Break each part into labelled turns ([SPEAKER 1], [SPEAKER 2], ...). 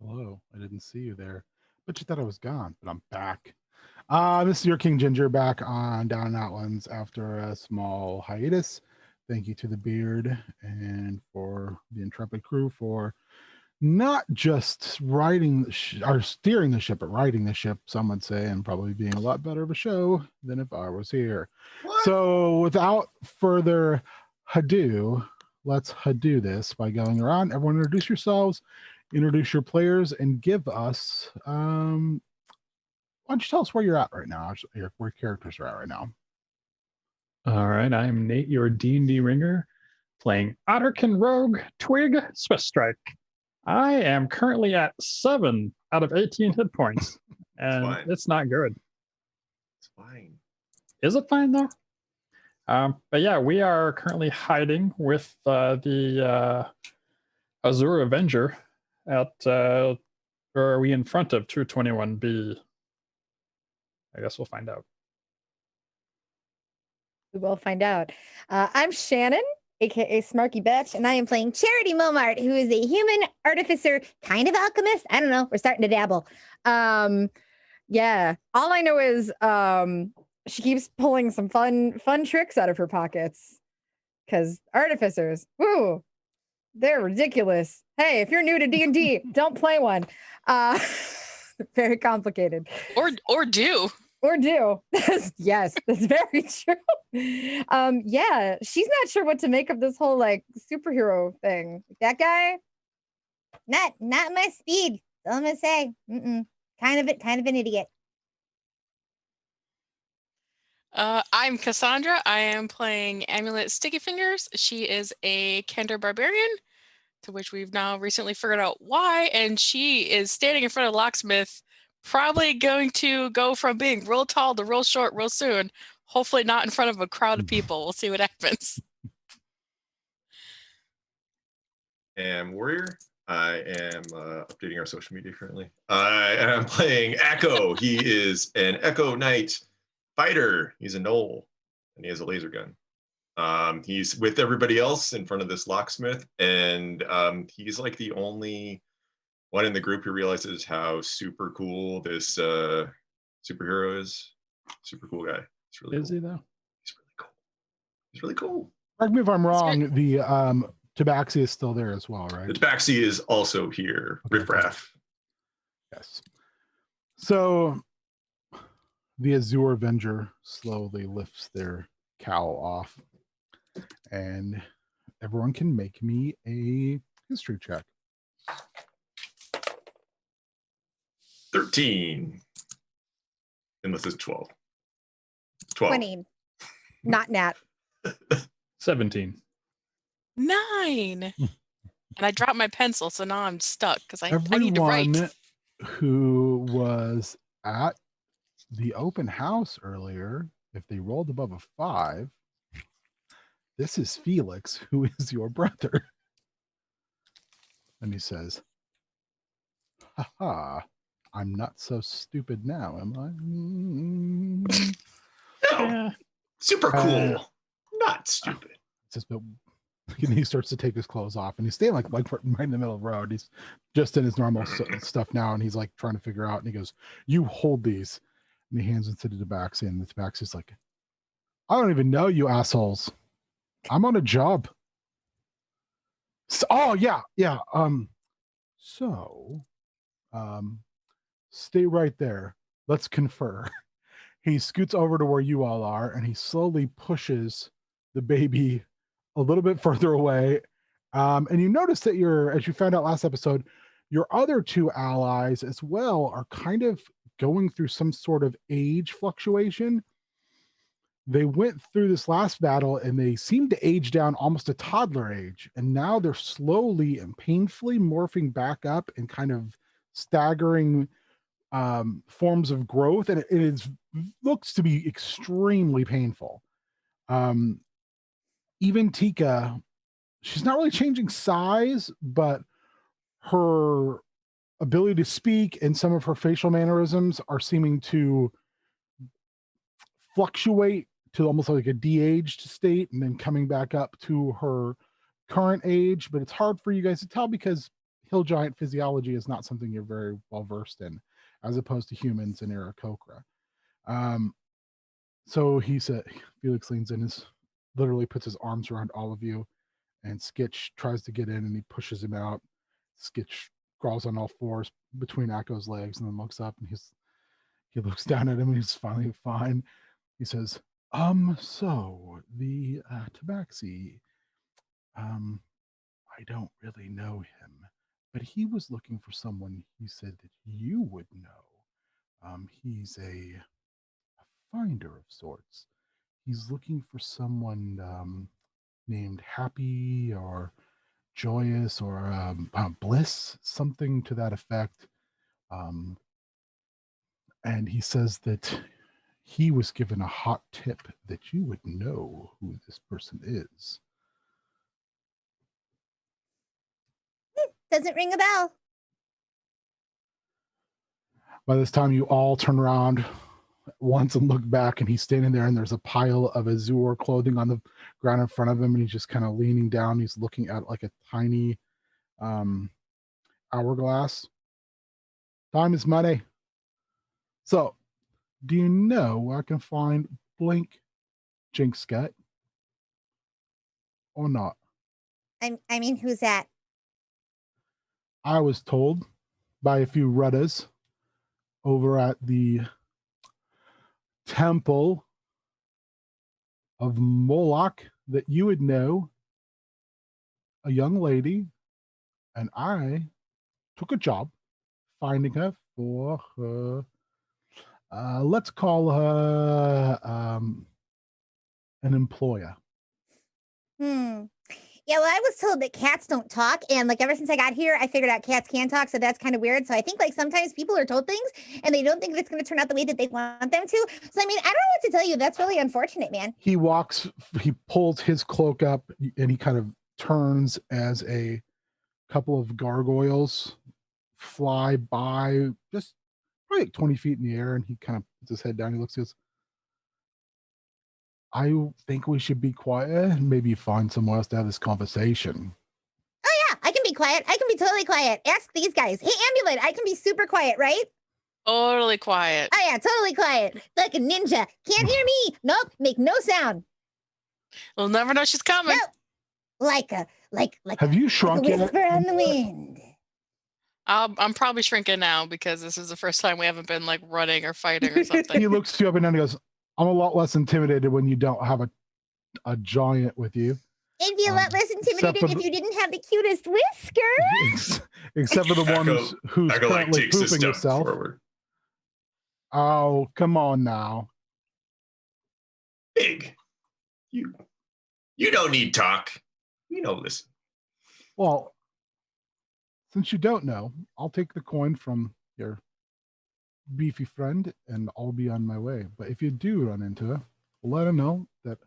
[SPEAKER 1] Hello. I didn't see you there. But you thought I was gone, but I'm back. This is your King Ginger back on Down in Outlands after a small hiatus. Thank you to the Beard and for the Intrepid crew for not just riding or steering the ship, but riding the ship, some would say, and probably being a lot better of a show than if I was here. What? So without further ado, let's do this by going around. Everyone introduce yourselves, introduce your players, and give us why don't you tell us where you're at right now, where characters are at right now.
[SPEAKER 2] All right, I'm Nate, your D&D ringer, playing Otterkin Rogue Twig Swiftstrike. I am currently at 7 out of 18 hit points, and it's not good.
[SPEAKER 3] It's fine.
[SPEAKER 2] Is it fine, though? But yeah, we are currently hiding with the Azure Avenger at, or are we in front of 221B? I guess we'll find out.
[SPEAKER 4] We will find out. I'm Shannon, aka Smarky Betch, and I am playing Charity Montmarte, who is a human artificer, kind of alchemist. I don't know. We're starting to dabble. Yeah. All I know is she keeps pulling some fun tricks out of her pockets. Because artificers, woo, they're ridiculous. Hey, if you're new to D&D, don't play one. Very complicated.
[SPEAKER 5] Or do.
[SPEAKER 4] Or do. Yes, that's very true. Yeah, she's not sure what to make of this whole like superhero thing. That guy, not my speed. That's all I'm gonna say. Kind of an idiot.
[SPEAKER 5] I'm Cassandra. I am playing Amulet Stickyfingers. She is a Kender barbarian, to which we've now recently figured out why, and she is standing in front of locksmith. Probably going to go from being real tall to real short real soon. Hopefully not in front of a crowd of people. We'll see what happens.
[SPEAKER 3] And Warrior, I am updating our social media currently. I am playing Akko. He is an Echo Knight fighter. He's a gnoll, and he has a laser gun. He's with everybody else in front of this locksmith, and he's like the only one in the group who realizes how super cool this superhero is. Super cool guy. It's really
[SPEAKER 2] Is
[SPEAKER 3] cool.
[SPEAKER 2] he though?
[SPEAKER 3] He's really cool. He's really cool.
[SPEAKER 1] Correct me if I'm wrong. The Tabaxi is still there as well, right?
[SPEAKER 3] The Tabaxi is also here. Okay. Riffraff.
[SPEAKER 1] Yes. So the Azure Avenger slowly lifts their cowl off, and everyone can make me a history check.
[SPEAKER 3] 13. Unless it's 12. 12.
[SPEAKER 4] 20. Not nat.
[SPEAKER 2] 17.
[SPEAKER 5] 9. And I dropped my pencil, so now I'm stuck because I need to write.
[SPEAKER 1] Everyone who was at the open house earlier, if they rolled above a 5, this is Felix, who is your brother. And he says, haha. I'm not so stupid now, am
[SPEAKER 3] I? No. Super cool. Not stupid.
[SPEAKER 1] Just, but he starts to take his clothes off, and he's staying like right in the middle of the road. He's just in his normal stuff now, and he's like trying to figure out. And he goes, "You hold these," and he hands them to the Tabaxi, and the Tabaxi's like, "I don't even know you assholes. I'm on a job." So, oh yeah. So, stay right there. Let's confer. He scoots over to where you all are, and he slowly pushes the baby a little bit further away. And you notice that as you found out last episode, your other 2 allies as well are kind of going through some sort of age fluctuation. They went through this last battle, and they seemed to age down almost a toddler age. And now they're slowly and painfully morphing back up in kind of staggering forms of growth, and it looks to be extremely painful. Even Tika, she's not really changing size, but her ability to speak and some of her facial mannerisms are seeming to fluctuate to almost like a de-aged state and then coming back up to her current age. But it's hard for you guys to tell because hill giant physiology is not something you're very well versed in, as opposed to humans in Aarakocra. So he said, Felix leans in, literally puts his arms around all of you, and Skitch tries to get in, and he pushes him out. Skitch crawls on all fours between Akko's legs, and then looks up, and he looks down at him, and he's finally fine. He says, so the Tabaxi, I don't really know him, but he was looking for someone he said that you would know. He's a finder of sorts. He's looking for someone named Happy or Joyous or Bliss, something to that effect. And he says that he was given a hot tip that you would know who this person is.
[SPEAKER 6] Doesn't ring a bell.
[SPEAKER 1] By this time, you all turn around once and look back, and he's standing there, and there's a pile of Azure clothing on the ground in front of him, and he's just kind of leaning down. He's looking at like a tiny hourglass. Time is money. So, do you know where I can find Blink Jinxcat? Or not?
[SPEAKER 6] I mean, who's that?
[SPEAKER 1] I was told by a few rudders over at the Temple of Moloch that you would know a young lady, and I took a job finding her for her. Let's call her an employer.
[SPEAKER 6] Yeah, well, I was told that cats don't talk, and like ever since I got here, I figured out cats can talk, so that's kind of weird. So I think like sometimes people are told things and they don't think it's going to turn out the way that they want them to. So I mean, I don't know what to tell you. That's really unfortunate, man.
[SPEAKER 1] He pulls his cloak up, and he kind of turns as a couple of gargoyles fly by, just probably like 20 feet in the air, and he kind of puts his head down. He looks, he goes, I think we should be quiet and maybe find somewhere else to have this conversation.
[SPEAKER 6] Oh yeah, I can be quiet. I can be totally quiet. Ask these guys. Hey, Amulet, I can be super quiet, right?
[SPEAKER 5] Totally quiet.
[SPEAKER 6] Oh yeah, totally quiet. Like a ninja. Can't hear me. Nope, make no sound.
[SPEAKER 5] We'll never know she's coming.
[SPEAKER 6] Nope. Like
[SPEAKER 1] Have you shrunk
[SPEAKER 6] a
[SPEAKER 1] yet?
[SPEAKER 6] whisper on the wind.
[SPEAKER 5] I'm probably shrinking now because this is the first time we haven't been like running or fighting or something.
[SPEAKER 1] He looks you up and down and goes, I'm a lot less intimidated when you don't have a giant with you.
[SPEAKER 6] It'd be a lot less intimidating if you didn't have the cutest whisker.
[SPEAKER 1] Except for the one who's
[SPEAKER 3] Akko, like,
[SPEAKER 1] currently
[SPEAKER 3] takes a
[SPEAKER 1] pooping
[SPEAKER 3] step
[SPEAKER 1] herself.
[SPEAKER 3] forward.
[SPEAKER 1] Oh, come on now.
[SPEAKER 3] Big. You don't need talk. You know, listen.
[SPEAKER 1] Well, since you don't know, I'll take the coin from your beefy friend and I'll be on my way. But if you do run into her, let her know that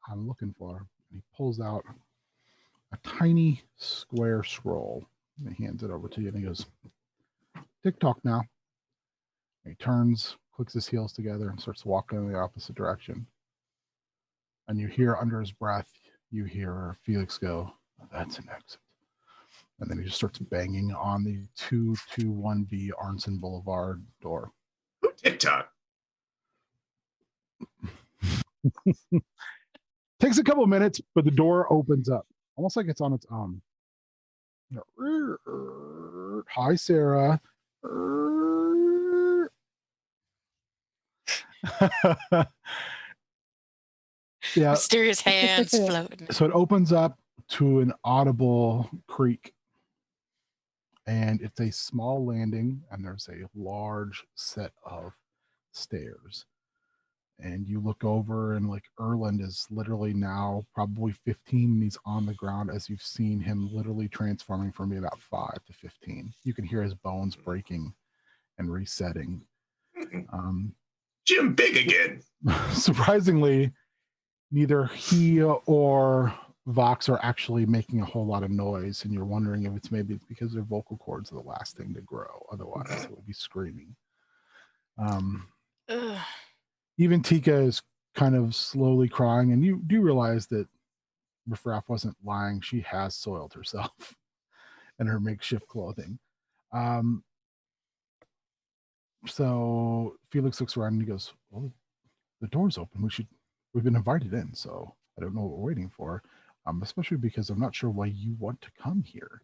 [SPEAKER 1] I'm looking for her. And he pulls out a tiny square scroll and he hands it over to you and he goes, tick-tock now. And he turns, clicks his heels together and starts walking in the opposite direction. And you hear under his breath, you hear Felix go, that's an exit. And then he just starts banging on the 221B Arnson Boulevard door.
[SPEAKER 3] TikTok.
[SPEAKER 1] Takes a couple of minutes, but the door opens up, almost like it's on its own. Hi, Sarah. Yeah.
[SPEAKER 5] Mysterious hands floating.
[SPEAKER 1] So it opens up to an audible creak. And it's a small landing, and there's a large set of stairs. And you look over, and like Erland is literally now probably 15, and he's on the ground as you've seen him literally transforming from about 5 to 15. You can hear his bones breaking and resetting.
[SPEAKER 3] Jim Big again.
[SPEAKER 1] Surprisingly, neither he or Vox are actually making a whole lot of noise, and you're wondering if it's because their vocal cords are the last thing to grow. Otherwise, it would be screaming. Even Tika is kind of slowly crying, and you do realize that Riffraff wasn't lying. She has soiled herself. and her makeshift clothing. So Felix looks around and he goes, "Well, the door's open. We've been invited in, so I don't know what we're waiting for. Especially because I'm not sure why you want to come here.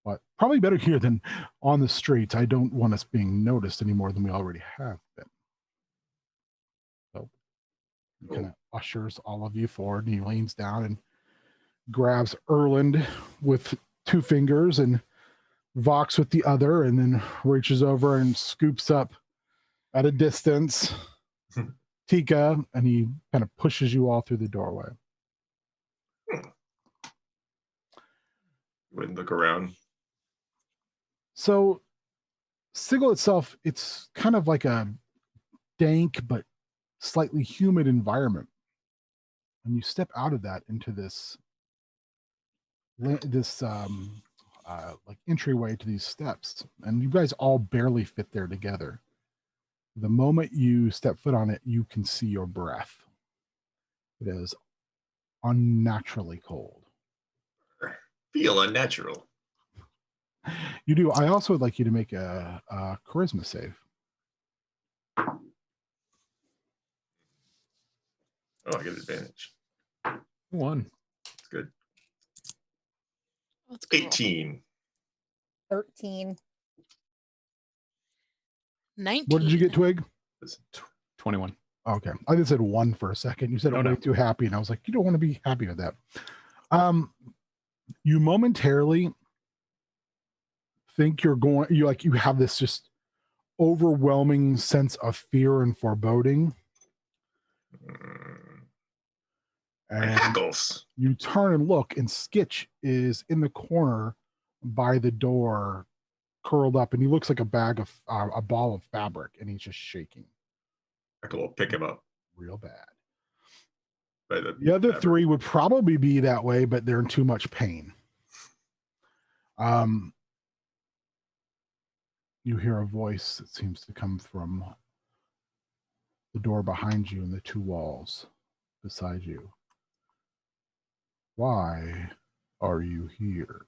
[SPEAKER 1] But probably better here than on the streets. I don't want us being noticed any more than we already have been." So he kind of ushers all of you forward, and he leans down and grabs Erland with 2 fingers and Vox with the other, and then reaches over and scoops up at a distance Tika, and he kind of pushes you all through the doorway.
[SPEAKER 3] Wouldn't look around.
[SPEAKER 1] So Sigil itself, it's kind of like a dank but slightly humid environment. And you step out of that into this like entryway to these steps, and you guys all barely fit there together. The moment you step foot on it, you can see your breath. It is unnaturally cold.
[SPEAKER 3] Feel unnatural.
[SPEAKER 1] You do. I also would like you to make a charisma save.
[SPEAKER 3] Oh, I get advantage.
[SPEAKER 2] 1.
[SPEAKER 3] That's good.
[SPEAKER 5] Let's go.
[SPEAKER 3] 18.
[SPEAKER 6] 13.
[SPEAKER 5] 19.
[SPEAKER 1] What did you get, Twig?
[SPEAKER 2] 21.
[SPEAKER 1] Okay. I just said 1 for a second. You said
[SPEAKER 2] Oh,
[SPEAKER 1] I'm
[SPEAKER 2] no.
[SPEAKER 1] way too happy, and I was like, you don't want to be happy with that. You momentarily think you have this just overwhelming sense of fear and foreboding.
[SPEAKER 3] My
[SPEAKER 1] And
[SPEAKER 3] hackles.
[SPEAKER 1] you turn and look, and Skitch is in the corner by the door, curled up, and he looks like a ball of fabric, and he's just shaking
[SPEAKER 3] Hackle will pick him up.
[SPEAKER 1] real bad.
[SPEAKER 3] By
[SPEAKER 1] The other
[SPEAKER 3] fabric.
[SPEAKER 1] 3 would probably be that way, but they're in too much pain. You hear a voice that seems to come from the door behind you and the 2 walls beside you. Why are you here?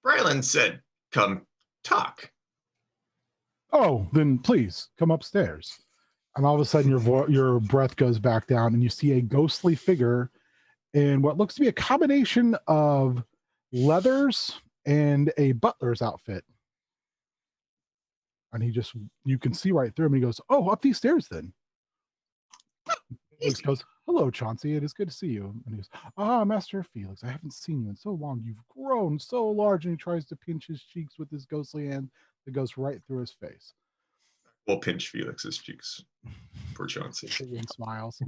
[SPEAKER 3] Brylan said, "Come talk."
[SPEAKER 1] Oh, then please come upstairs. And all of a sudden, your breath goes back down, and you see a ghostly figure in what looks to be a combination of leathers and a butler's outfit. And you can see right through him. And he goes, "Oh, up these stairs then." Felix goes, "Hello, Chauncey. It is good to see you." And he goes, "Ah, Master Felix, I haven't seen you in so long. You've grown so large." And he tries to pinch his cheeks with his ghostly hand that goes right through his face.
[SPEAKER 3] We'll pinch Felix's cheeks for Chauncey.
[SPEAKER 1] And smiles.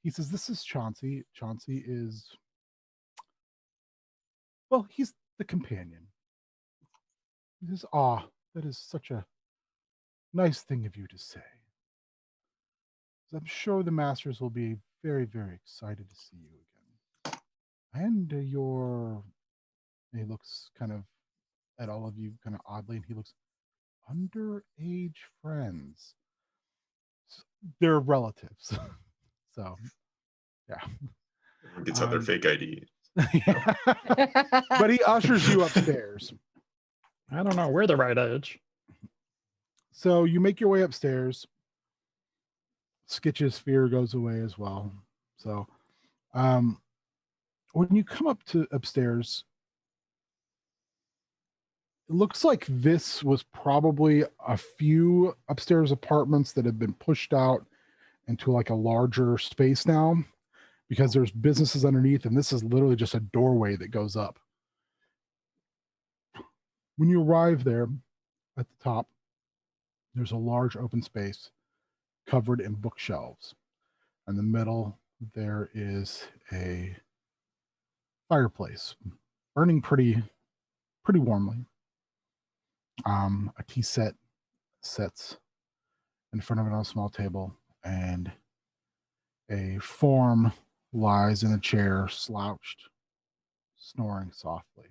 [SPEAKER 1] He says, "This is Chauncey. Chauncey is, well, he's the companion." He says, "Ah, that is such a nice thing of you to say. I'm sure the masters will be very, very excited to see you again. And he looks kind of at all of you kind of oddly, and he looks, underage friends. They're relatives." So, yeah.
[SPEAKER 3] Everyone gets out their fake ID.
[SPEAKER 1] But he ushers you upstairs.
[SPEAKER 2] I don't know. We're the right age.
[SPEAKER 1] So you make your way upstairs. Skitch's fear goes away as well. So when you come up to upstairs, it looks like this was probably a few upstairs apartments that have been pushed out into like a larger space now, because there's businesses underneath, and this is literally just a doorway that goes up. When you arrive there at the top, there's a large open space covered in bookshelves. In the middle, there is a fireplace burning pretty warmly. A tea set sits in front of it on a small table, and a form lies in a chair, slouched, snoring softly.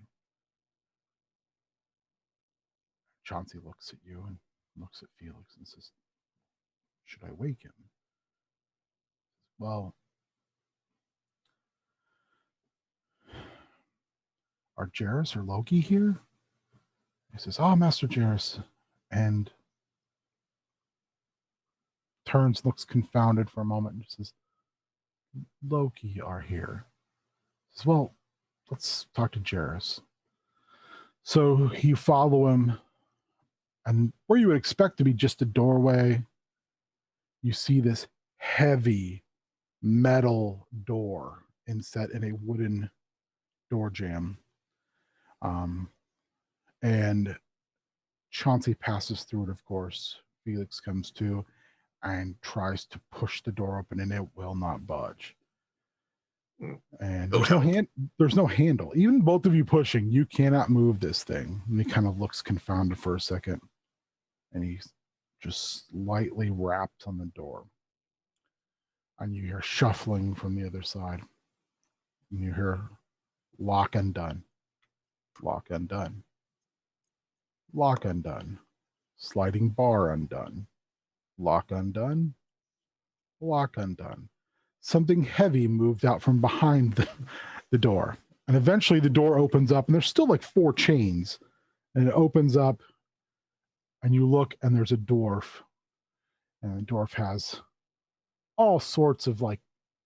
[SPEAKER 1] Chauncey looks at you and looks at Felix and says, "Should I wake him?" "Well, are Jairus or Loki here? He says, oh, Master Jairus. And turns, looks confounded for a moment, and says, Loki are here. He says, well, let's talk to Jairus. So you follow him, and where you would expect to be just a doorway, you see this heavy metal door inset in a wooden door jamb. And Chauncey passes through it, of course. Felix comes to and tries to push the door open, and it will not budge. And there's no handle. Even both of you pushing, you cannot move this thing. And he kind of looks confounded for a second, and he just lightly raps on the door. And you hear shuffling from the other side. And you hear lock undone, lock undone, lock undone, sliding bar undone, lock undone, lock undone. Something heavy moved out from behind the door. And eventually the door opens up, and there's still like 4 chains. And it opens up, and you look, and there's a dwarf. And the dwarf has all sorts of like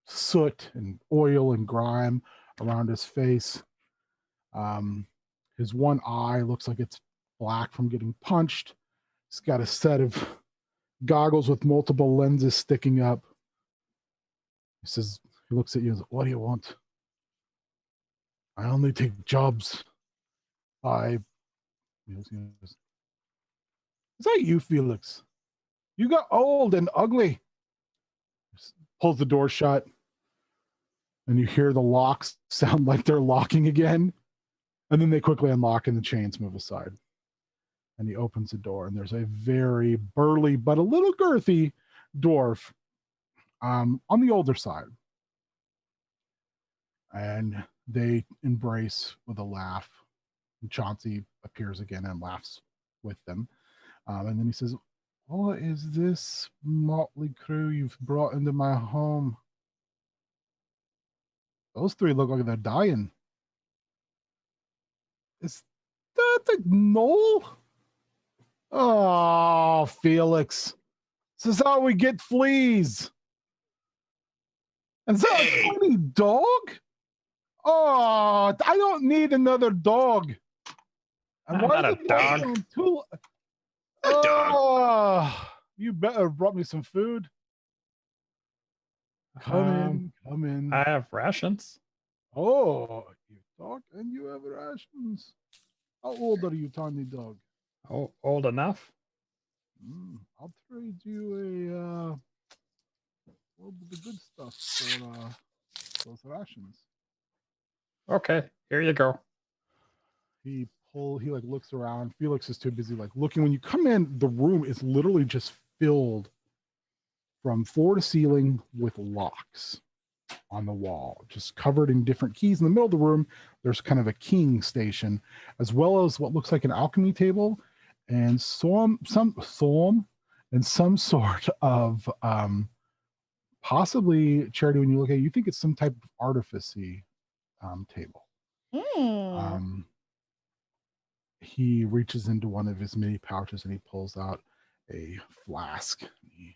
[SPEAKER 1] soot and oil and grime around his face. His one eye looks like it's black from getting punched. He's got a set of goggles with multiple lenses sticking up. He says, he looks at you and says, what do you want? I only take jobs. Is that you, Felix? You got old and ugly. Pulls the door shut, and you hear the locks sound like they're locking again. And then they quickly unlock and the chains move aside. And he opens the door, and there's a very burly but a little girthy dwarf on the older side. And they embrace with a laugh. And Chauncey appears again and laughs with them. And then he says, what is this motley crew you've brought into my home? Those 3 look like they're dying. Is that the gnoll? Oh, Felix. This is how we get fleas. And is that a tiny dog? Oh, I don't need another dog. And why
[SPEAKER 2] not a dog.
[SPEAKER 1] Oh, you better brought me some food. Come in.
[SPEAKER 2] I have rations.
[SPEAKER 1] Oh, you talk and you have rations. How old are you, tiny dog?
[SPEAKER 2] Oh, old enough.
[SPEAKER 1] I'll trade you the good stuff for those rations.
[SPEAKER 2] Okay, here you go.
[SPEAKER 1] He like looks around. Felix is too busy like looking. When you come in, the room is literally just filled from floor to ceiling with locks on the wall, just covered in different keys. In the middle of the room, there's kind of a keying station, as well as what looks like an alchemy table and some sort of possibly, Charity, when you look at it, you think it's some type of artifice-y table. He reaches into one of his mini pouches and he pulls out a flask. He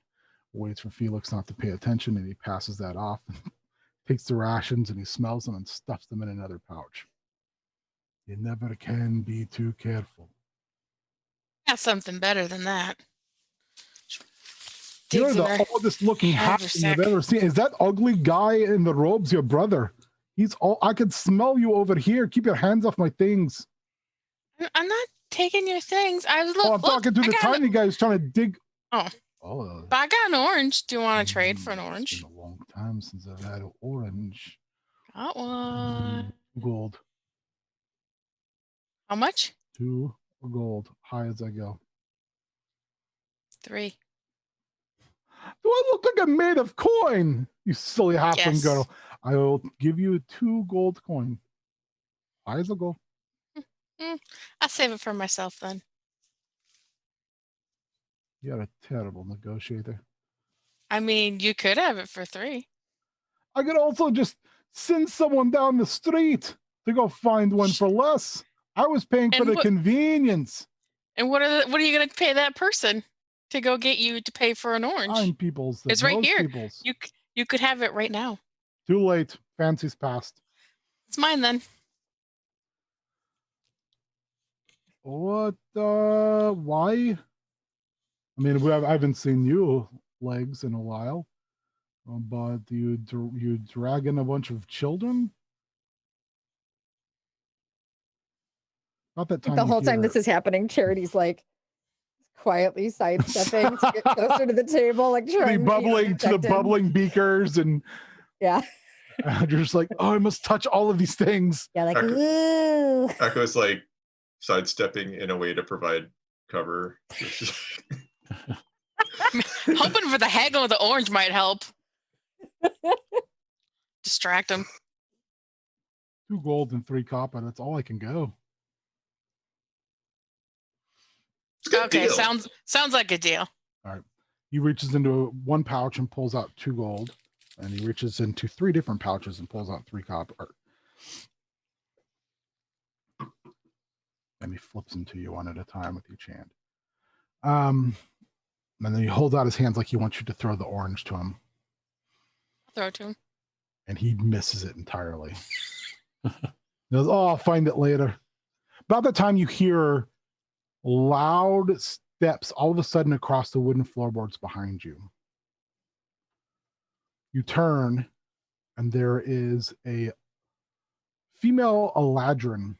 [SPEAKER 1] waits for Felix not to pay attention, and he passes that off, takes the rations, and he smells them and stuffs them in another pouch. You never can be too careful.
[SPEAKER 5] Got something better than that.
[SPEAKER 1] You're
[SPEAKER 5] Digs in
[SPEAKER 1] the
[SPEAKER 5] her
[SPEAKER 1] oldest looking halfling I've
[SPEAKER 5] haversack.
[SPEAKER 1] ever seen. Is that ugly guy in the robes your brother? He's all, I could smell you over here. Keep your hands off my things.
[SPEAKER 5] I'm not taking your things. I was
[SPEAKER 1] I'm talking to the tiny guy who's trying to dig.
[SPEAKER 5] Oh.
[SPEAKER 1] Oh.
[SPEAKER 5] But I got an orange. Do you want to trade for an
[SPEAKER 1] It's
[SPEAKER 5] orange?
[SPEAKER 1] been a long time since I've had an orange.
[SPEAKER 5] Got one.
[SPEAKER 1] 2 gold.
[SPEAKER 5] How much?
[SPEAKER 1] 2 gold. High as I go.
[SPEAKER 5] 3.
[SPEAKER 1] Do I look like I'm made of coin? You silly halfling
[SPEAKER 5] Yes.
[SPEAKER 1] girl. I will give you a 2 gold coin. High as I go.
[SPEAKER 5] I'll save it for myself then.
[SPEAKER 1] You're a terrible negotiator.
[SPEAKER 5] I mean, you could have it for 3.
[SPEAKER 1] I could also just send someone down the street. to go find one for less. I was paying for
[SPEAKER 5] And
[SPEAKER 1] the
[SPEAKER 5] what-
[SPEAKER 1] convenience.
[SPEAKER 5] And what are you gonna pay that person to go get you to pay for an orange?
[SPEAKER 1] Find people's.
[SPEAKER 5] It's right
[SPEAKER 1] those
[SPEAKER 5] here.
[SPEAKER 1] People's.
[SPEAKER 5] You could have it right now.
[SPEAKER 1] Too late. Fancy's passed.
[SPEAKER 5] It's mine then.
[SPEAKER 1] What? Why? I mean, I haven't seen you legs in a while, but you dragging a bunch of children. Not that time.
[SPEAKER 4] The whole time
[SPEAKER 1] hear-
[SPEAKER 4] this is happening, Charity's like quietly sidestepping to get closer to the table, like
[SPEAKER 1] the
[SPEAKER 4] trying
[SPEAKER 1] bubbling to the
[SPEAKER 4] interject in.
[SPEAKER 1] bubbling beakers, and
[SPEAKER 4] Yeah.
[SPEAKER 1] you're just like, oh, I must touch all of these things.
[SPEAKER 6] Yeah, like,
[SPEAKER 3] Akko.
[SPEAKER 6] ooh.
[SPEAKER 3] Akko's like sidestepping in a way to provide cover.
[SPEAKER 5] Hoping for the haggle of the orange might help. Distract him.
[SPEAKER 1] 2 gold and 3 copper. That's all I can go.
[SPEAKER 3] It's a good
[SPEAKER 5] Okay,
[SPEAKER 3] deal.
[SPEAKER 5] sounds like a deal.
[SPEAKER 1] He reaches into one pouch and pulls out 2 gold, and he reaches into 3 different pouches and pulls out 3 copper. And he flips them to you one at a time with each hand. And then he holds out his hands like he wants you to throw the orange to him,
[SPEAKER 5] Throw it to him.
[SPEAKER 1] and he misses it entirely. He goes, "Oh, I'll find it later." About the time you hear loud steps all of a sudden across the wooden floorboards behind you. You turn, and there is a female Eladrin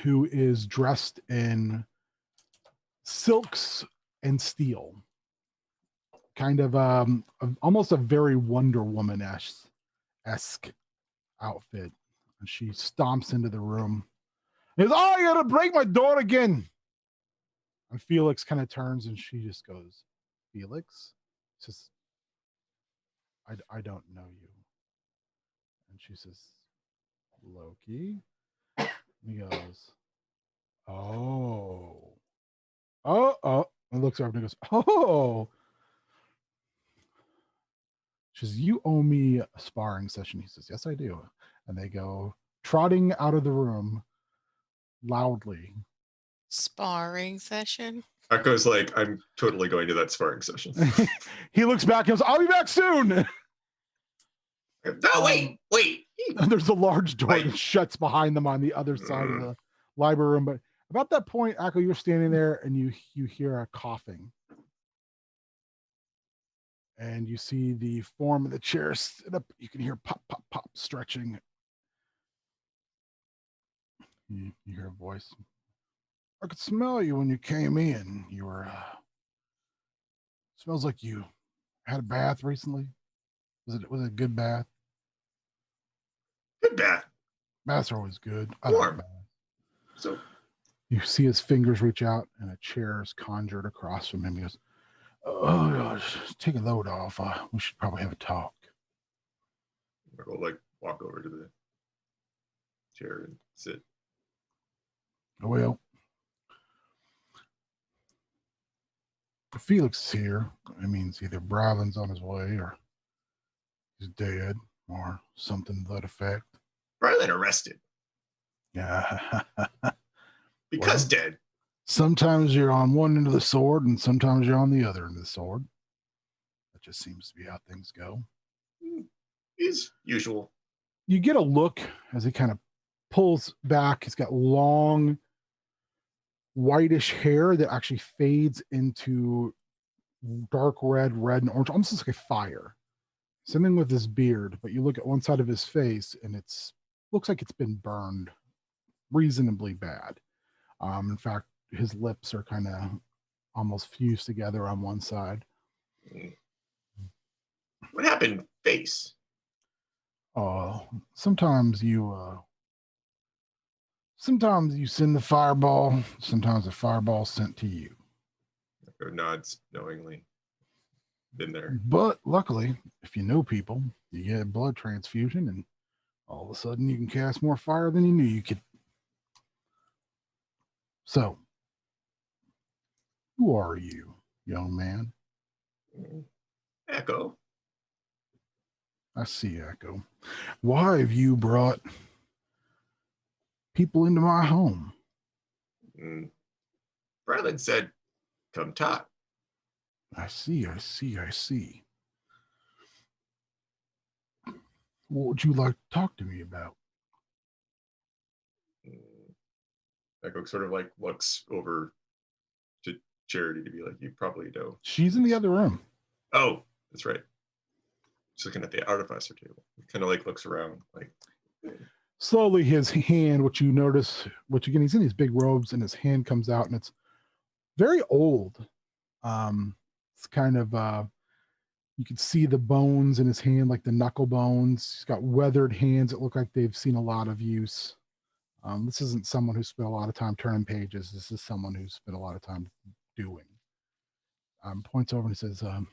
[SPEAKER 1] who is dressed in silks and steel. Kind of almost a very Wonder Woman-esque outfit. And she stomps into the room. And goes, "Oh, you're gonna break my door again." And Felix kind of turns and she just goes, "Felix?" Says, I don't know you. And she says, "Loki?" And he goes, "Oh. And looks over and goes, "Oh." She says, "You owe me a sparring session." He says, "Yes, I do." And they go trotting out of the room loudly.
[SPEAKER 5] Sparring session.
[SPEAKER 3] Akko's like, I'm totally going to that sparring session.
[SPEAKER 1] He looks back and goes, "I'll be back soon."
[SPEAKER 3] No, wait.
[SPEAKER 1] And there's a large door
[SPEAKER 3] Wait.
[SPEAKER 1] that shuts behind them on the other side of the library room. But about that point, Akko, you're standing there and you hear a coughing. And you see the form of the chair sit up. You can hear pop, pop, pop stretching. You hear a voice. "I could smell you when you came in. You were, smells like you had a bath recently. Was it a good bath?
[SPEAKER 3] Good bat.
[SPEAKER 1] Baths are always good. I like
[SPEAKER 3] Warm.
[SPEAKER 1] baths."
[SPEAKER 3] So
[SPEAKER 1] You see his fingers reach out and a chair is conjured across from him. He goes, "Oh gosh, take a load off. We should probably have a talk."
[SPEAKER 3] I'll like walk over to the chair and sit.
[SPEAKER 1] Well, if Felix is here, it means either Bryland's on his way or he's dead or something to that effect.
[SPEAKER 3] Rylan arrested
[SPEAKER 1] Yeah.
[SPEAKER 3] because
[SPEAKER 1] Well.
[SPEAKER 3] dead.
[SPEAKER 1] Sometimes you're on one end of the sword and sometimes you're on the other end of the sword. That just seems to be how things go.
[SPEAKER 3] Is usual.
[SPEAKER 1] You get a look as he kind of pulls back. He's got long whitish hair that actually fades into dark red and orange, almost looks like a fire. Something with his beard, but you look at one side of his face and looks like it's been burned reasonably bad. In fact, his lips are kind of almost fused together on one side.
[SPEAKER 3] What happened, face?
[SPEAKER 1] Sometimes you send the fireball, sometimes the fireball's sent to you.
[SPEAKER 3] Akko nods knowingly. Been there.
[SPEAKER 1] But luckily, if you know people, you get a blood transfusion and all of a sudden you can cast more fire than you knew you could. So, who are you, young man?
[SPEAKER 3] Akko.
[SPEAKER 1] I see, Akko. Why have you brought people into my home.
[SPEAKER 3] Bradley said, come talk.
[SPEAKER 1] I see. What would you like to talk to me about?
[SPEAKER 3] Akko sort of like looks over to Charity to be like, you probably know.
[SPEAKER 1] She's in the other room.
[SPEAKER 3] Oh, that's right. She's looking at the artificer table. He kind of like looks around like.
[SPEAKER 1] Slowly his hand, what you notice, again, he's in these big robes and his hand comes out and it's very old. It's kind of, you can see the bones in his hand, like the knuckle bones. He's got weathered hands that look like they've seen a lot of use. This isn't someone who spent a lot of time turning pages. This is someone who's spent a lot of time doing. Points over and says, well,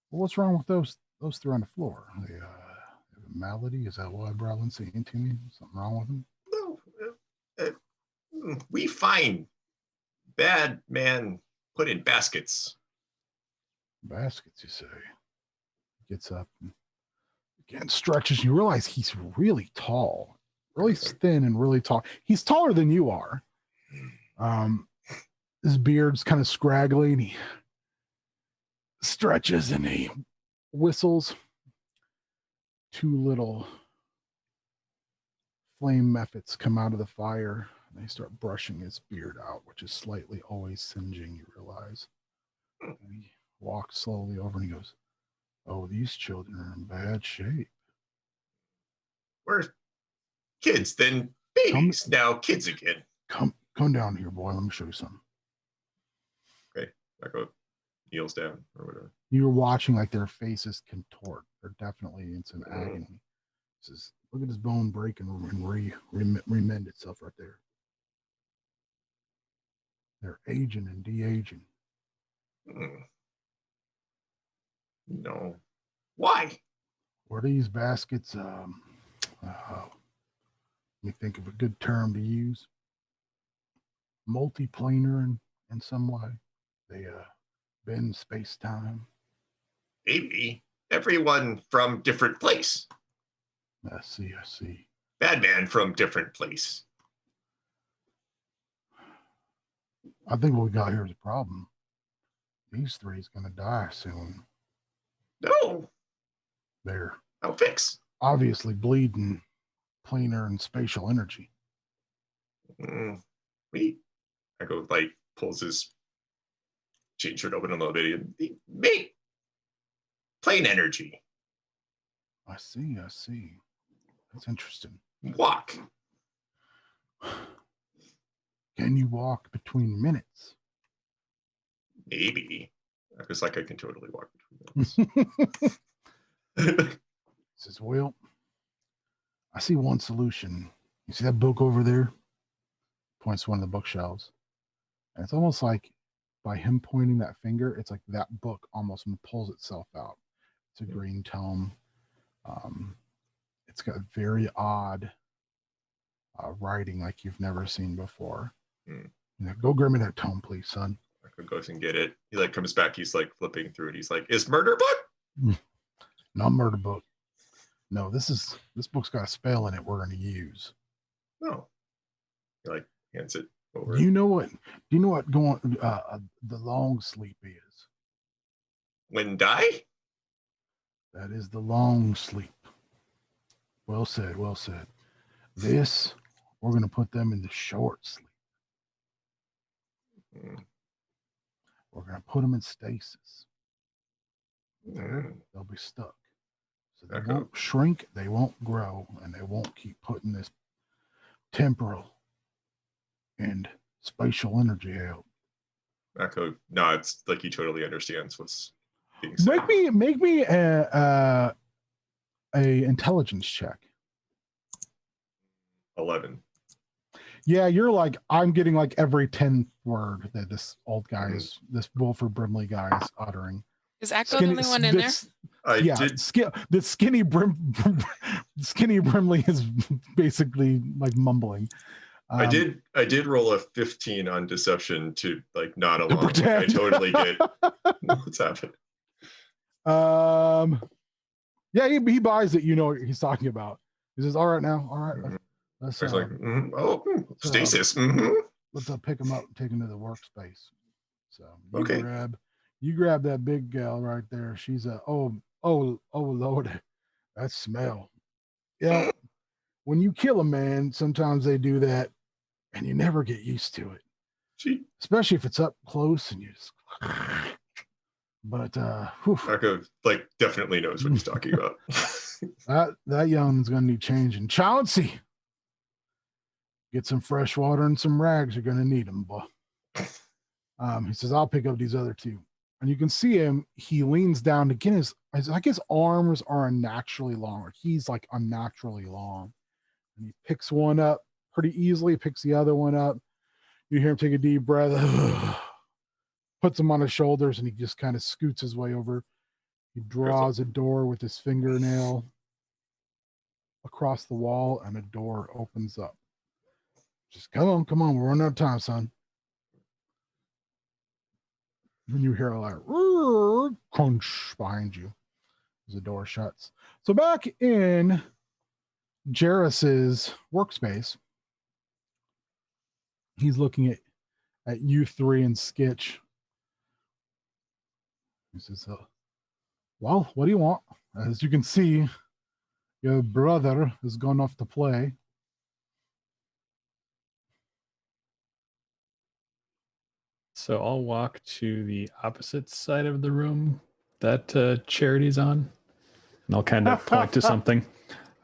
[SPEAKER 1] what's wrong with those three on the floor? They have a malady? Is that what Bradlin's saying to me? Something wrong with them?
[SPEAKER 3] No, we find bad man put in baskets.
[SPEAKER 1] Baskets, you say? Gets up and again stretches. You realize he's really tall, really thin and really tall. He's taller than you are. His beard's kind of scraggly and he stretches and he whistles. Two little flame methods come out of the fire and they start brushing his beard out, which is slightly always singeing, you realize. And he walks slowly over and he goes, oh, these children are in bad shape.
[SPEAKER 3] We're kids, then babies, now kids again.
[SPEAKER 1] Come down here, boy. Let me show you something.
[SPEAKER 3] Okay, Akko kneels down or whatever.
[SPEAKER 1] You're watching like their faces contort. They're definitely in some agony. He says, look at his bone break and remend itself right there. They're aging and de-aging.
[SPEAKER 3] No. Why?
[SPEAKER 1] Were these baskets, let me think of a good term to use. Multiplanar in some way. They bend space-time.
[SPEAKER 3] Maybe. Everyone from different place.
[SPEAKER 1] I see.
[SPEAKER 3] Bad man from different place.
[SPEAKER 1] I think what we got here is a problem. These three's gonna die soon.
[SPEAKER 3] No.
[SPEAKER 1] They're
[SPEAKER 3] I'll fix.
[SPEAKER 1] obviously bleeding planar and spatial energy.
[SPEAKER 3] Akko like pulls his jean shirt open a little bit and make plain energy.
[SPEAKER 1] I see. That's interesting.
[SPEAKER 3] Walk.
[SPEAKER 1] Can you walk between minutes?
[SPEAKER 3] Maybe. Akko's like, I can totally walk between minutes.
[SPEAKER 1] Says, well, I see one solution. You see that book over there? Points to one of the bookshelves. And it's almost like by him pointing that finger, it's like that book almost pulls itself out. It's a green tome. It's got very odd writing like you've never seen before. You know, go grab me that tome, please, son.
[SPEAKER 3] Akko goes and get it. He like comes back. He's like flipping through it. He's like, "Is murder book?"
[SPEAKER 1] Not murder book. No, this book's got a spell in it we're going to use.
[SPEAKER 3] No. He like hands it over.
[SPEAKER 1] Do you know what the long sleep is?
[SPEAKER 3] When die?
[SPEAKER 1] That is the long sleep. Well said. This, we're going to put them in the short sleep. We're going to put them in stasis. They'll be stuck. So they won't shrink, they won't grow, and they won't keep putting this temporal and spatial energy out.
[SPEAKER 3] Akko nods like he totally understands what's being said.
[SPEAKER 1] Make me a intelligence check.
[SPEAKER 3] 11.
[SPEAKER 1] Yeah, you're like, I'm getting like every 10th word that this old guy is, this Wilford Brimley guy is uttering.
[SPEAKER 5] Is Akko the only one in there?
[SPEAKER 1] The skinny Brimley is basically like mumbling.
[SPEAKER 3] I did roll a 15 on deception to like nod along. I totally get what's happening.
[SPEAKER 1] Yeah, he buys it. You know what he's talking about. He says, "All right now, all right, Let's
[SPEAKER 3] I was like, stasis.
[SPEAKER 1] let's pick him up and take him to the workspace. So
[SPEAKER 3] Okay.
[SPEAKER 1] you grab that big gal right there. She's oh Lord, that smell. Yeah. When you kill a man, sometimes they do that and you never get used to it.
[SPEAKER 3] She
[SPEAKER 1] Especially if it's up close and you just but
[SPEAKER 3] Akko like definitely knows what he's talking about.
[SPEAKER 1] that young's gonna need changing. Chauncey, get some fresh water and some rags. You're gonna need them, boy. He says, I'll pick up these other two. And you can see him, he leans down to get his arms are unnaturally long, or he's like unnaturally long. And he picks one up pretty easily, picks the other one up. You hear him take a deep breath, puts him on his shoulders, and he just kind of scoots his way over. He draws a door with his fingernail across the wall, and a door opens up. Just come on, we're running out of time, son. And you hear a like crunch behind you as the door shuts. So back in Jarrus's workspace, he's looking at you three and Skitch. He says, well, what do you want? As you can see, your brother has gone off to play.
[SPEAKER 2] So I'll walk to the opposite side of the room that Charity's on, and I'll kind of point to something.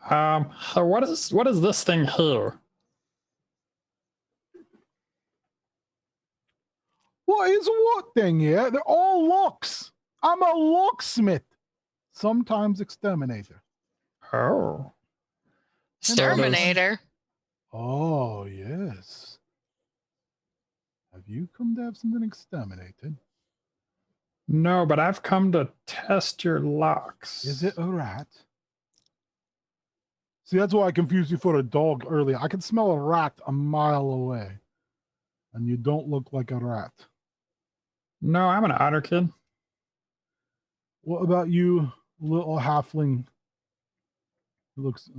[SPEAKER 2] What is this thing here?
[SPEAKER 1] What is what thing here? They're all locks. I'm a locksmith, sometimes exterminator.
[SPEAKER 2] Oh.
[SPEAKER 5] Exterminator.
[SPEAKER 1] Oh, yes. Have you come to have something exterminated?
[SPEAKER 2] No, but I've come to test your locks.
[SPEAKER 1] Is it a rat? See, that's why I confused you for a dog earlier. I can smell a rat a mile away. And you don't look like a rat.
[SPEAKER 2] No, I'm an otter kid.
[SPEAKER 1] What about you, little halfling? It looks...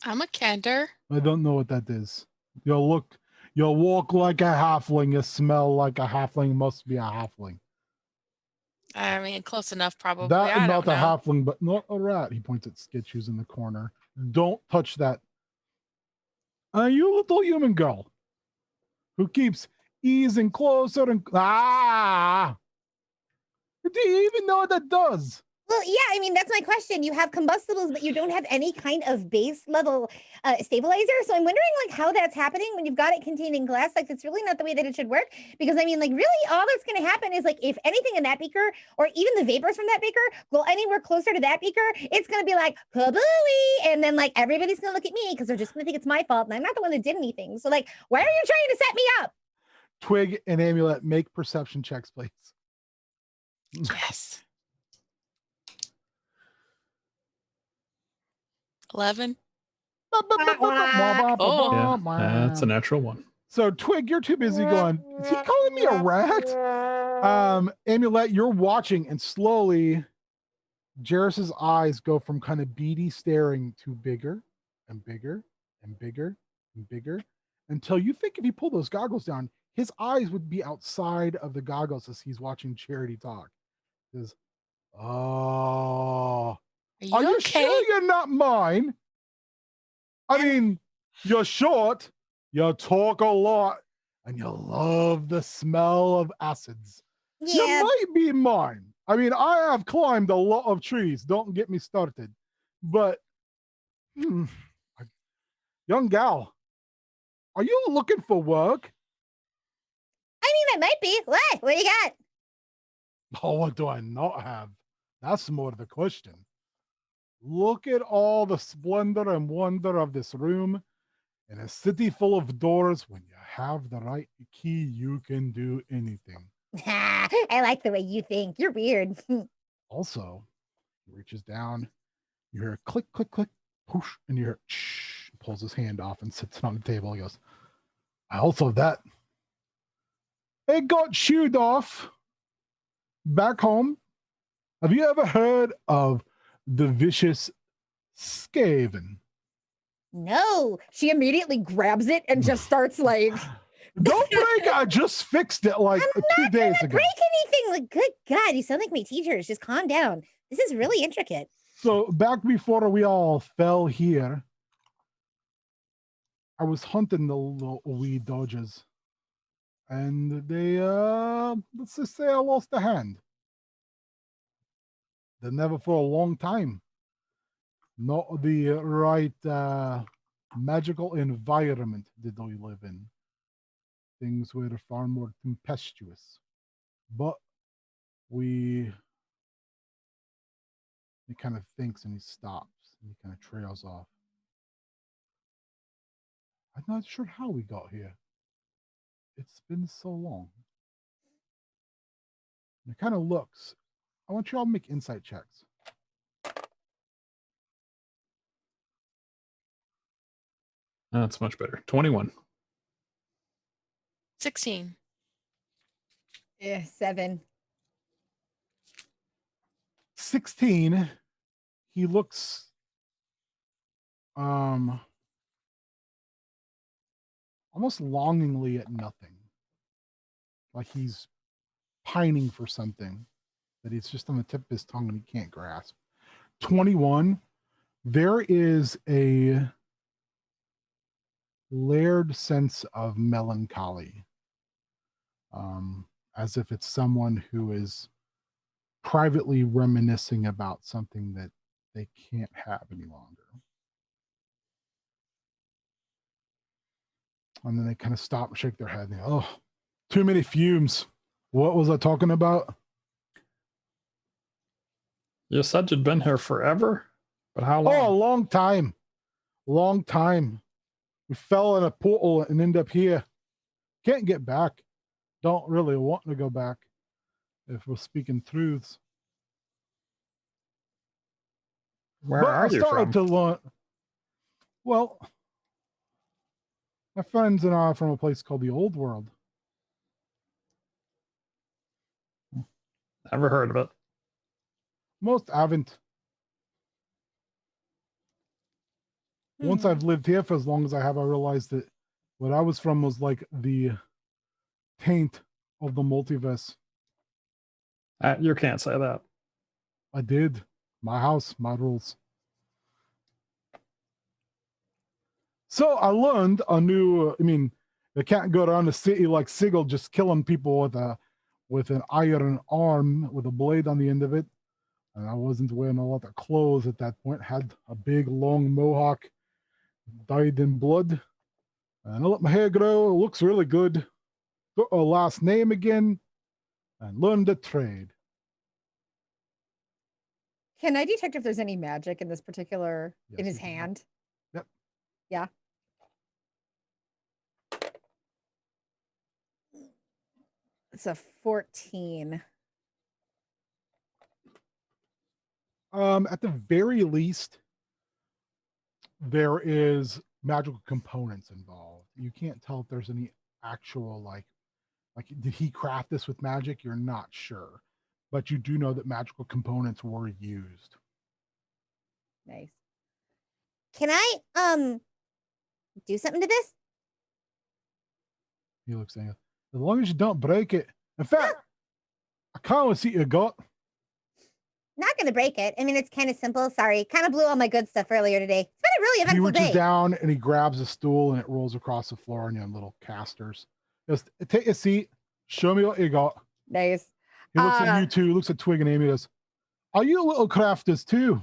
[SPEAKER 5] I'm a Kender.
[SPEAKER 1] I don't know what that is. You'll walk like a halfling. You smell like a halfling. Must be a halfling.
[SPEAKER 5] I mean, close enough, probably.
[SPEAKER 1] That
[SPEAKER 5] I
[SPEAKER 1] is
[SPEAKER 5] don't
[SPEAKER 1] not a
[SPEAKER 5] know.
[SPEAKER 1] halfling, but not a rat. He points at Skitch, who's in the corner. Don't touch that. You little human girl who keeps easing closer and do you even know what that does?
[SPEAKER 6] Well, yeah, I mean, that's my question. You have combustibles, but you don't have any kind of base level stabilizer. So I'm wondering like how that's happening when you've got it containing glass. Like it's really not the way that it should work. Because I mean, like really all that's going to happen is like if anything in that beaker or even the vapors from that beaker go anywhere closer to that beaker, it's going to be like, kabooey. And then like everybody's going to look at me because they're just going to think it's my fault. And I'm not the one that did anything. So like, why are you trying to set me up?
[SPEAKER 1] Twig and Amulet, make perception checks, please.
[SPEAKER 5] Yes. 11.
[SPEAKER 2] Yeah, that's a natural one.
[SPEAKER 1] So Twig, you're too busy going, is he calling me a rat? Amulet, you're watching, and slowly Jarrus's eyes go from kind of beady staring to bigger and bigger and bigger and bigger until you think if you pull those goggles down, his eyes would be outside of the goggles as he's watching Charity talk. He says, oh,
[SPEAKER 5] Are you
[SPEAKER 1] okay?
[SPEAKER 5] okay?
[SPEAKER 1] Sure you're not mine? I mean, you're short, you talk a lot, and you love the smell of acids.
[SPEAKER 6] Yeah.
[SPEAKER 1] You might be mine. I mean, I have climbed a lot of trees. Don't get me started. But, young gal, are you looking for work?
[SPEAKER 6] I mean, I might be. What do you got?
[SPEAKER 1] Oh, what do I not have? That's more of the question. Look at all the splendor and wonder of this room. In a city full of doors, when you have the right key, you can do anything.
[SPEAKER 6] I like the way you think. You're weird.
[SPEAKER 1] Also, he reaches down. You hear a click, click, click, poosh, and you hear shh. Pulls his hand off and sits it on the table. He goes, I also have that. It got chewed off back home. Have you ever heard of the vicious Skaven?
[SPEAKER 6] No.
[SPEAKER 4] She immediately grabs it and just starts like,
[SPEAKER 1] Don't break it. I just fixed it like
[SPEAKER 6] I'm
[SPEAKER 1] 2
[SPEAKER 6] not
[SPEAKER 1] days
[SPEAKER 6] gonna
[SPEAKER 1] ago.
[SPEAKER 6] break anything. Like, good God, you sound like my teachers. Just calm down. This is really intricate.
[SPEAKER 1] So back before we all fell here, I was hunting the little wee dodges. And they, let's just say I lost a hand. They never for a long time. Not the right magical environment that we live in. Things were far more tempestuous. But he kind of thinks and he stops and he kind of trails off. I'm not sure how we got here. It's been so long. And it kind of looks. I want you all to make insight checks.
[SPEAKER 2] That's much better. 21.
[SPEAKER 5] 16.
[SPEAKER 4] 7.
[SPEAKER 1] 16. He looks almost longingly at nothing. Like he's pining for something that he's just on the tip of his tongue and he can't grasp. 21. There is a layered sense of melancholy, as if it's someone who is privately reminiscing about something that they can't have any longer. And then they kind of stop and shake their head and go, oh, too many fumes. What was I talking about?
[SPEAKER 2] You said you'd been here forever? But how long?
[SPEAKER 1] Oh, a long time. Long time. We fell in a portal and end up here. Can't get back. Don't really want to go back if we're speaking truths.
[SPEAKER 2] Where
[SPEAKER 1] But
[SPEAKER 2] are
[SPEAKER 1] I
[SPEAKER 2] you
[SPEAKER 1] started
[SPEAKER 2] from?
[SPEAKER 1] to learn. Well, my friends and I are from a place called the Old World.
[SPEAKER 2] Never heard of it.
[SPEAKER 1] Most haven't. Once I've lived here for as long as I have, I realized that what I was from was like the taint of the multiverse.
[SPEAKER 2] You can't say that.
[SPEAKER 1] I did. My house, my rules. So I learned a new, you can't go around the city like Sigil just killing people with an iron arm with a blade on the end of it. And I wasn't wearing a lot of clothes at that point. Had a big long mohawk, dyed in blood. And I let my hair grow. It looks really good. Got a last name again and learned a trade.
[SPEAKER 4] can I detect if there's any magic in this particular,
[SPEAKER 1] Yes,
[SPEAKER 4] in his
[SPEAKER 1] you can.
[SPEAKER 4] hand?
[SPEAKER 1] Yep.
[SPEAKER 4] Yeah. It's a 14.
[SPEAKER 1] At the very least, there is magical components involved. You can't tell if there's any actual like did he craft this with magic? You're not sure, but you do know that magical components were used.
[SPEAKER 4] Nice.
[SPEAKER 6] Can I do something to this?
[SPEAKER 1] He looks at you. As long as you don't break it. In fact, I kind of see you got.
[SPEAKER 6] Not gonna break it. I mean, it's kind of simple. Sorry, kind of blew all my good stuff earlier today. It's been a really
[SPEAKER 1] He
[SPEAKER 6] eventful
[SPEAKER 1] reaches
[SPEAKER 6] day.
[SPEAKER 1] down and he grabs a stool and it rolls across the floor on you on little casters. Just take a seat. Show me what you got.
[SPEAKER 4] Nice.
[SPEAKER 1] He looks at you two, looks at Twig and Amy, goes, are you little crafters too?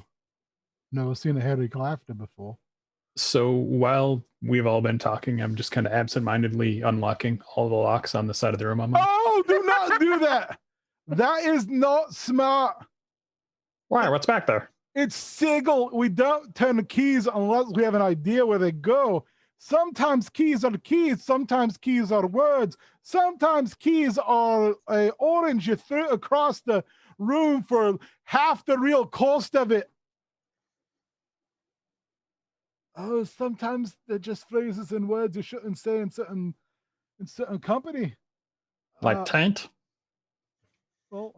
[SPEAKER 1] Never seen a hairy crafter before.
[SPEAKER 2] So while we've all been talking, I'm just kind of absentmindedly unlocking all the locks on the side of the room I'm on.
[SPEAKER 1] Oh, do not do that. That is not smart.
[SPEAKER 2] Why? What's back there?
[SPEAKER 1] It's Sigil. We don't turn the keys unless we have an idea where they go. Sometimes keys are keys. Sometimes keys are words. Sometimes keys are a orange you threw across the room for half the real cost of it. Oh, sometimes they're just phrases and words you shouldn't say in certain company.
[SPEAKER 2] Like taint?
[SPEAKER 1] Well,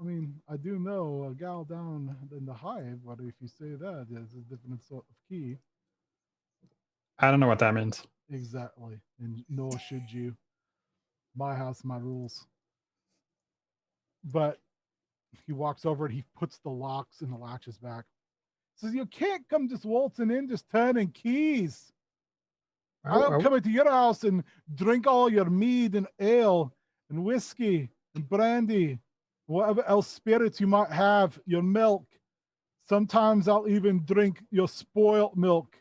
[SPEAKER 1] I do know a gal down in the hive, but if you say that, there's a different sort of key.
[SPEAKER 2] I don't know what that means.
[SPEAKER 1] Exactly. And nor should you. My house, my rules. But he walks over and he puts the locks and the latches back. Says, you can't come just waltzing in, just turning keys. I don't come into your house and drink all your mead and ale and whiskey and brandy, whatever else spirits you might have, your milk. Sometimes I'll even drink your spoiled milk.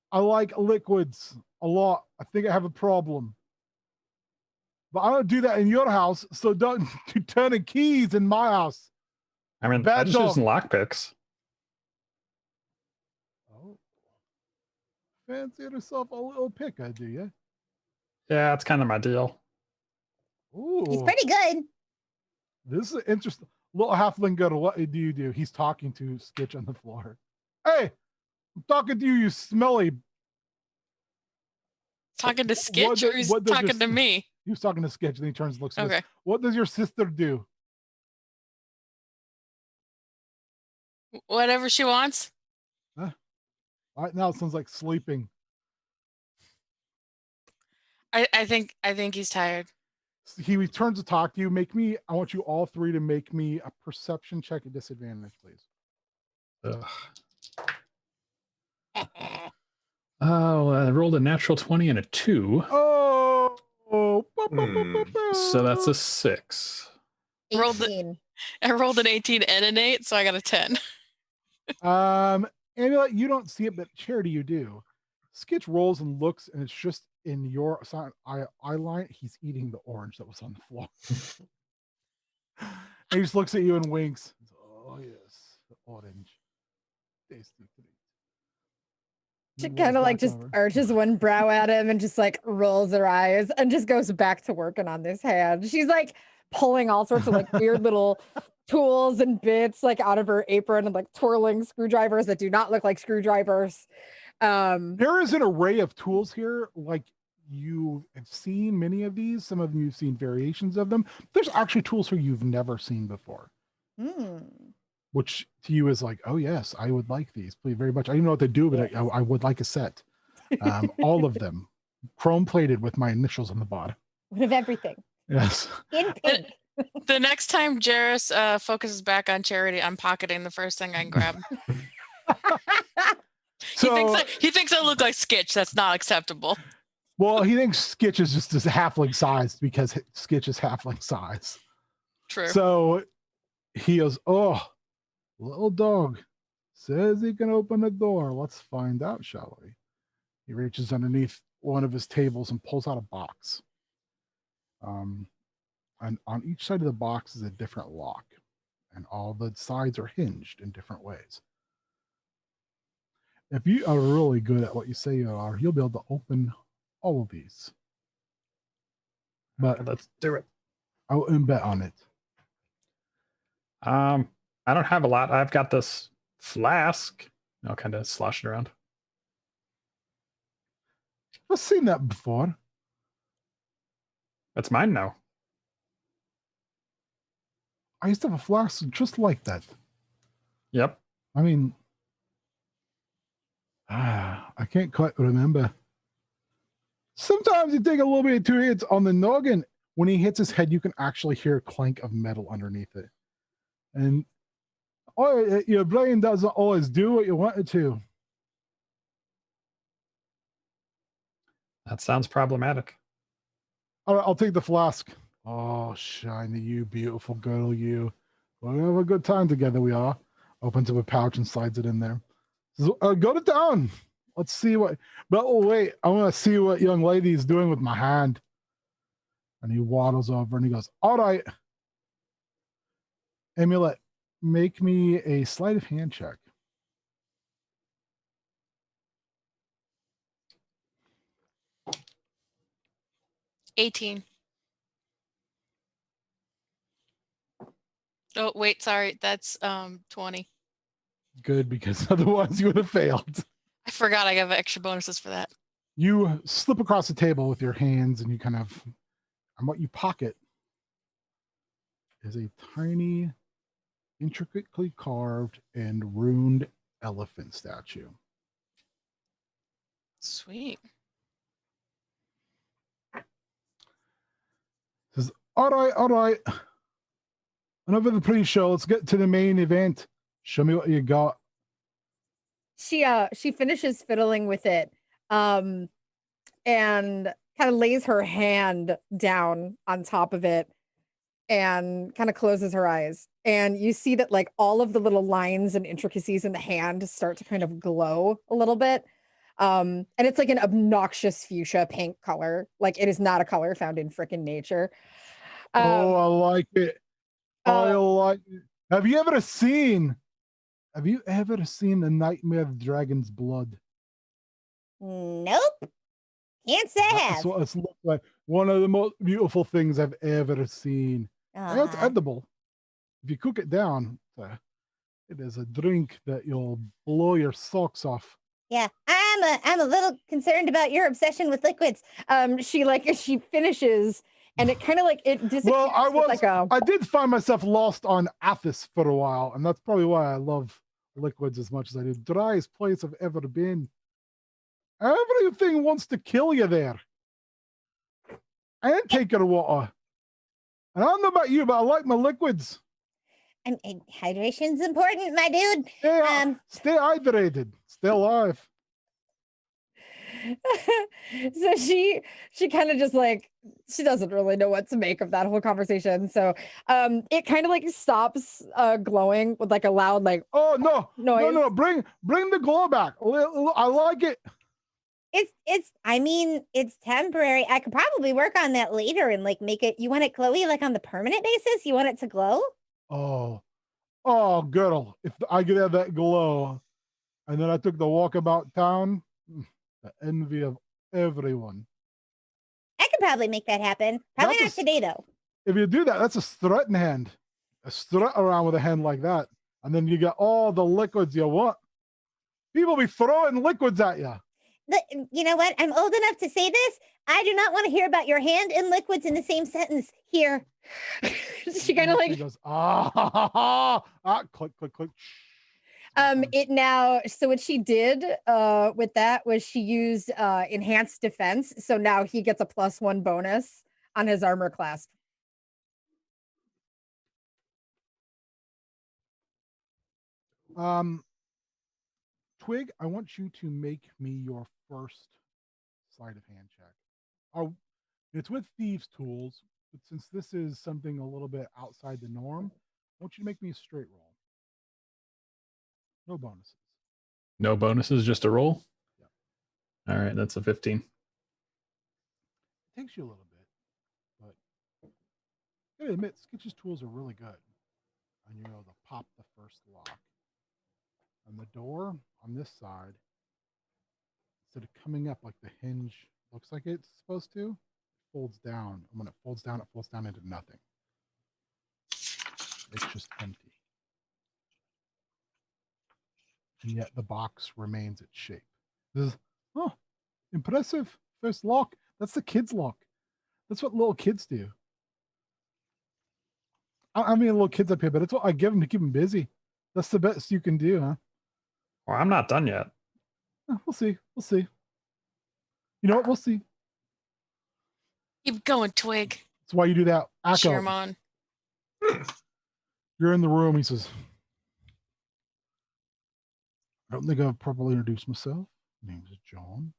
[SPEAKER 1] I like liquids a lot. I think I have a problem. But I don't do that in your house, so don't do turning keys in my house.
[SPEAKER 2] I mean,
[SPEAKER 1] Bad
[SPEAKER 2] I just
[SPEAKER 1] dog.
[SPEAKER 2] use lockpicks.
[SPEAKER 1] Oh. Fancy yourself a little picker, do you?
[SPEAKER 2] Yeah, it's kind of my deal.
[SPEAKER 1] Ooh.
[SPEAKER 6] He's pretty good.
[SPEAKER 1] This is interesting. Little halfling girl, what do you do? He's talking to Skitch on the floor. Hey, I'm talking to you, you smelly.
[SPEAKER 5] Talking to Skitch or he's
[SPEAKER 1] what does
[SPEAKER 5] talking to
[SPEAKER 1] your-
[SPEAKER 5] me?
[SPEAKER 1] He was talking to Sketch, and he turns and looks at us.
[SPEAKER 5] Okay.
[SPEAKER 1] What does your sister do?
[SPEAKER 5] Whatever she wants.
[SPEAKER 1] Right now, it sounds like sleeping.
[SPEAKER 5] I think he's tired.
[SPEAKER 1] He returns to talk to you. I want you all three to make me a perception check at disadvantage, please.
[SPEAKER 2] Ugh. Oh, I rolled a natural 20 and a 2.
[SPEAKER 1] Oh.
[SPEAKER 2] So that's a 6.
[SPEAKER 5] Rolled
[SPEAKER 6] 18.
[SPEAKER 5] I rolled an 18 and an 8, so I got a 10.
[SPEAKER 1] Amulet, you don't see it, but Charity, you do. Skitch rolls and looks, and it's just in your eye line. He's eating the orange that was on the floor. And he just looks at you and winks. Oh yes, the orange. Tasty treat.
[SPEAKER 4] She kind of like just arches one brow at him and just like rolls her eyes and just goes back to working on this hand. She's like pulling all sorts of like weird little tools and bits like out of her apron and like twirling screwdrivers that do not look like screwdrivers.
[SPEAKER 1] There is an array of tools here. Like you have seen many of these. Some of you've seen variations of them. There's actually tools here you've never seen before. Which to you is like, oh yes, I would like these, please, very much. I don't know what they do, but
[SPEAKER 4] Yes.
[SPEAKER 1] I would like a set. All of them, chrome plated with my initials on the bottom.
[SPEAKER 6] With everything.
[SPEAKER 1] Yes.
[SPEAKER 6] In pink.
[SPEAKER 5] The next time Jairus focuses back on Charity, I'm pocketing the first thing I can grab.
[SPEAKER 1] So,
[SPEAKER 5] he thinks I look like Skitch. That's not acceptable.
[SPEAKER 1] well, he thinks Skitch is just halfling sized because Skitch is halfling size.
[SPEAKER 5] True.
[SPEAKER 1] So he goes, oh, little dog says he can open the door. Let's find out, shall we? He reaches underneath one of his tables and pulls out a box. And on each side of the box is a different lock, and all the sides are hinged in different ways. If you are really good at what you say you are, you'll be able to open all of these. But
[SPEAKER 2] Let's do it.
[SPEAKER 1] I wouldn't bet on it.
[SPEAKER 2] I don't have a lot. I've got this flask. I'll kind of slosh it around.
[SPEAKER 1] I've seen that before.
[SPEAKER 2] That's mine now.
[SPEAKER 1] I used to have a flask just like that.
[SPEAKER 2] Yep.
[SPEAKER 1] I mean, I can't quite remember. Sometimes you take a little bit of 2 hits on the noggin. When he hits his head, you can actually hear a clank of metal underneath it. And your brain doesn't always do what you want it to.
[SPEAKER 2] That sounds problematic.
[SPEAKER 1] All right, I'll take the flask. Oh, shiny, you beautiful girl, you. We'll have a good time together, we are. Opens up a pouch and slides it in there. Says, go to town. Let's see what. But wait, I want to see what young lady is doing with my hand. And he waddles over and he goes, all right. Amulet, make me a sleight of hand check.
[SPEAKER 5] 18. Oh, wait, sorry. That's 20.
[SPEAKER 1] Good, because otherwise you would have failed.
[SPEAKER 5] I forgot I have extra bonuses for that.
[SPEAKER 1] You slip across the table with your hands and you kind of, and what you pocket is a tiny, intricately carved and runed elephant statue.
[SPEAKER 5] Sweet.
[SPEAKER 1] Says, all right. Enough of the pre-show. Let's get to the main event. Show me what you got.
[SPEAKER 4] She finishes fiddling with it, and kind of lays her hand down on top of it, and kind of closes her eyes. And you see that like all of the little lines and intricacies in the hand start to kind of glow a little bit. And it's like an obnoxious fuchsia pink color. Like it is not a color found in frickin' nature.
[SPEAKER 1] Oh, I like it. I like it. Have you ever seen the Nightmare of Dragon's Blood?
[SPEAKER 6] Nope. Can't say I
[SPEAKER 1] That's
[SPEAKER 6] have.
[SPEAKER 1] what it's looked like. One of the most beautiful things I've ever seen. And it's
[SPEAKER 6] Aw.
[SPEAKER 1] edible. If you cook it down, it is a drink that you'll blow your socks off.
[SPEAKER 6] Yeah, I'm a little concerned about your obsession with liquids.
[SPEAKER 4] She finishes, and it kind of like it disappears.
[SPEAKER 1] Well, I did find myself lost on Athos for a while, and that's probably why I love liquids as much as I do. Driest place I've ever been. Everything wants to kill you there. And take your water. And I don't know about you, but I like my liquids.
[SPEAKER 6] And hydration's important, my dude.
[SPEAKER 1] Stay hydrated. Stay alive.
[SPEAKER 4] So she kind of just like she doesn't really know what to make of that whole conversation. So it kind of like stops glowing with like a loud like
[SPEAKER 1] no
[SPEAKER 4] noise.
[SPEAKER 1] Bring the glow back. I like it.
[SPEAKER 6] It's temporary. I could probably work on that later and like make it. You want it glowy like on the permanent basis? You want it to glow?
[SPEAKER 1] Oh, girl. If I could have that glow, and then I took the walkabout town, the envy of everyone.
[SPEAKER 6] I could probably make that happen. Probably not today though.
[SPEAKER 1] If you do that, that's a strutting hand. A strut around with a hand like that, and then you get all the liquids you want. People be throwing liquids at you.
[SPEAKER 6] You know what? I'm old enough to say this. I do not want to hear about your hand and liquids in the same sentence here.
[SPEAKER 4] She kind of like
[SPEAKER 1] goes, click.
[SPEAKER 4] It now, so what she did with that was she used enhanced defense. So now he gets a +1 bonus on his armor class.
[SPEAKER 1] Twig, I want you to make me your first sleight of hand check. It's with thieves' tools, but since this is something a little bit outside the norm, I want you to make me a straight roll. No bonuses.
[SPEAKER 2] No bonuses, just a roll?
[SPEAKER 1] Yeah.
[SPEAKER 2] All right, that's a 15.
[SPEAKER 1] It takes you a little bit, but I gotta admit, Skitch's tools are really good. And you're able to pop the first lock. And the door on this side, instead of coming up like the hinge looks like it's supposed to, folds down. And when it folds down into nothing. It's just empty. And yet the box remains its shape. This is, impressive. First lock. That's the kids' lock. That's what little kids do. I mean, little kids up here, but it's what I give them to keep them busy. That's the best you can do, huh?
[SPEAKER 2] Well, I'm not done yet.
[SPEAKER 1] We'll see. You know what? We'll see.
[SPEAKER 5] Keep going, Twig.
[SPEAKER 1] That's why you do that.
[SPEAKER 5] Cheer
[SPEAKER 1] Akko,
[SPEAKER 5] him on.
[SPEAKER 1] you're in the room. He says, I don't think I've properly introduced myself. My name is John.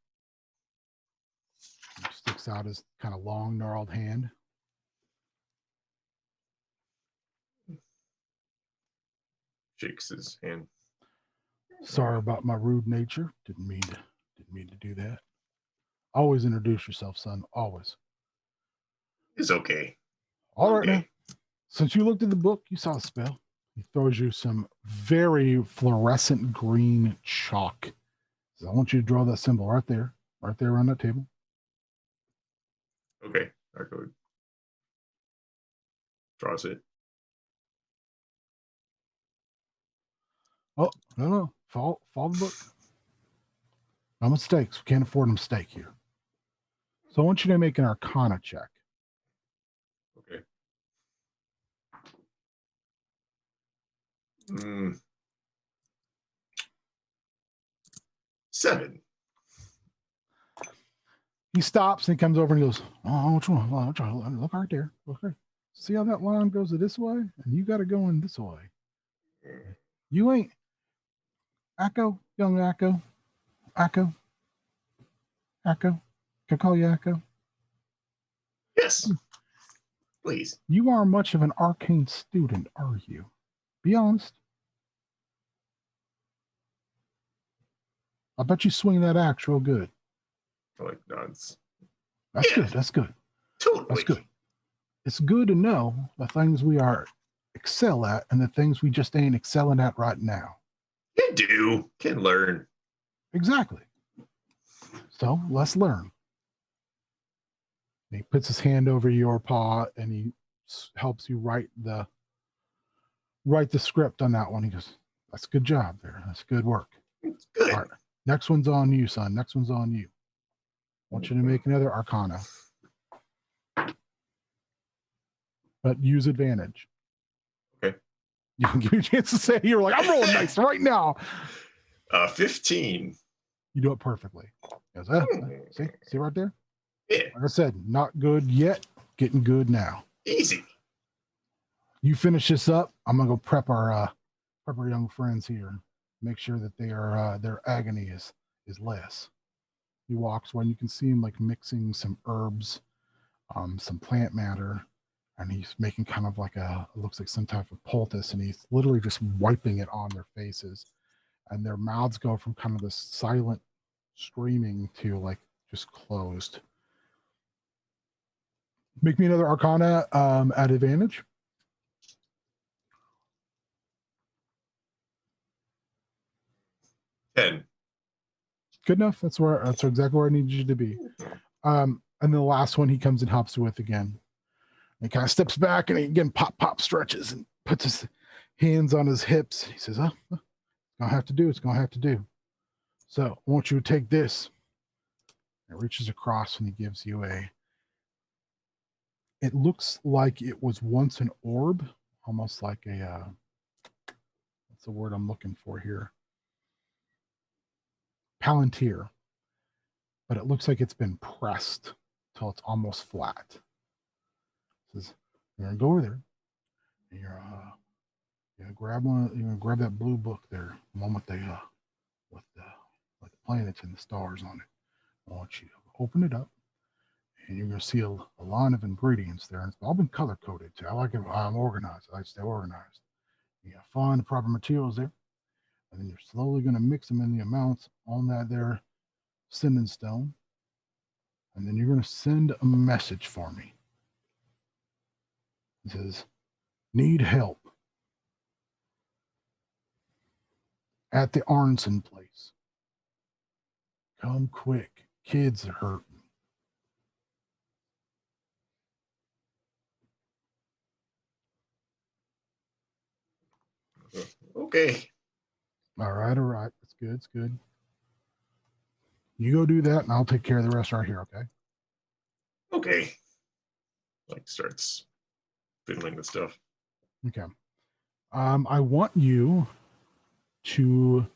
[SPEAKER 1] He sticks out his kind of long, gnarled hand.
[SPEAKER 3] Shakes his hand.
[SPEAKER 1] Sorry about my rude nature. Didn't mean to do that. Always introduce yourself, son. Always.
[SPEAKER 3] It's okay.
[SPEAKER 1] All right,
[SPEAKER 3] Okay.
[SPEAKER 1] now. Since you looked at the book, you saw a spell. He throws you some very fluorescent green chalk. So I want you to draw that symbol right there around that table.
[SPEAKER 3] Okay. Akko draws it.
[SPEAKER 1] Oh, no. Follow the book. No mistakes. We can't afford a mistake here. So I want you to make an Arcana check.
[SPEAKER 3] Okay. 7.
[SPEAKER 1] He stops and he comes over and he goes, "Oh, which one? Look right there. Look right. See how that line goes this way, and you got to go in this way. You ain't Akko, young Akko, Akko. Can I call you Akko?
[SPEAKER 3] Yes. Please.
[SPEAKER 1] You aren't much of an arcane student, are you? Be honest. I bet you swing that axe real good.
[SPEAKER 3] Like nods.
[SPEAKER 1] That's
[SPEAKER 3] Yeah.
[SPEAKER 1] good. That's good.
[SPEAKER 3] Totally.
[SPEAKER 1] That's good. It's good to know the things we are excel at and the things we just ain't excelling at right now.
[SPEAKER 3] You do. Can learn.
[SPEAKER 1] Exactly. So let's learn. And he puts his hand over your paw and he helps you write the script on that one. He goes, "That's a good job there. That's good work.
[SPEAKER 3] It's good.
[SPEAKER 1] All right. Next one's on you, son. Next one's on you. I want you to make another Arcana. But use advantage."
[SPEAKER 3] Okay.
[SPEAKER 1] You can give you a chance to say you're like, "I'm rolling nice right now."
[SPEAKER 3] 15.
[SPEAKER 1] You do it perfectly. He goes, see right there?
[SPEAKER 3] Yeah.
[SPEAKER 1] Like I said, not good yet, getting good now.
[SPEAKER 3] Easy.
[SPEAKER 1] You finish this up. I'm gonna go prep our young friends here. Make sure that they are their agony is less. He walks when you can see him like mixing some herbs, some plant matter, and he's making kind of like it looks like some type of poultice, and he's literally just wiping it on their faces, and their mouths go from kind of this silent screaming to like just closed. Make me another Arcana at advantage.
[SPEAKER 3] Ten.
[SPEAKER 1] Good enough. That's exactly where I need you to be. And then the last one he comes and helps you with again. He kind of steps back and he again pop stretches and puts his hands on his hips. He says, "Oh, it's gonna have to do. It's gonna have to do. So I want you to take this." It reaches across and he gives you it looks like it was once an orb, almost like what's the word I'm looking for here? Palantir. But it looks like it's been pressed till it's almost flat. It says, "You're gonna go over there. And you're gonna grab one. You're gonna grab that blue book there, the one with the planets and the stars on it. I want you to open it up, and you're gonna see a line of ingredients there, and it's all been color coded too. I like it. I'm organized. I like to stay organized. You gotta find the proper materials there, and then you're slowly gonna mix them in the amounts on that there sending stone, and then you're gonna send a message for me. It says, 'Need help at the Arnson place. Come quick. Kids are hurting.'"
[SPEAKER 3] Okay.
[SPEAKER 1] All right. It's good. It's good. You go do that, and I'll take care of the rest right here, okay?
[SPEAKER 3] Okay. Like starts fiddling with stuff.
[SPEAKER 1] Okay. I want you to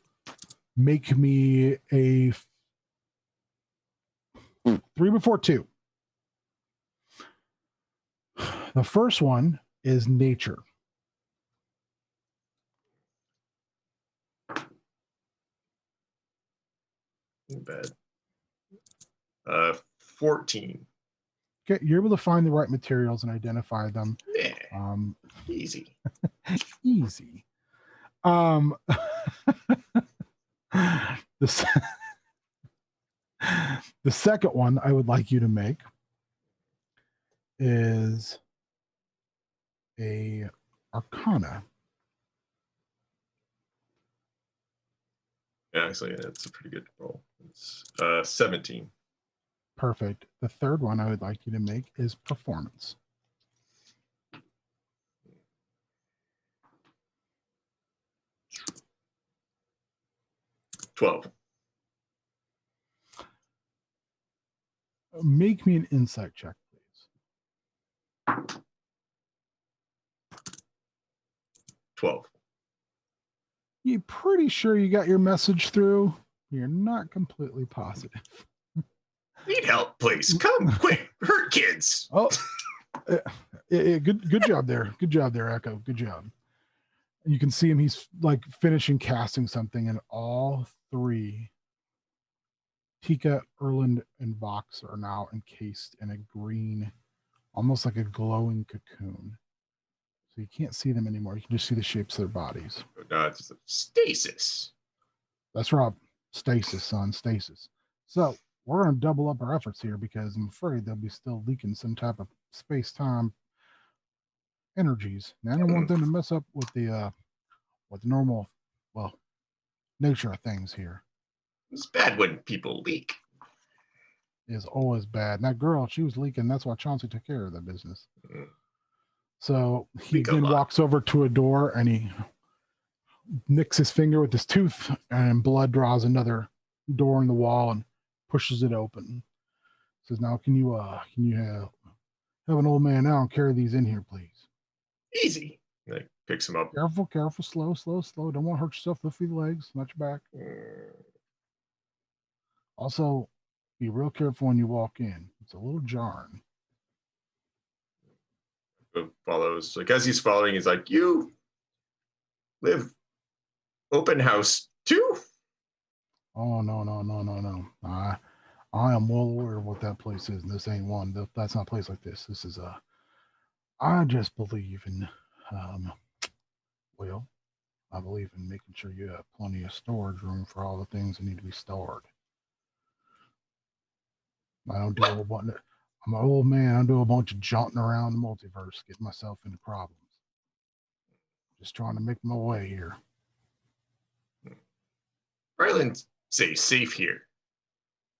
[SPEAKER 1] make me a 3 before 2. The first one is nature.
[SPEAKER 3] Bad. 14.
[SPEAKER 1] Okay, you're able to find the right materials and identify them.
[SPEAKER 3] Yeah. Easy.
[SPEAKER 1] Easy. The second one I would like you to make is a Arcana.
[SPEAKER 3] Yeah, actually, that's a pretty good roll. It's 17.
[SPEAKER 1] Perfect. The third one I would like you to make is Performance.
[SPEAKER 3] $12.
[SPEAKER 1] Make me an insight check, please.
[SPEAKER 3] 12.
[SPEAKER 1] You're pretty sure you got your message through. You're not completely positive.
[SPEAKER 3] Need help, please. Come quick. Hurt kids.
[SPEAKER 1] Oh, good job there. Good job there, Akko. Good job. You can see him. He's like finishing casting something, and all three, Tika, Erland, and Vox, are now encased in a green, almost like a glowing cocoon. So you can't see them anymore. You can just see the shapes of their bodies.
[SPEAKER 3] No, it's stasis.
[SPEAKER 1] That's right. Stasis, son. Stasis. So we're going to double up our efforts here because I'm afraid they'll be still leaking some type of space-time energies. Now I don't want them to mess up with the normal, well, nature of things here.
[SPEAKER 3] It's bad when people leak.
[SPEAKER 1] Is always bad. And that girl, she was leaking. That's why Chauncey took care of the business. So he
[SPEAKER 3] Leak a
[SPEAKER 1] then
[SPEAKER 3] lot.
[SPEAKER 1] walks over to a door and he nicks his finger with his tooth, and blood draws another door in the wall and pushes it open. Says, "Now, can you have an old man now and carry these in here, please?
[SPEAKER 3] Easy. Like picks him up.
[SPEAKER 1] Careful, careful, slow, slow, slow. Don't want to hurt yourself. Lift your legs, not your back. Also, be real careful when you walk in. It's a little jarring."
[SPEAKER 3] Follows. Like as he's following, he's like, "You live open house too?"
[SPEAKER 1] Oh, no. I am well aware of what that place is, and this ain't one. That's not a place like this. This is I just believe in, well, I believe in making sure you have plenty of storage room for all the things that need to be stored. I don't do a bunch. I'm an old man. I don't do a bunch of jaunting around the multiverse, getting myself into problems. Just trying to make my way here.
[SPEAKER 3] Ireland say safe here.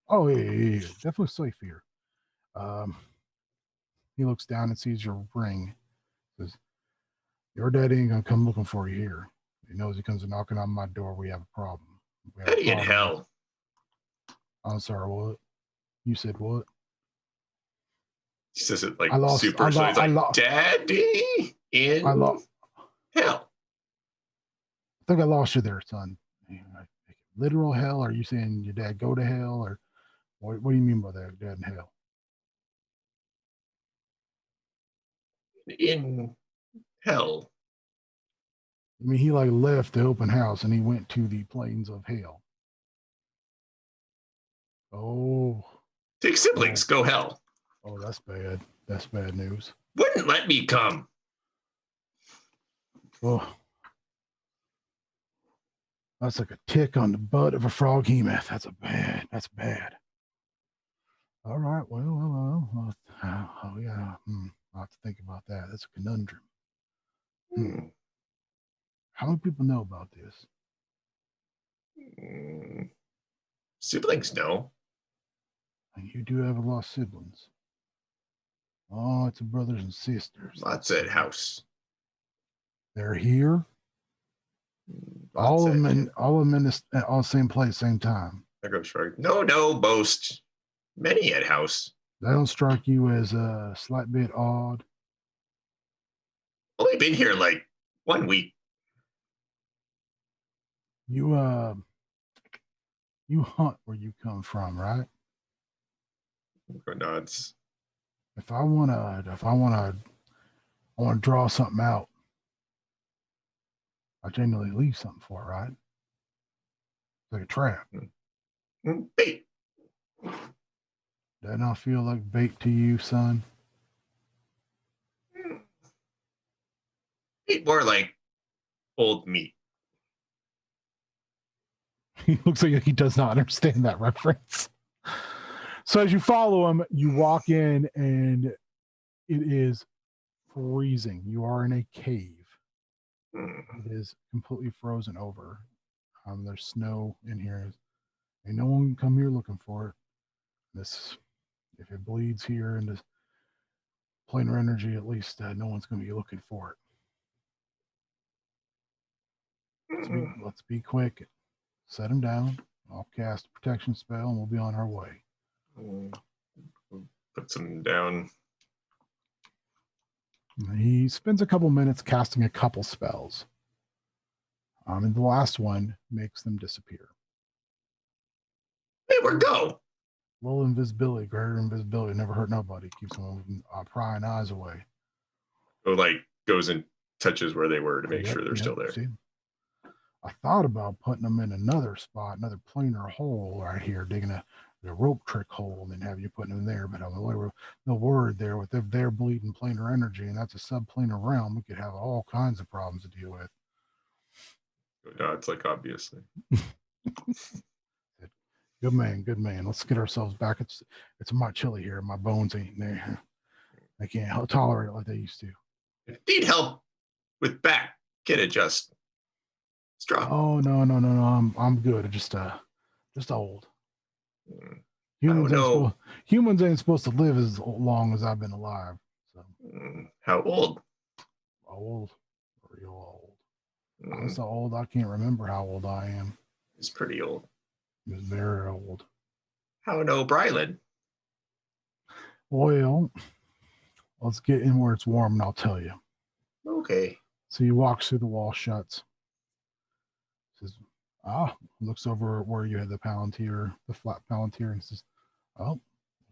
[SPEAKER 1] Oh, yeah. Definitely safe here. He looks down and sees your ring. Says, "Your daddy ain't gonna come looking for you here. He knows he comes knocking on my door. We have a problem. We have a
[SPEAKER 3] Daddy in
[SPEAKER 1] problem."
[SPEAKER 3] hell.
[SPEAKER 1] I'm sorry, what? You said what?
[SPEAKER 3] He says it like
[SPEAKER 1] I lost-
[SPEAKER 3] super.
[SPEAKER 1] I
[SPEAKER 3] So
[SPEAKER 1] lo-
[SPEAKER 3] he's
[SPEAKER 1] I
[SPEAKER 3] like,
[SPEAKER 1] lo-
[SPEAKER 3] "Daddy in
[SPEAKER 1] I lost.
[SPEAKER 3] hell."
[SPEAKER 1] I think I lost you there, son. Literal hell? Are you saying your dad go to hell, or what do you mean by that? Dad in hell?
[SPEAKER 3] In hell.
[SPEAKER 1] I mean, he like left the open house and he went to the plains of hell. Oh,
[SPEAKER 3] Take siblings, go hell.
[SPEAKER 1] oh, that's bad. That's bad news.
[SPEAKER 3] Wouldn't let me come.
[SPEAKER 1] Oh, that's like a tick on the butt of a frog hemoth. That's bad. All right, well, oh yeah. I'll have to think about that. That's a conundrum. How many people know about this?
[SPEAKER 3] Siblings know.
[SPEAKER 1] And you do have a lot of siblings. Oh, it's brothers and sisters.
[SPEAKER 3] Lots at house.
[SPEAKER 1] They're here. All of them in all the same place, same time.
[SPEAKER 3] I go shrug. No, boast. Many at house.
[SPEAKER 1] That don't strike you as a slight bit odd?
[SPEAKER 3] Only been here like 1 week.
[SPEAKER 1] You hunt where you come from, right?
[SPEAKER 3] Go nods.
[SPEAKER 1] If I wanna draw something out, I generally leave something for it, right? It's like a trap.
[SPEAKER 3] Bait.
[SPEAKER 1] That not feel like bait to you, son?
[SPEAKER 3] Bait more like old meat.
[SPEAKER 1] He looks like he does not understand that reference. So as you follow him, you walk in and it is freezing. You are in a cave. It is completely frozen over. There's snow in here. And no one can come here looking for it. If it bleeds here into planar energy, at least no one's going to be looking for it. Let's be quick. Set him down. I'll cast a protection spell and we'll be on our way.
[SPEAKER 3] Put some down.
[SPEAKER 1] He spends a couple minutes casting a couple spells. And the last one makes them disappear.
[SPEAKER 3] Hey, we're go.
[SPEAKER 1] Low invisibility, greater invisibility, never hurt nobody. Keeps them from prying eyes away.
[SPEAKER 3] Oh, like goes and touches where they were to make
[SPEAKER 1] Yep,
[SPEAKER 3] sure they're
[SPEAKER 1] yep,
[SPEAKER 3] still there.
[SPEAKER 1] see? I thought about putting them in another spot, another planar hole right here, digging a rope trick hole, and then have you putting them there. But I'm no word there with if they're bleeding planar energy, and that's a subplanar realm, we could have all kinds of problems to deal with.
[SPEAKER 3] No, it's like obviously.
[SPEAKER 1] Good man, good man. Let's get ourselves back. It's my chilly here. My bones ain't there. I can't tolerate it like they used to.
[SPEAKER 3] If you need help with back, get adjust. Strong.
[SPEAKER 1] Oh no. I'm good. Just old.
[SPEAKER 3] Mm,
[SPEAKER 1] Humans ain't supposed to live as long as I've been alive. So
[SPEAKER 3] how old?
[SPEAKER 1] Old, real old.
[SPEAKER 3] Mm,
[SPEAKER 1] I'm so old I can't remember how old I am.
[SPEAKER 3] It's pretty old.
[SPEAKER 1] It's very old.
[SPEAKER 3] How no, Brylan?
[SPEAKER 1] Well, let's get in where it's warm and I'll tell you.
[SPEAKER 3] Okay.
[SPEAKER 1] So he walks through the wall shuts. Says, looks over where you had the Palantir, the flat Palantir, and says, oh,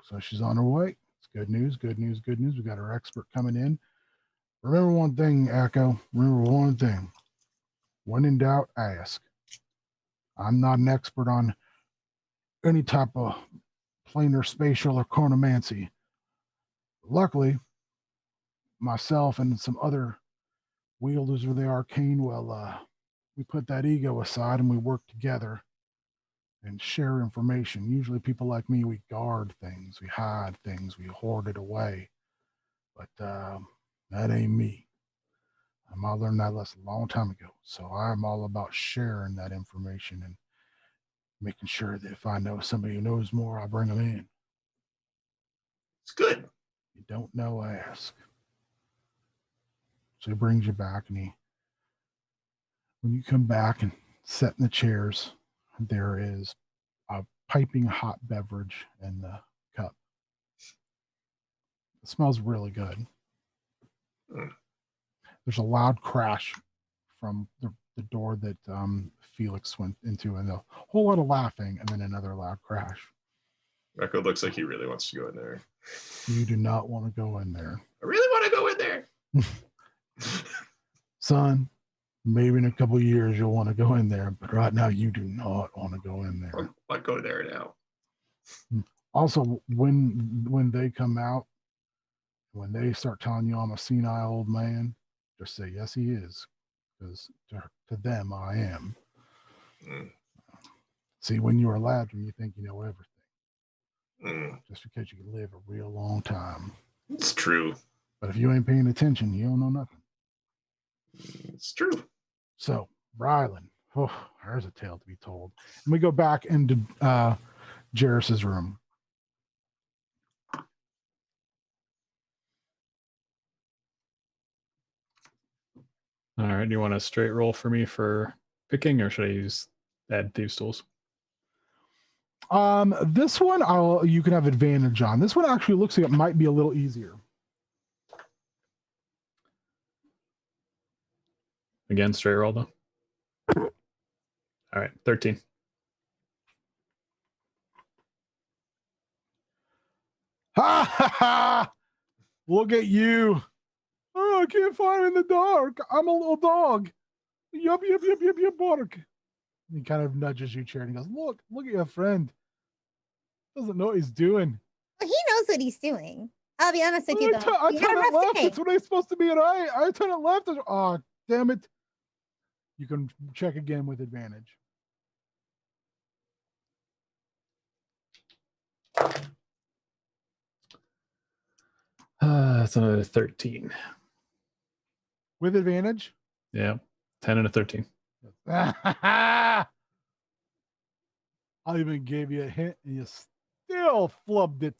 [SPEAKER 1] so she's on her way. It's good news, good news, good news. We got our expert coming in. Remember one thing, Akko. Remember one thing. When in doubt, ask. I'm not an expert on any type of planar, spatial, or chronomancy. Luckily, myself and some other wielders of the arcane, we put that ego aside and we work together and share information. Usually people like me, we guard things, we hide things, we hoard it away. But that ain't me. I learned that lesson a long time ago. So I'm all about sharing that information and making sure that if I know somebody who knows more, I bring them in.
[SPEAKER 3] It's good.
[SPEAKER 1] You don't know, ask. So he brings you back, and when you come back and sit in the chairs, there is a piping hot beverage in the cup. It smells really good.
[SPEAKER 3] Mm.
[SPEAKER 1] There's a loud crash from the door that Felix went into, and a whole lot of laughing, and then another loud crash.
[SPEAKER 3] Akko looks like he really wants to go in there.
[SPEAKER 1] You do not want to go in there.
[SPEAKER 3] I really want to go in there.
[SPEAKER 1] Son, maybe in a couple of years you'll want to go in there, but right now you do not want to go in there.
[SPEAKER 3] I'll go there now.
[SPEAKER 1] Also, when they come out, when they start telling you I'm a senile old man, just say, yes, he is. Because to them, I am.
[SPEAKER 3] Mm.
[SPEAKER 1] See, when you're a lad, you think you know everything.
[SPEAKER 3] Mm.
[SPEAKER 1] Just because you can live a real long time.
[SPEAKER 3] It's true.
[SPEAKER 1] But if you ain't paying attention, you don't know nothing.
[SPEAKER 3] It's true.
[SPEAKER 1] So, Brylan, there's a tale to be told. And we go back into Jairus's room.
[SPEAKER 2] All right. Do you want a straight roll for me for picking, or should I add thieves tools?
[SPEAKER 1] This one you can have advantage on. This one actually looks like it might be a little easier.
[SPEAKER 2] Again, straight roll though. All right, 13.
[SPEAKER 1] Ha ha ha! Look at you. Oh, I can't find him in the dark. I'm a little dog. Yup, bark. He kind of nudges you, Charity, and goes, look at your friend. Doesn't know what he's doing.
[SPEAKER 6] Well, he knows what he's doing. I'll be honest with you, though.
[SPEAKER 1] I turn it left. It's when it's supposed to be an eye. I turn it left. Oh, damn it. You can check again with advantage.
[SPEAKER 2] That's another 13.
[SPEAKER 1] With advantage?
[SPEAKER 2] Yeah, 10 and a 13.
[SPEAKER 1] I even gave you a hint and you still flubbed it.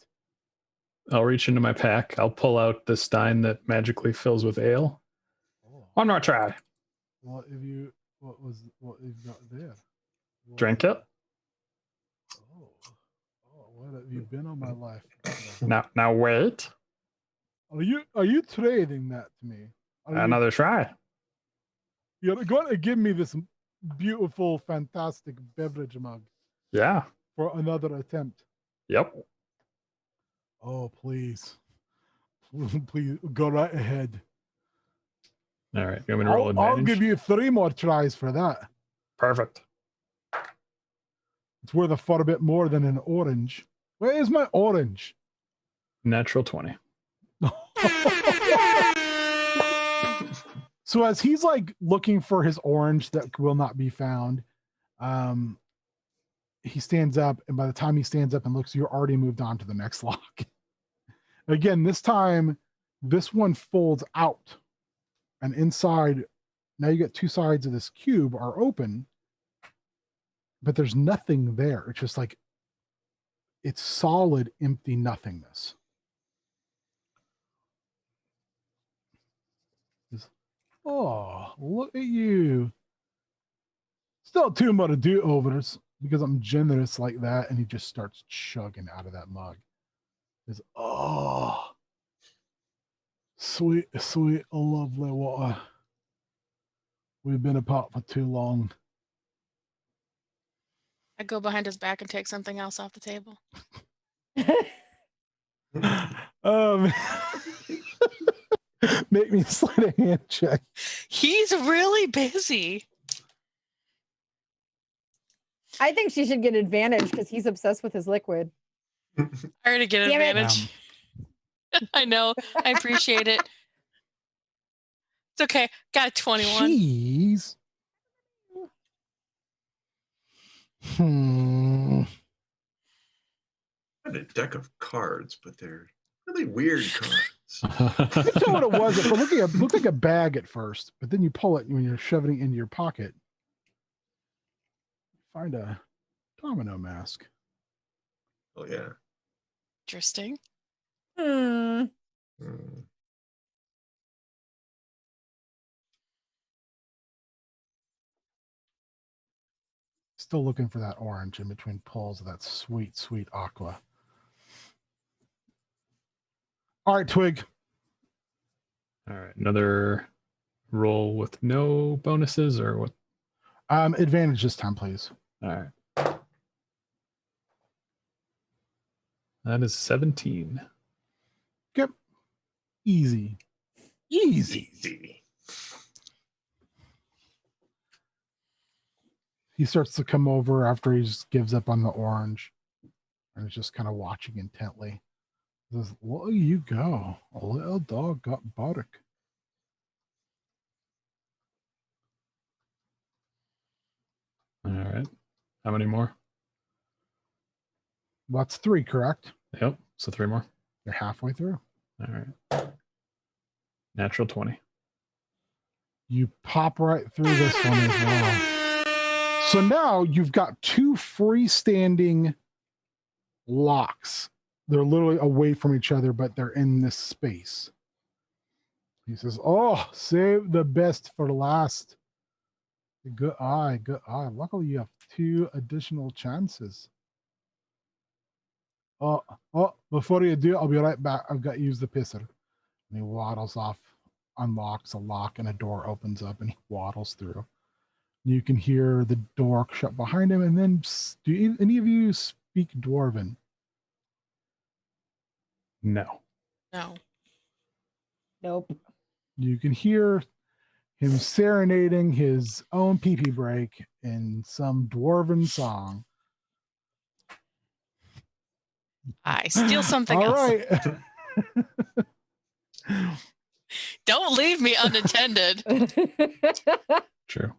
[SPEAKER 2] I'll reach into my pack. I'll pull out the stein that magically fills with ale.
[SPEAKER 1] Oh.
[SPEAKER 2] One more try.
[SPEAKER 1] What you've got there?
[SPEAKER 2] Drink it.
[SPEAKER 1] Oh, what have you been on my life?
[SPEAKER 2] Now wait.
[SPEAKER 1] Are you trading that to me?
[SPEAKER 2] Another try.
[SPEAKER 1] You're going to give me this beautiful, fantastic beverage mug.
[SPEAKER 2] Yeah.
[SPEAKER 1] For another attempt.
[SPEAKER 2] Yep.
[SPEAKER 1] Oh, please. Please go right ahead.
[SPEAKER 2] All right. You want me to roll
[SPEAKER 1] I'll
[SPEAKER 2] advantage?
[SPEAKER 1] give you 3 more tries for that.
[SPEAKER 2] Perfect.
[SPEAKER 1] It's worth a far bit more than an orange. Where is my orange?
[SPEAKER 2] Natural 20.
[SPEAKER 1] So as he's like looking for his orange that will not be found, he stands up, and by the time he stands up and looks, you're already moved on to the next lock. Again, this time, this one folds out, and inside, now you got 2 sides of this cube are open, but there's nothing there. It's just like, it's solid, empty nothingness. Oh, look at you. Still 2 more to do overs because I'm generous like that. And he just starts chugging out of that mug. It's, oh, sweet, sweet, lovely water. We've been apart for too long.
[SPEAKER 5] I go behind his back and take something else off the table.
[SPEAKER 1] Make me slide a hand check.
[SPEAKER 5] He's really busy.
[SPEAKER 4] I think she should get advantage because he's obsessed with his liquid.
[SPEAKER 5] I already get
[SPEAKER 4] Damn it.
[SPEAKER 5] advantage. I know. I appreciate it. It's okay. Got a 21.
[SPEAKER 1] Jeez.
[SPEAKER 3] I had a deck of cards, but they're really weird cards.
[SPEAKER 1] I didn't know what it was. It looked like a bag at first, but then you pull it when you're shoving it into your pocket. Find a domino mask.
[SPEAKER 3] Oh yeah.
[SPEAKER 5] Interesting.
[SPEAKER 3] Hmm.
[SPEAKER 1] Still looking for that orange in between pulls of that sweet, sweet aqua. All right, Twig.
[SPEAKER 2] All right. Another roll with no bonuses or what?
[SPEAKER 1] Advantage this time, please.
[SPEAKER 2] All right. That is 17.
[SPEAKER 1] Yep. Easy. Easy.
[SPEAKER 3] Easy.
[SPEAKER 1] He starts to come over after he just gives up on the orange and is just kind of watching intently. He says, "Well, you go. A little dog got bark."
[SPEAKER 2] All right. How many more?
[SPEAKER 1] Well, that's 3, correct?
[SPEAKER 2] Yep. So 3 more.
[SPEAKER 1] You're halfway through.
[SPEAKER 2] All right. Natural 20.
[SPEAKER 1] You pop right through this one as well. So now you've got 2 freestanding locks. They're literally away from each other, but they're in this space. He says, "Oh, save the best for last." Good eye, good eye. Luckily, you have 2 additional chances. Oh, before you do, I'll be right back. I've got to use the pisser. And he waddles off, unlocks a lock, and a door opens up, and he waddles through. You can hear the door shut behind him, and then do any of you speak Dwarven?
[SPEAKER 2] No.
[SPEAKER 5] No.
[SPEAKER 4] Nope.
[SPEAKER 1] You can hear him serenading his own pee-pee break in some Dwarven song.
[SPEAKER 5] I steal something
[SPEAKER 1] All
[SPEAKER 5] else.
[SPEAKER 1] right.
[SPEAKER 5] Don't leave me unattended.
[SPEAKER 2] True.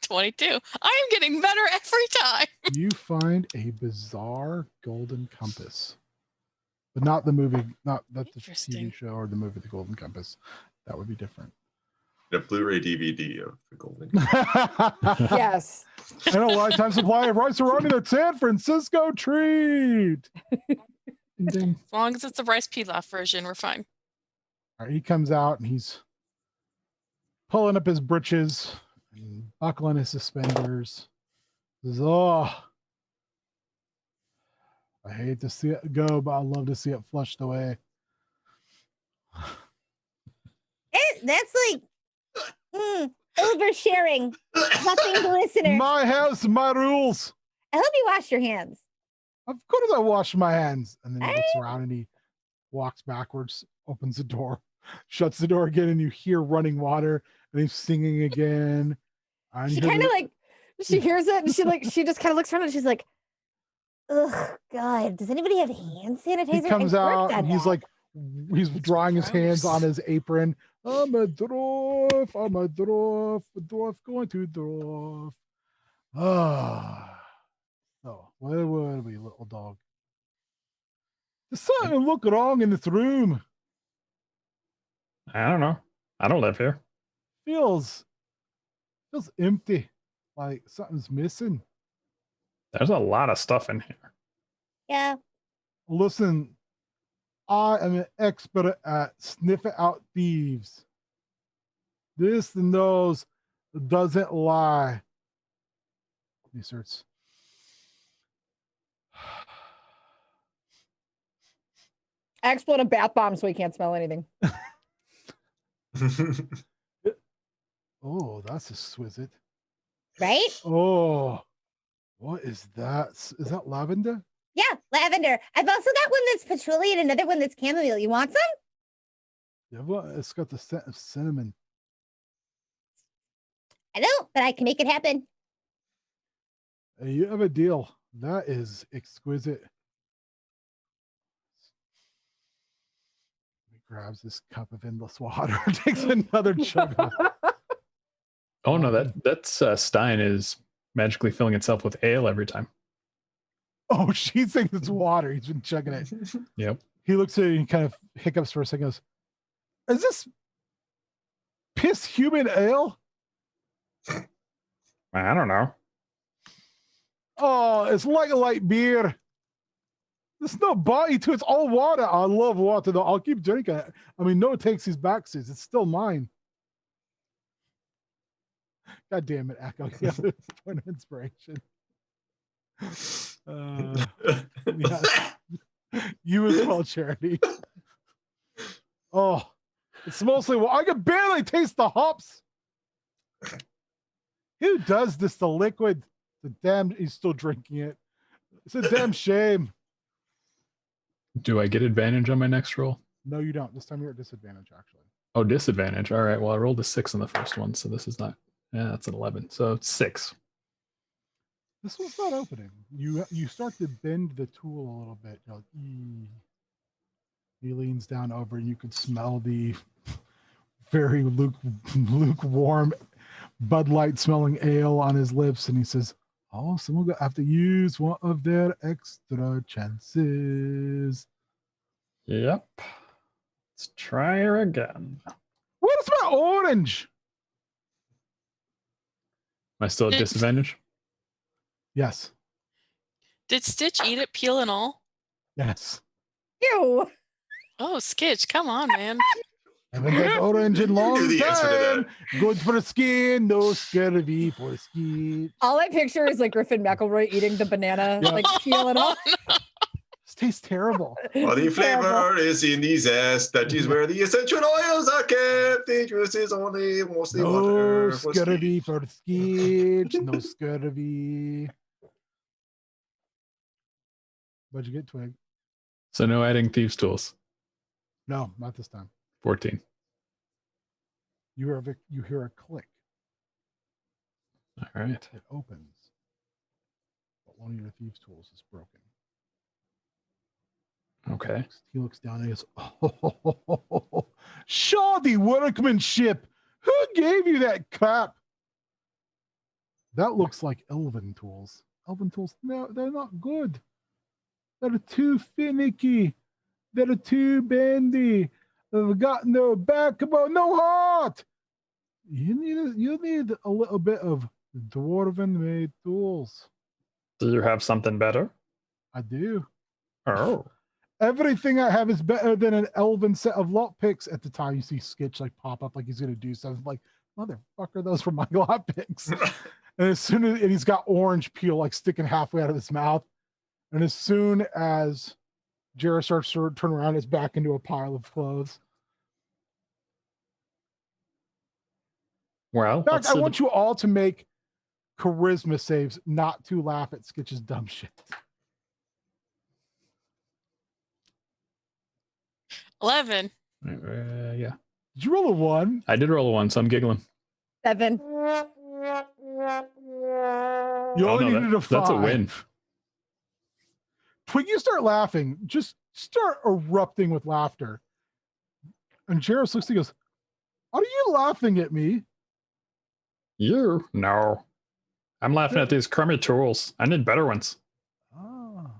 [SPEAKER 5] 22. I am getting better every time.
[SPEAKER 1] You find a bizarre golden compass, but not the movie, not the
[SPEAKER 5] Interesting.
[SPEAKER 1] TV show or the movie The Golden Compass. That would be different.
[SPEAKER 3] A Blu-ray DVD of the Golden.
[SPEAKER 4] Yes.
[SPEAKER 1] And a lifetime supply of rice aroni, the San Francisco treat. Ding, ding.
[SPEAKER 5] As long as it's the rice pilaf version, we're fine.
[SPEAKER 1] All right, he comes out and he's pulling up his britches and buckling his suspenders. He says, "Oh, I hate to see it go, but I love to see it flushed away."
[SPEAKER 6] That's like oversharing. Nothing to listener.
[SPEAKER 1] My house, my rules.
[SPEAKER 6] I hope you washed your hands.
[SPEAKER 1] Of course I wash my hands. And then he looks around and he walks backwards, opens the door, shuts the door again, and you hear running water, and he's singing again. And
[SPEAKER 4] She
[SPEAKER 1] you hear
[SPEAKER 4] kind of
[SPEAKER 1] the-
[SPEAKER 4] like, she hears it and she just kind of looks around and she's like,
[SPEAKER 6] Ugh, God. Does anybody have hand sanitizer?
[SPEAKER 1] he comes
[SPEAKER 6] I worked
[SPEAKER 1] out
[SPEAKER 6] on
[SPEAKER 1] and he's
[SPEAKER 6] that.
[SPEAKER 1] like, he's drawing his hands on his apron. I'm a dwarf, going to dwarf. Ah, oh, where were we, little dog? There's something look wrong in this room.
[SPEAKER 2] I don't know. I don't live here.
[SPEAKER 1] Feels empty, like something's missing.
[SPEAKER 2] There's a lot of stuff in here.
[SPEAKER 6] Yeah.
[SPEAKER 1] Listen, I am an expert at sniffing out thieves. This and those doesn't lie. He starts.
[SPEAKER 4] I explode a bath bomb so he can't smell anything.
[SPEAKER 1] Oh, that's exquisite.
[SPEAKER 6] Right?
[SPEAKER 1] Oh, what is that? Is that lavender?
[SPEAKER 6] Yeah, lavender. I've also got one that's patchouli and another one that's chamomile. You want some?
[SPEAKER 1] Yeah, well, it's got the scent of cinnamon.
[SPEAKER 6] I don't, but I can make it happen.
[SPEAKER 1] Hey, you have a deal. That is exquisite. He grabs this cup of endless water, takes another chug.
[SPEAKER 2] Oh no, that's Stein is magically filling itself with ale every time.
[SPEAKER 1] Oh, she thinks it's water. He's been chugging it.
[SPEAKER 2] Yep.
[SPEAKER 1] He looks at it and kind of hiccups for a second. Goes, "Is this piss human ale?"
[SPEAKER 2] I don't know.
[SPEAKER 1] Oh, it's like a light beer. There's no body to it. It's all water. I love water, though. I'll keep drinking it. I mean, no takes these backsies. It's still mine. God damn it, Akko. You have a point of inspiration. Yeah. You as well, Charity. Oh, it's mostly well, I can barely taste the hops. Who does this to liquid? The damn, he's still drinking it. It's a damn shame.
[SPEAKER 2] Do I get advantage on my next roll?
[SPEAKER 1] No, you don't. This time you're at disadvantage, actually.
[SPEAKER 2] Oh, disadvantage. All right. Well, I rolled a 6 on the first one, so this is not. Yeah, that's an 11. So it's 6.
[SPEAKER 1] This one's not opening. You start to bend the tool a little bit. You're like, "Ee." He leans down over, and you can smell the very lukewarm Bud Light smelling ale on his lips, and he says, "Oh, someone gonna have to use one of their extra chances."
[SPEAKER 2] Yep. Let's try her again.
[SPEAKER 1] What is my orange?
[SPEAKER 2] Am I still at disadvantage?
[SPEAKER 1] Yes.
[SPEAKER 5] Did Stitch eat it, peel and all?
[SPEAKER 1] Yes.
[SPEAKER 4] Ew.
[SPEAKER 5] Oh, Skitch, come on, man.
[SPEAKER 1] Haven't had orange in long
[SPEAKER 3] Knew the answer to
[SPEAKER 1] time. Good for the skin, no scurvy for skin.
[SPEAKER 4] All I picture is like Griffin McElroy eating the banana,
[SPEAKER 1] Yeah.
[SPEAKER 4] like peel it off.
[SPEAKER 1] This tastes terrible.
[SPEAKER 3] Well, the flavor
[SPEAKER 4] Terrible.
[SPEAKER 3] is in the zest. That is where the essential oils are kept. The juice is only mostly
[SPEAKER 1] No
[SPEAKER 3] water. for
[SPEAKER 1] scurvy
[SPEAKER 3] skin.
[SPEAKER 1] for the skin, no scurvy. What'd you get, Twig?
[SPEAKER 2] So no adding thieves' tools.
[SPEAKER 1] No, not this time.
[SPEAKER 2] 14.
[SPEAKER 1] You hear a click.
[SPEAKER 2] All right.
[SPEAKER 1] It opens, but one of your thieves' tools is broken.
[SPEAKER 2] Okay.
[SPEAKER 1] He looks down and he goes, "Oh, shoddy workmanship! Who gave you that crap?" That looks like elven tools. Elven tools, no, they're not good. They're too finicky. They're too bendy. They've got no backbone, no heart. You need a little bit of dwarven made tools.
[SPEAKER 2] Do you have something better?
[SPEAKER 1] I do.
[SPEAKER 2] Oh.
[SPEAKER 1] Everything I have is better than an elven set of lockpicks. At the time, you see Skitch like pop up like he's gonna do something. Like, motherfucker, those were my lockpicks. And as soon as and he's got orange peel like sticking halfway out of his mouth. And as soon as Jared starts to turn around, it's back into a pile of clothes.
[SPEAKER 2] Well,
[SPEAKER 1] In fact, I want you all to make charisma saves not to laugh at Skitch's dumb shit.
[SPEAKER 5] 11.
[SPEAKER 2] Yeah.
[SPEAKER 1] Did you roll a 1?
[SPEAKER 2] I did roll a 1, so I'm giggling.
[SPEAKER 4] 7.
[SPEAKER 1] You
[SPEAKER 2] Oh,
[SPEAKER 1] only
[SPEAKER 2] no,
[SPEAKER 1] needed a 5.
[SPEAKER 2] that's a win.
[SPEAKER 1] Twig, you start laughing. Just start erupting with laughter. And Jairus looks and goes, "Are you laughing at me?"
[SPEAKER 2] You? No. I'm laughing at these crummy tools. I need better ones.
[SPEAKER 1] Ah.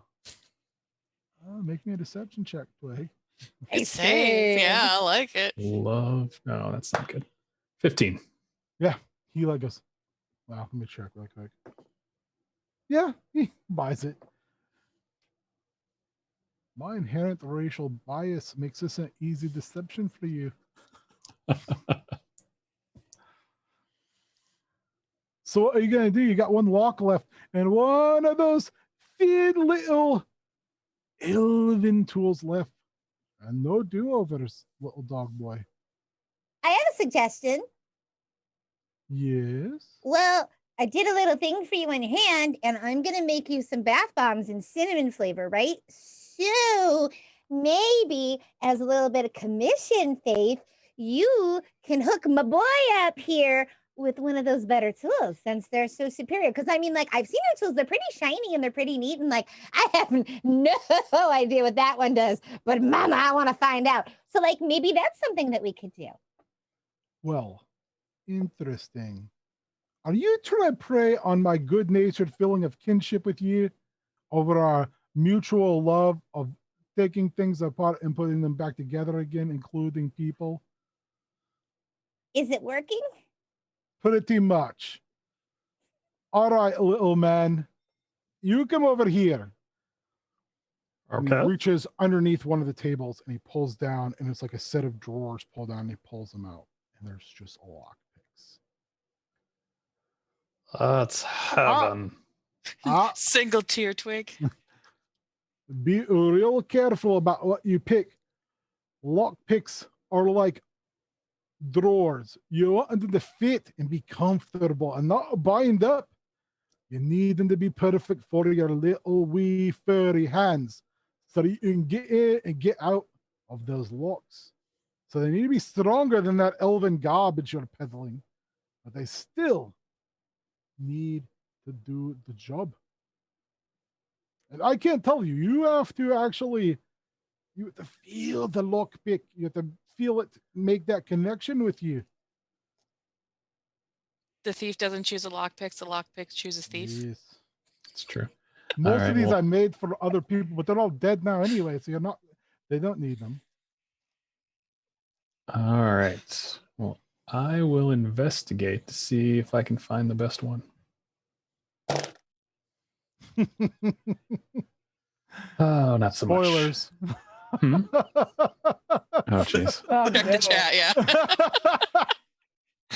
[SPEAKER 1] Make me a deception check, Twig.
[SPEAKER 5] Good save. Yeah, I like it.
[SPEAKER 2] Love. No, that's not good. 15.
[SPEAKER 1] He like goes, "Wow, let me check real quick." Yeah, he buys it. My inherent racial bias makes this an easy deception for you. So what are you gonna do? You got one lock left, and one of those thin little elven tools left. And no do-overs, little dog boy.
[SPEAKER 6] I have a suggestion.
[SPEAKER 1] Yes.
[SPEAKER 6] Well, I did a little thing for you in hand, and I'm gonna make you some bath bombs in cinnamon flavor, right? So maybe as a little bit of commission, Faith, you can hook my boy up here with one of those better tools since they're so superior. Because I mean, like, I've seen your tools, they're pretty shiny and they're pretty neat. And like, I have no idea what that one does, but mama, I want to find out. So like, maybe that's something that we could do.
[SPEAKER 1] Well, interesting. Are you trying to prey on my good-natured feeling of kinship with you over our mutual love of taking things apart and putting them back together again, including people?
[SPEAKER 6] Is it working?
[SPEAKER 1] Pretty much. All right, little man. You come over here. And he
[SPEAKER 2] Okay.
[SPEAKER 1] reaches underneath one of the tables and he pulls down, and it's like a set of drawers pull down, and he pulls them out. And there's just a lockpicks.
[SPEAKER 2] That's heaven.
[SPEAKER 5] Single tier Twig.
[SPEAKER 1] Be real careful about what you pick. Lockpicks are like drawers. You want them to fit and be comfortable and not bind up. You need them to be perfect for your little wee furry hands so that you can get in and get out of those locks. So they need to be stronger than that elven garbage you're peddling, but they still need to do the job. And I can't tell you, you have to actually, you have to feel the lockpick. You have to feel it, make that connection with you.
[SPEAKER 5] The thief doesn't choose a lockpick, the lockpick chooses thief.
[SPEAKER 1] Yes.
[SPEAKER 2] It's true.
[SPEAKER 1] Most
[SPEAKER 2] right,
[SPEAKER 1] of these
[SPEAKER 2] well-
[SPEAKER 1] I made for other people, but they're all dead now anyway, so they don't need them.
[SPEAKER 2] All right. Well, I will investigate to see if I can find the best one. Oh, not so much.
[SPEAKER 1] Spoilers.
[SPEAKER 2] Hmm? Oh, jeez.
[SPEAKER 5] Check the chat, yeah.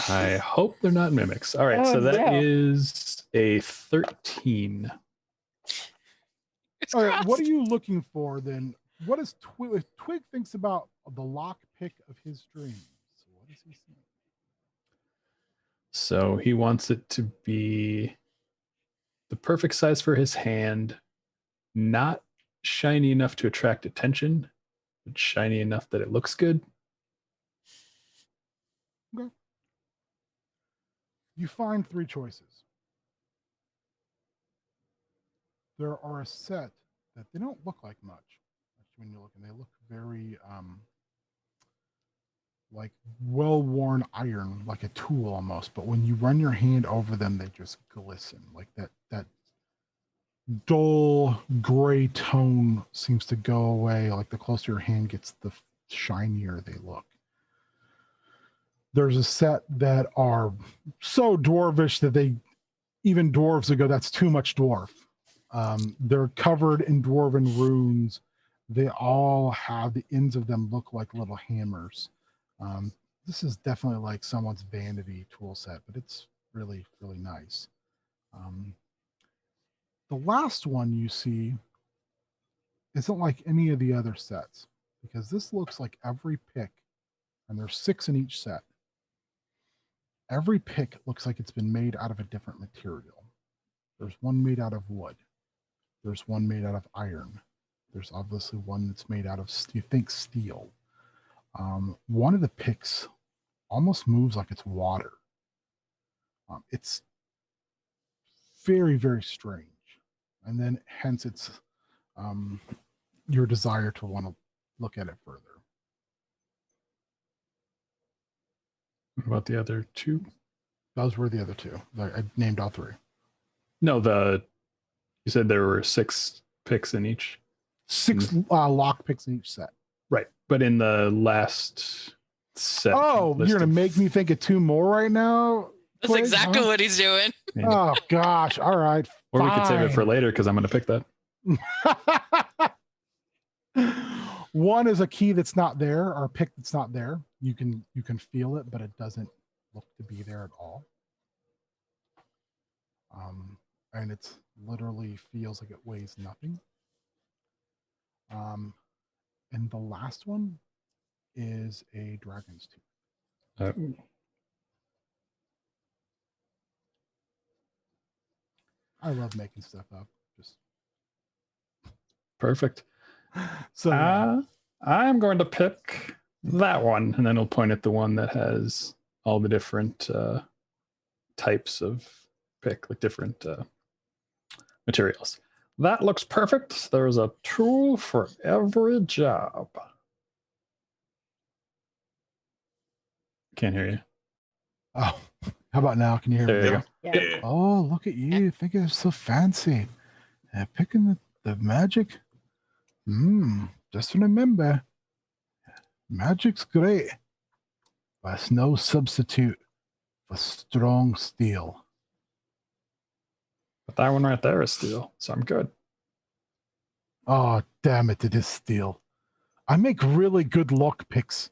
[SPEAKER 2] I hope they're not mimics. All right,
[SPEAKER 4] Oh,
[SPEAKER 2] so that
[SPEAKER 4] no.
[SPEAKER 2] is a 13.
[SPEAKER 5] It's
[SPEAKER 1] All right, what are
[SPEAKER 5] crossed.
[SPEAKER 1] you looking for then? What is Twig? If Twig thinks about the lockpick of his dreams, what does he see?
[SPEAKER 2] So he wants it to be the perfect size for his hand, not shiny enough to attract attention, but shiny enough that it looks good.
[SPEAKER 1] You find 3 choices. There are a set that they don't look like much. When you look, and they look very like well-worn iron, like a tool almost. But when you run your hand over them, they just glisten. Like that dull gray tone seems to go away. Like the closer your hand gets, the shinier they look. There's a set that are so dwarvish that even dwarves would go, that's too much dwarf. They're covered in dwarven runes. They all have, the ends of them look like little hammers. This is definitely like someone's vanity tool set, but it's really, really nice. The last one you see isn't like any of the other sets, because this looks like every pick, and there's 6 in each set. every pick looks like it's been made out of a different material. There's one made out of wood. There's one made out of iron. There's obviously one that's made out of, you think, steel. One of the picks almost moves like it's water. It's very, very strange. And then hence it's your desire to want to look at it further.
[SPEAKER 2] What about the other two?
[SPEAKER 1] Those were the other two. I named all three.
[SPEAKER 2] No, you said there were 6 picks in each.
[SPEAKER 1] 6 lock picks in each set.
[SPEAKER 2] Right. But in the last set.
[SPEAKER 1] Oh, you're
[SPEAKER 2] listed-
[SPEAKER 1] going to make me think of 2 more right now?
[SPEAKER 5] That's
[SPEAKER 1] Twig,
[SPEAKER 5] exactly
[SPEAKER 1] huh?
[SPEAKER 5] what he's doing.
[SPEAKER 2] Yeah.
[SPEAKER 1] Oh, gosh. All right.
[SPEAKER 2] Or we could save it for
[SPEAKER 1] fine.
[SPEAKER 2] later because I'm going to pick that.
[SPEAKER 1] One is a key that's not there, or a pick that's not there. You can feel it, but it doesn't look to be there at all. And it's literally feels like it weighs nothing. And the last one is a dragon's tooth. I love making stuff up. Just
[SPEAKER 2] Perfect.
[SPEAKER 1] so yeah.
[SPEAKER 2] I'm going to pick that one, and then I'll point at the one that has all the different types of pick, like different materials. That looks perfect. There's a tool for every job. Can't hear you.
[SPEAKER 1] Oh, how about now? Can you hear
[SPEAKER 2] There
[SPEAKER 1] me?
[SPEAKER 2] you
[SPEAKER 1] now?
[SPEAKER 2] go.
[SPEAKER 3] Yeah.
[SPEAKER 1] Oh, look at you. Think you're so fancy. Picking the magic. Just remember, magic's great, but it's no substitute for strong steel.
[SPEAKER 2] But that one right there is steel, so I'm good.
[SPEAKER 1] Oh, damn it. It is steel. I make really good lock picks.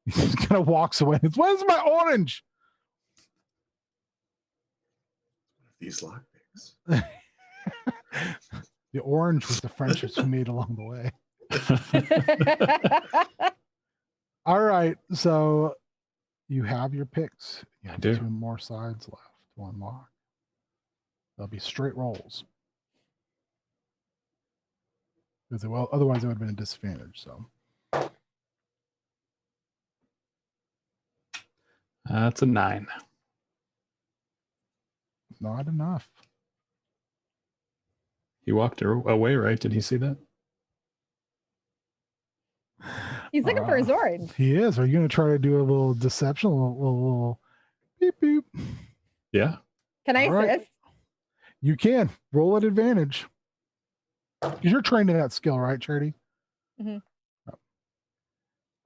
[SPEAKER 1] He just kind of walks away. Where's my orange?
[SPEAKER 3] These lockpicks.
[SPEAKER 1] The orange was the friendships we made along the way. All right, so you have your picks. You have
[SPEAKER 2] I do.
[SPEAKER 1] 2 more sides left to unlock. They'll be straight rolls. Because otherwise it would have been a disadvantage. So
[SPEAKER 2] That's a 9.
[SPEAKER 1] not enough.
[SPEAKER 2] He walked away, right? Did he see that?
[SPEAKER 4] He's looking for his orange.
[SPEAKER 1] He is. Are you going to try to do a little deception? A little beep beep.
[SPEAKER 2] Yeah.
[SPEAKER 4] Can I
[SPEAKER 1] All right.
[SPEAKER 4] assist?
[SPEAKER 1] You can roll at advantage. Because you're trained in that skill, right, Charity?
[SPEAKER 2] I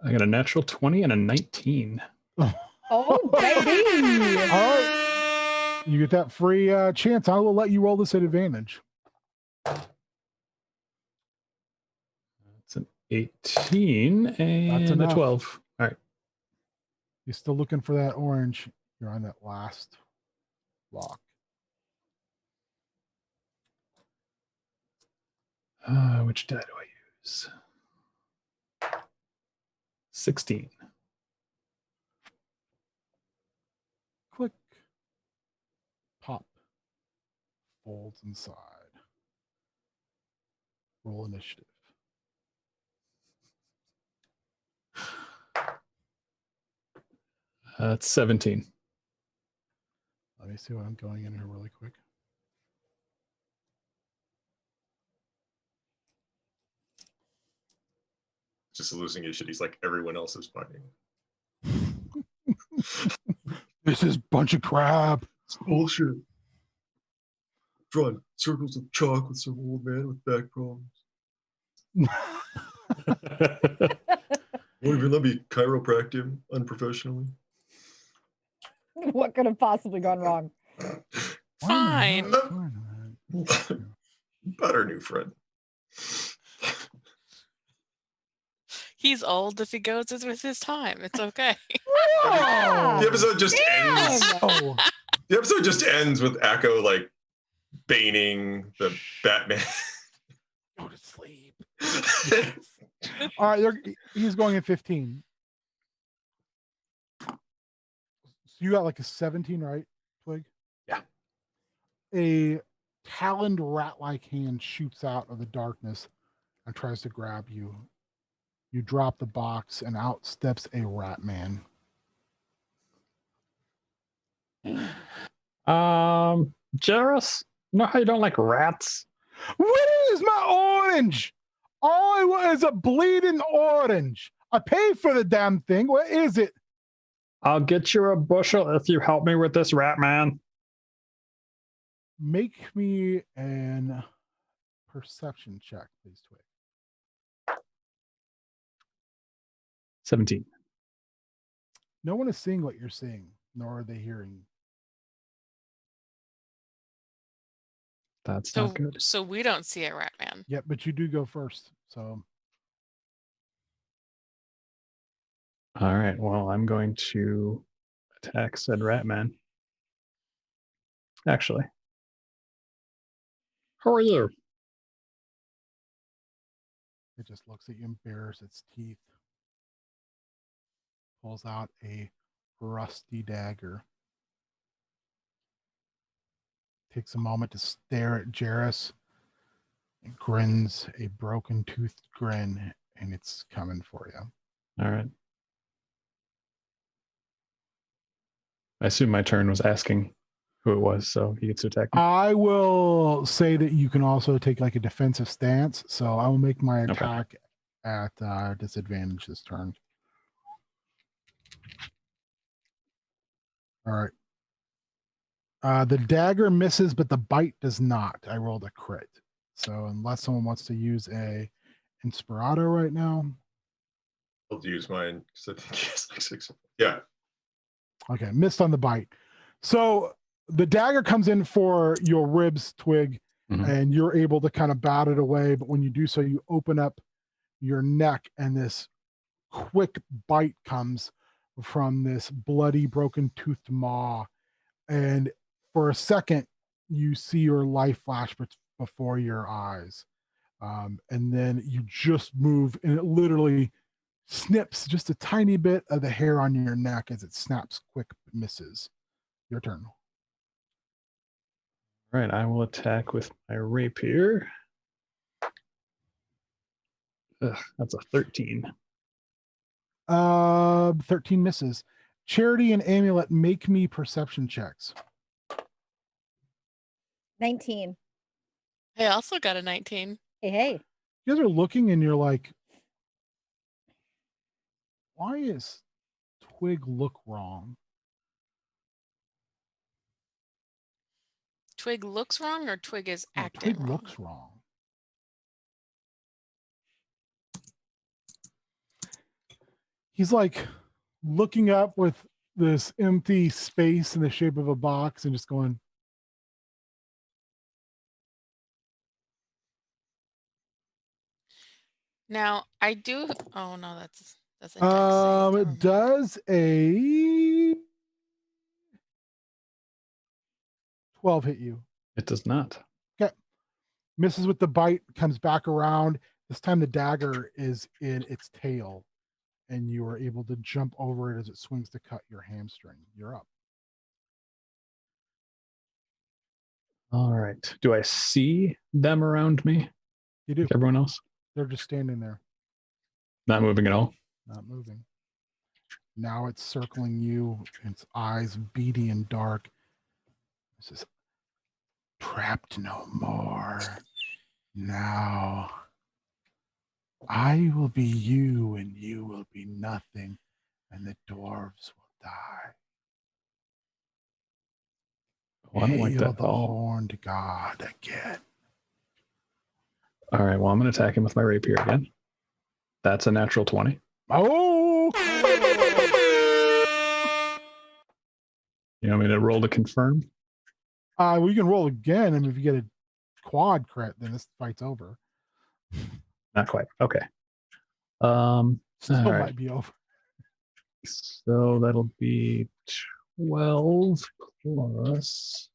[SPEAKER 2] got a natural 20 and a 19.
[SPEAKER 4] Oh, baby.
[SPEAKER 1] All right. You get that free chance. I will let you roll this at advantage.
[SPEAKER 2] It's an 18 and a
[SPEAKER 1] enough.
[SPEAKER 2] 12. All right.
[SPEAKER 1] You're still looking for that orange. You're on that last lock.
[SPEAKER 2] Which die do I use? 16.
[SPEAKER 1] Click. Pop. Folds inside. Roll initiative.
[SPEAKER 2] It's 17.
[SPEAKER 1] Let me see what I'm going in here really quick.
[SPEAKER 3] Just losing his shit. He's like everyone else is fighting.
[SPEAKER 1] This is a bunch of crap.
[SPEAKER 3] It's bullshit. Drawing circles of chalk with some old man with back problems. Won't even let me chiropractic him unprofessionally.
[SPEAKER 4] What could have possibly gone wrong?
[SPEAKER 5] Fine.
[SPEAKER 3] About our new friend.
[SPEAKER 5] He's old if he goes with his time. It's okay.
[SPEAKER 1] Oh,
[SPEAKER 3] The episode just ends.
[SPEAKER 1] oh.
[SPEAKER 3] The episode just ends with Akko like baning the Batman.
[SPEAKER 1] Go to sleep. All right, he's going at 15. you got like a 17, right, Twig?
[SPEAKER 2] Yeah.
[SPEAKER 1] A taloned rat-like hand shoots out of the darkness and tries to grab you. You drop the box, and out steps a rat man.
[SPEAKER 2] Jairus, you know how you don't like rats?
[SPEAKER 1] What is my orange? All I want is a bleeding orange. I paid for the damn thing. What is it?
[SPEAKER 2] I'll get you a bushel if you help me with this rat man.
[SPEAKER 1] Make me an perception check, please, Twig.
[SPEAKER 2] 17.
[SPEAKER 1] No one is seeing what you're seeing, nor are they hearing.
[SPEAKER 2] That's
[SPEAKER 5] So
[SPEAKER 2] not good.
[SPEAKER 5] so we don't see a rat man.
[SPEAKER 1] Yep, but you do go first. So
[SPEAKER 2] All right. Well, I'm going to attack said rat man. Actually, who are you?
[SPEAKER 1] it just looks at you and bares its teeth. Pulls out a rusty dagger. Takes a moment to stare at Jairus. It grins a broken toothed grin, and it's coming for you.
[SPEAKER 2] All right. I assume my turn was asking who it was, so he gets to attack me.
[SPEAKER 1] I will say that you can also take like a defensive stance, so I will make my
[SPEAKER 2] Okay.
[SPEAKER 1] attack at disadvantage this turn. All right. The dagger misses, but the bite does not. I rolled a crit. So unless someone wants to use a Inspirato right now.
[SPEAKER 3] I'll use mine because I think he has like 6. Yeah.
[SPEAKER 1] Okay, missed on the bite. So the dagger comes in for your ribs, Twig,
[SPEAKER 2] Mhm.
[SPEAKER 1] and you're able to kind of bat it away. But when you do so, you open up your neck, and this quick bite comes from this bloody, broken toothed maw. And for a second, you see your life flash before your eyes. And then you just move, and it literally snips just a tiny bit of the hair on your neck as it snaps quick misses. Your turn.
[SPEAKER 2] All right. I will attack with my rapier. Ugh, that's a 13.
[SPEAKER 1] 13 misses. Charity and Amulet, make me perception checks.
[SPEAKER 6] 19.
[SPEAKER 5] I also got a 19.
[SPEAKER 6] Hey, hey.
[SPEAKER 1] You guys are looking and you're like, why is Twig look wrong?
[SPEAKER 5] Twig looks wrong or Twig is
[SPEAKER 1] No,
[SPEAKER 5] acting
[SPEAKER 1] Twig
[SPEAKER 5] wrong?
[SPEAKER 1] looks wrong. He's like looking up with this empty space in the shape of a box and just going,
[SPEAKER 5] Now I do. Oh no, that's a dex save. Never
[SPEAKER 1] it
[SPEAKER 5] mind.
[SPEAKER 1] does a 12 hit you.
[SPEAKER 2] It does not.
[SPEAKER 1] Misses with the bite, comes back around. This time the dagger is in its tail, and you are able to jump over it as it swings to cut your hamstring. You're up.
[SPEAKER 2] All right. Do I see them around me?
[SPEAKER 1] You do.
[SPEAKER 2] Like everyone else?
[SPEAKER 1] They're just standing there,
[SPEAKER 2] Not moving at all.
[SPEAKER 1] not moving. Now it's circling you, its eyes beady and dark. It says, trapped no more. Now I will be you and you will be nothing, and the dwarves will die.
[SPEAKER 2] Well, I don't like
[SPEAKER 1] Hail
[SPEAKER 2] that at
[SPEAKER 1] the
[SPEAKER 2] all.
[SPEAKER 1] horned god again.
[SPEAKER 2] All right. Well, I'm going to attack him with my rapier again. That's a natural 20.
[SPEAKER 1] Oh!
[SPEAKER 2] You want me to roll to confirm?
[SPEAKER 1] Well, you can roll again, and if you get a quad crit, then this fight's over.
[SPEAKER 2] Not quite. Okay.
[SPEAKER 1] Still
[SPEAKER 2] All right.
[SPEAKER 1] might be over.
[SPEAKER 2] So that'll be 12 plus.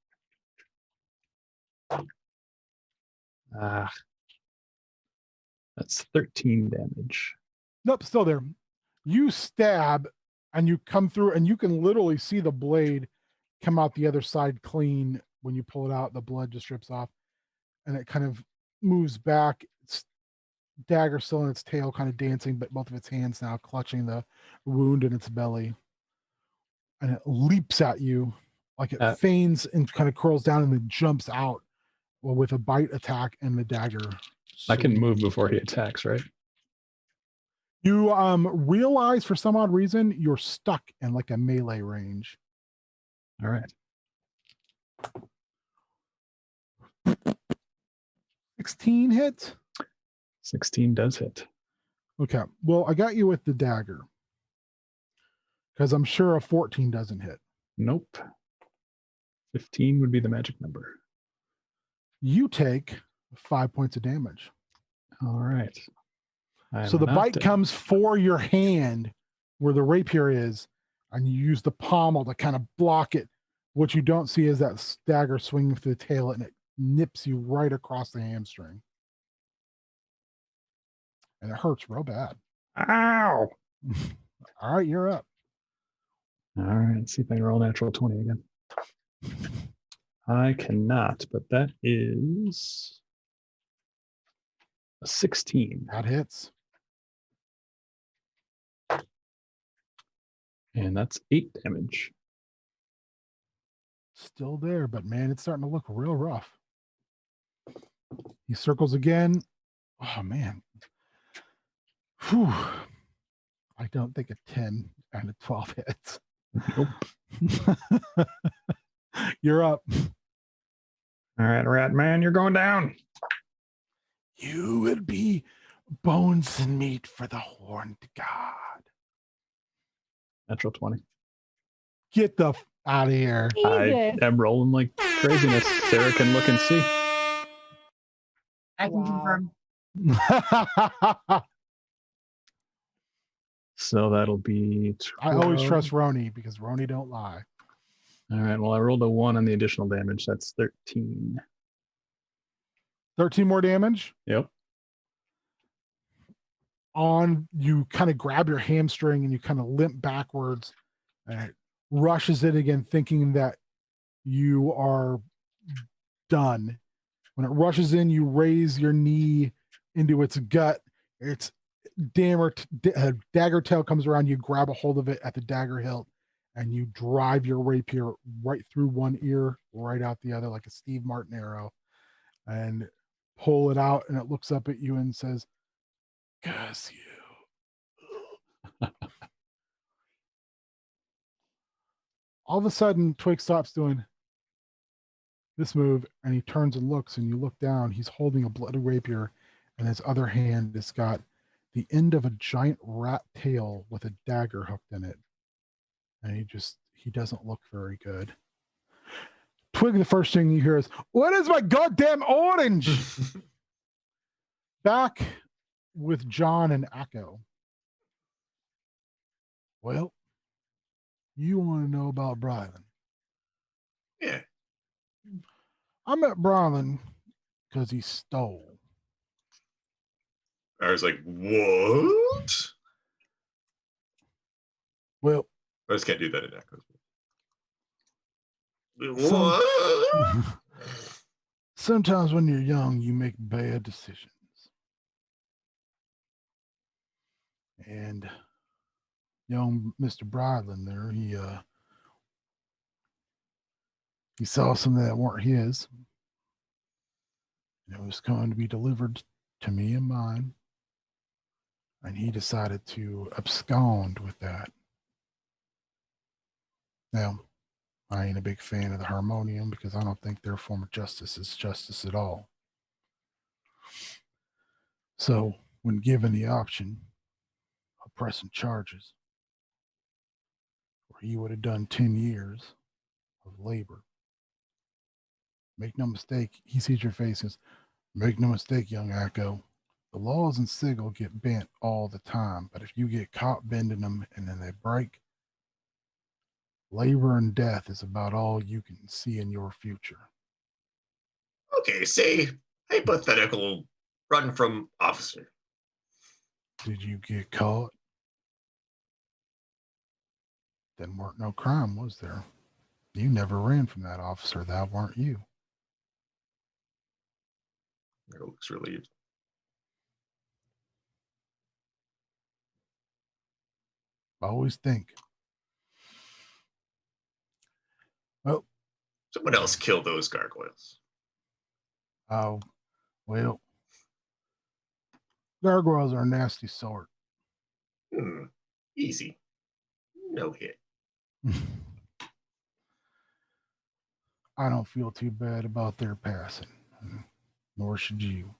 [SPEAKER 2] That's 13 damage.
[SPEAKER 1] Nope, still there. You stab and you come through, and you can literally see the blade come out the other side clean. When you pull it out, the blood just drips off, and it kind of moves back. It's dagger still in its tail, kind of dancing, but both of its hands now clutching the wound in its belly. And it leaps at you like it feigns and kind of curls down and then jumps out with a bite attack and the dagger.
[SPEAKER 2] I can move before he attacks, right?
[SPEAKER 1] You realize for some odd reason you're stuck in like a melee range.
[SPEAKER 2] All right.
[SPEAKER 1] 16 hits?
[SPEAKER 2] 16 does hit.
[SPEAKER 1] Okay. Well, I got you with the dagger. Because I'm sure a 14 doesn't hit.
[SPEAKER 2] Nope. 15 would be the magic number.
[SPEAKER 1] You take 5 points of damage.
[SPEAKER 2] All right.
[SPEAKER 1] So the bite comes for your hand where the rapier is, and you use the pommel to kind of block it. What you don't see is that dagger swinging through the tail, and it nips you right across the hamstring. And it hurts real bad.
[SPEAKER 2] Ow!
[SPEAKER 1] All right, you're up.
[SPEAKER 2] All right, let's see if I can roll natural 20 again. I cannot, but that is a 16.
[SPEAKER 1] That hits.
[SPEAKER 2] And that's 8 damage.
[SPEAKER 1] Still there, but man, it's starting to look real rough. He circles again. Oh, man. Whew. I don't think a 10 and a 12 hits.
[SPEAKER 2] Nope.
[SPEAKER 1] You're up.
[SPEAKER 2] All right, Rat Man, you're going down.
[SPEAKER 1] You will be bones and meat for the horned god.
[SPEAKER 2] Natural 20.
[SPEAKER 1] Get the out of here.
[SPEAKER 2] I am rolling like craziness. Sarah can look and see.
[SPEAKER 7] I can confirm.
[SPEAKER 2] So that'll be 12.
[SPEAKER 1] I always trust Roni because Roni don't lie.
[SPEAKER 2] All right, well, I rolled a 1 on the additional damage. That's 13.
[SPEAKER 1] 13 more damage.
[SPEAKER 2] Yep.
[SPEAKER 1] You kind of grab your hamstring and you kind of limp backwards, and it rushes in again, thinking that you are done. When it rushes in, you raise your knee into its gut. Its dagger tail comes around. You grab a hold of it at the dagger hilt, and you drive your rapier right through one ear, right out the other, like a Steve Martin arrow, and pull it out. And it looks up at you and says, "Curse you." All of a sudden, Twig stops doing this move, and he turns and looks, and you look down. He's holding a bloody rapier, and his other hand has got the end of a giant rat tail with a dagger hooked in it. And he doesn't look very good. Twig, the first thing you hear is, "What is my goddamn orange?" Back with John and Akko. Well, you want to know about Brylan?
[SPEAKER 3] Yeah.
[SPEAKER 1] I met Brylan because he stole.
[SPEAKER 3] I was like, what?
[SPEAKER 1] Well,
[SPEAKER 3] I just can't do that in Echoes.
[SPEAKER 1] What? Sometimes when you're young, you make bad decisions. And young Mr. Brylan there, he saw something that weren't his. And it was going to be delivered to me and mine. And he decided to abscond with that. Now, I ain't a big fan of the Harmonium because I don't think their form of justice is justice at all. So, when given the option of pressing charges, where he would have done 10 years of labor, make no mistake, he sees your faces. Make no mistake, young Akko. The laws in Sigil get bent all the time, but if you get caught bending them and then they break, labor and death is about all you can see in your future.
[SPEAKER 3] Okay, say hypothetical run from officer.
[SPEAKER 1] Did you get caught? Then weren't no crime, was there? You never ran from that officer. That weren't you.
[SPEAKER 3] Echo looks relieved.
[SPEAKER 1] Always think. Oh,
[SPEAKER 3] Someone else killed those gargoyles.
[SPEAKER 1] oh, well, gargoyles are a nasty sort.
[SPEAKER 3] Easy. No hit.
[SPEAKER 1] I don't feel too bad about their passing, nor should you.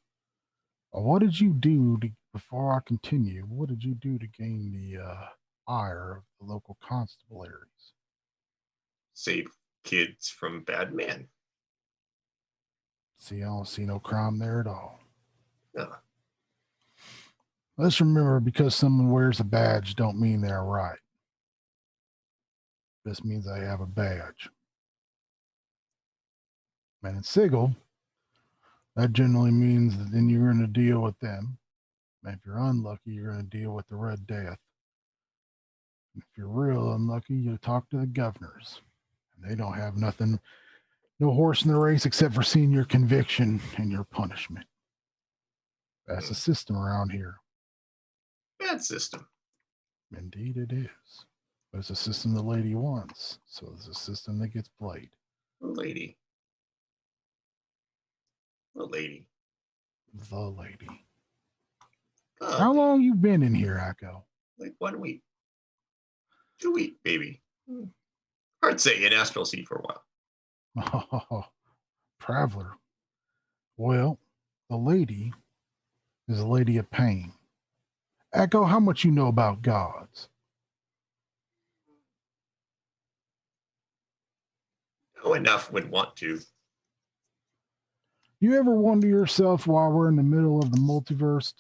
[SPEAKER 1] What did you do before I continue? What did you do to gain the ire of the local constabularies?
[SPEAKER 3] Save kids from bad men.
[SPEAKER 1] See, I don't see no crime there at all.
[SPEAKER 3] No.
[SPEAKER 1] Let's remember, because someone wears a badge don't mean they're right. This means they have a badge. And in Sigil, that generally means that then you're going to deal with them. And if you're unlucky, you're going to deal with the Red Death. And if you're real unlucky, you talk to the governors. And they don't have nothing, no horse in the race except for seeing your conviction and your punishment. That's the system around here.
[SPEAKER 3] Bad system.
[SPEAKER 1] Indeed it is. But it's a system the lady wants. So it's a system that gets played.
[SPEAKER 3] The lady. The lady.
[SPEAKER 1] The lady.
[SPEAKER 3] Oh,
[SPEAKER 1] How long you been in here, Akko?
[SPEAKER 3] like 1 week. 2 weeks, maybe. Hard to say in Astral Sea for a while.
[SPEAKER 1] Oh, traveler. Well, the lady is a lady of pain. Akko, how much you know about gods?
[SPEAKER 3] Oh, enough would want to.
[SPEAKER 1] You ever wonder yourself why we're in the middle of the multiverse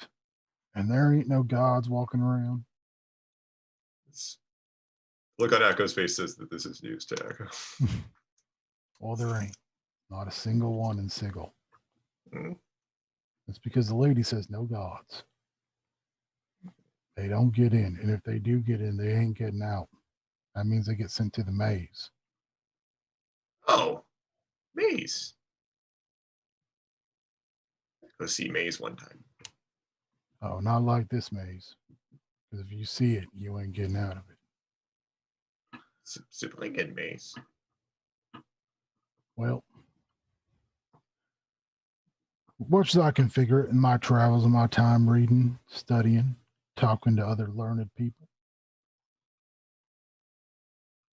[SPEAKER 1] and there ain't no gods walking around?
[SPEAKER 3] Look on Akko's face says that this is news to Akko.
[SPEAKER 1] Well, there ain't. Not a single one in Sigil.
[SPEAKER 3] Mm.
[SPEAKER 1] It's because the lady says no gods. They don't get in. And if they do get in, they ain't getting out. That means they get sent to the maze.
[SPEAKER 3] Oh, maze. Go see maze one time.
[SPEAKER 1] Oh, not like this maze. Because if you see it, you ain't getting out of it.
[SPEAKER 3] Sibling and maze.
[SPEAKER 1] Well, much as I can figure it in my travels and my time reading, studying, talking to other learned people,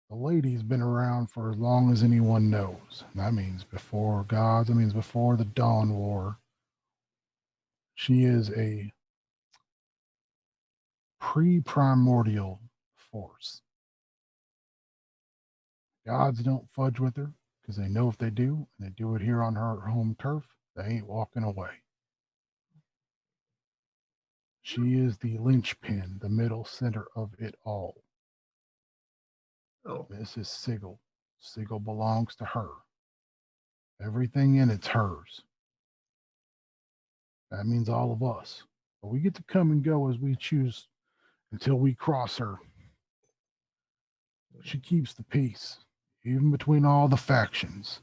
[SPEAKER 1] the lady's been around for as long as anyone knows. That means before gods, that means before the Dawn War. She is a pre-primordial force. Gods don't fudge with her because they know if they do, and they do it here on her home turf, they ain't walking away. She is the linchpin, the middle center of it all.
[SPEAKER 3] Oh,
[SPEAKER 1] This is Sigil. Sigil belongs to her. Everything in it's hers. That means all of us. But we get to come and go as we choose until we cross her. She keeps the peace, even between all the factions.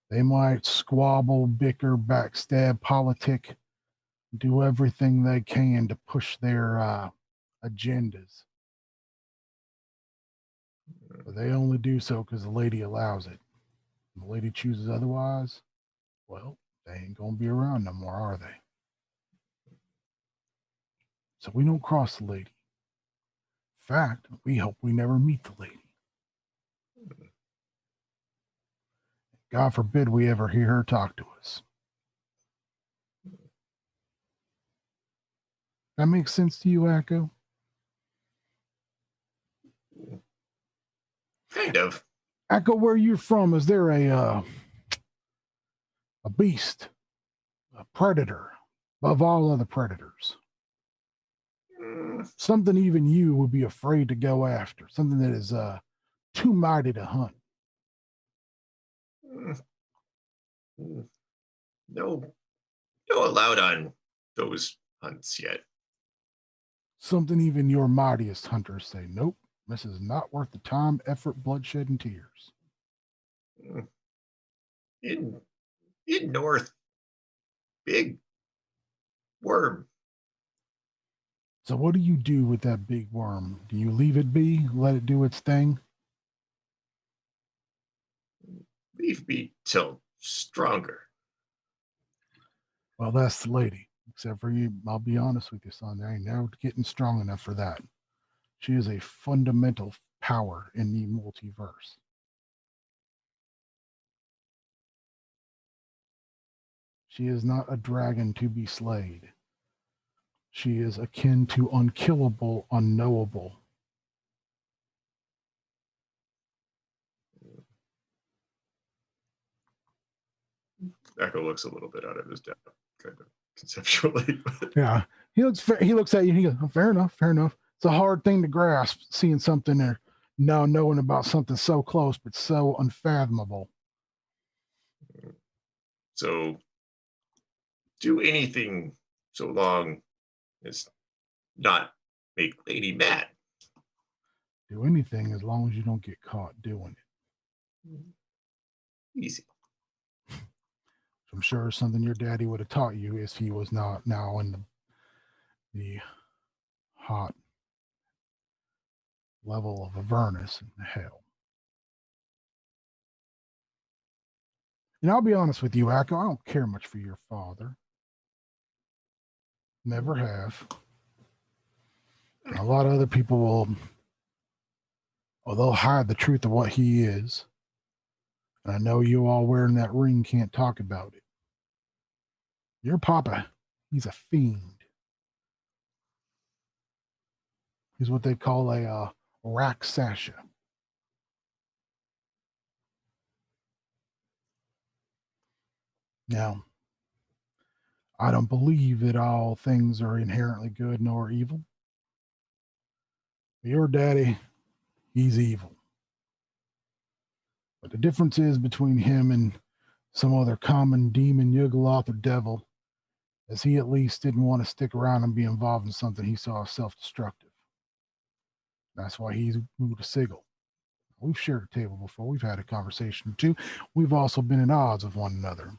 [SPEAKER 1] They might squabble, bicker, backstab, politic, do everything they can to push their agendas. But they only do so because the lady allows it. If the lady chooses otherwise, well, they ain't going to be around no more, are they? So we don't cross the lady. In fact, we hope we never meet the lady. God forbid we ever hear her talk to us. That makes sense to you, Akko?
[SPEAKER 3] kind of.
[SPEAKER 1] Akko, where you're from, is there a beast, a predator, above all other predators? Something even you would be afraid to go after, something that is too mighty to hunt.
[SPEAKER 3] No allowed on those hunts yet.
[SPEAKER 1] Something even your mightiest hunters say, nope, This is not worth the time, effort, bloodshed, and tears.
[SPEAKER 3] In north, big worm.
[SPEAKER 1] So what do you do with that big worm? Do you leave it be, let it do its thing?
[SPEAKER 3] Leave me till stronger.
[SPEAKER 1] Well, that's the lady. Except for you, I'll be honest with you, son. There ain't no getting strong enough for that. She is a fundamental power in the multiverse. She is not a dragon to be slayed. She is akin to unkillable, unknowable.
[SPEAKER 3] Akko looks a little bit out of his depth, kind of conceptually.
[SPEAKER 1] Yeah, he looks at you. And he goes, oh, "Fair enough, fair enough." It's a hard thing to grasp, seeing something there, now knowing about something so close but so unfathomable.
[SPEAKER 3] So, do anything so long as not make Lady mad.
[SPEAKER 1] Do anything as long as you don't get caught doing it.
[SPEAKER 3] Easy.
[SPEAKER 1] I'm sure something your daddy would have taught you if he was not now in the hot level of Avernus and hell. And I'll be honest with you, Akko, I don't care much for your father. Never have. A lot of other people will, or they'll hide the truth of what he is. And I know you all wearing that ring can't talk about it. Your papa, he's a fiend. He's what they call a Raksasha. Now, I don't believe that all things are inherently good nor evil. Your daddy, he's evil. But the difference is between him and some other common demon, Yugoloth, or devil, is he at least didn't want to stick around and be involved in something he saw as self-destructive. That's why he's moved to Sigil. We've shared a table before. We've had a conversation or two. We've also been at odds with one another.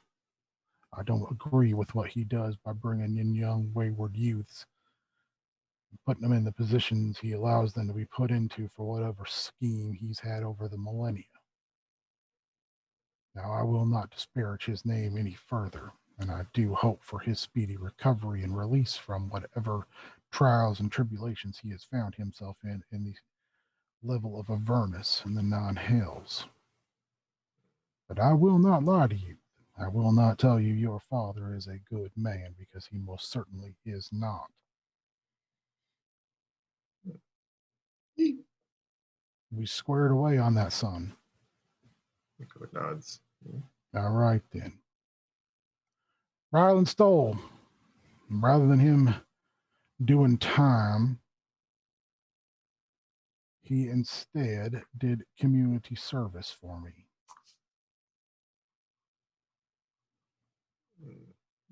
[SPEAKER 1] I don't agree with what he does by bringing in young, wayward youths, putting them in the positions he allows them to be put into for whatever scheme he's had over the millennia. Now, I will not disparage his name any further, and I do hope for his speedy recovery and release from whatever trials and tribulations he has found himself in the level of Avernus and the non-hells. But I will not lie to you. I will not tell you your father is a good man, because he most certainly is not. We squared away on that, son.
[SPEAKER 3] Akko nods.
[SPEAKER 1] All right, then. Ryland Stoll, rather than him doing time, he instead did community service for me.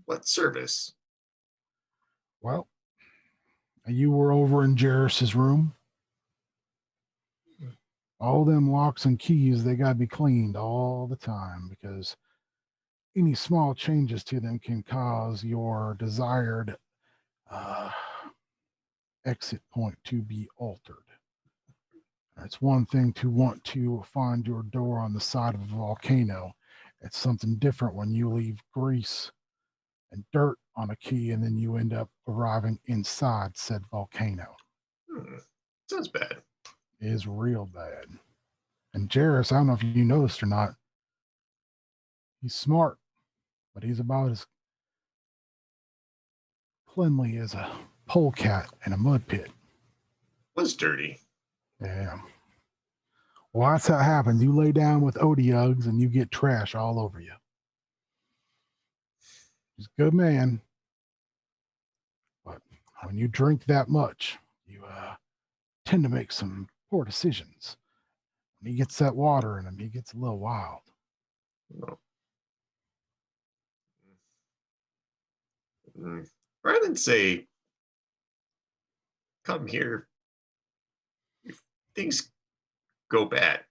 [SPEAKER 3] What service?
[SPEAKER 1] Well, you were over in Jarrus's room. All them locks and keys, they got to be cleaned all the time, because any small changes to them can cause your desired exit point to be altered. It's one thing to want to find your door on the side of a volcano. It's something different when you leave grease and dirt on a key and then you end up arriving inside said volcano.
[SPEAKER 3] Sounds bad.
[SPEAKER 1] It is real bad. And Jarrus, I don't know if you noticed or not, he's smart, but he's about as cleanly as a polecat in a mud pit.
[SPEAKER 3] Was dirty.
[SPEAKER 1] Yeah. Well, that's how it happens. You lay down with Odiugs and you get trash all over you. He's a good man. But when you drink that much, you tend to make some poor decisions. When he gets that water in him, he gets a little wild.
[SPEAKER 3] No. Rather than say, come here, things go bad?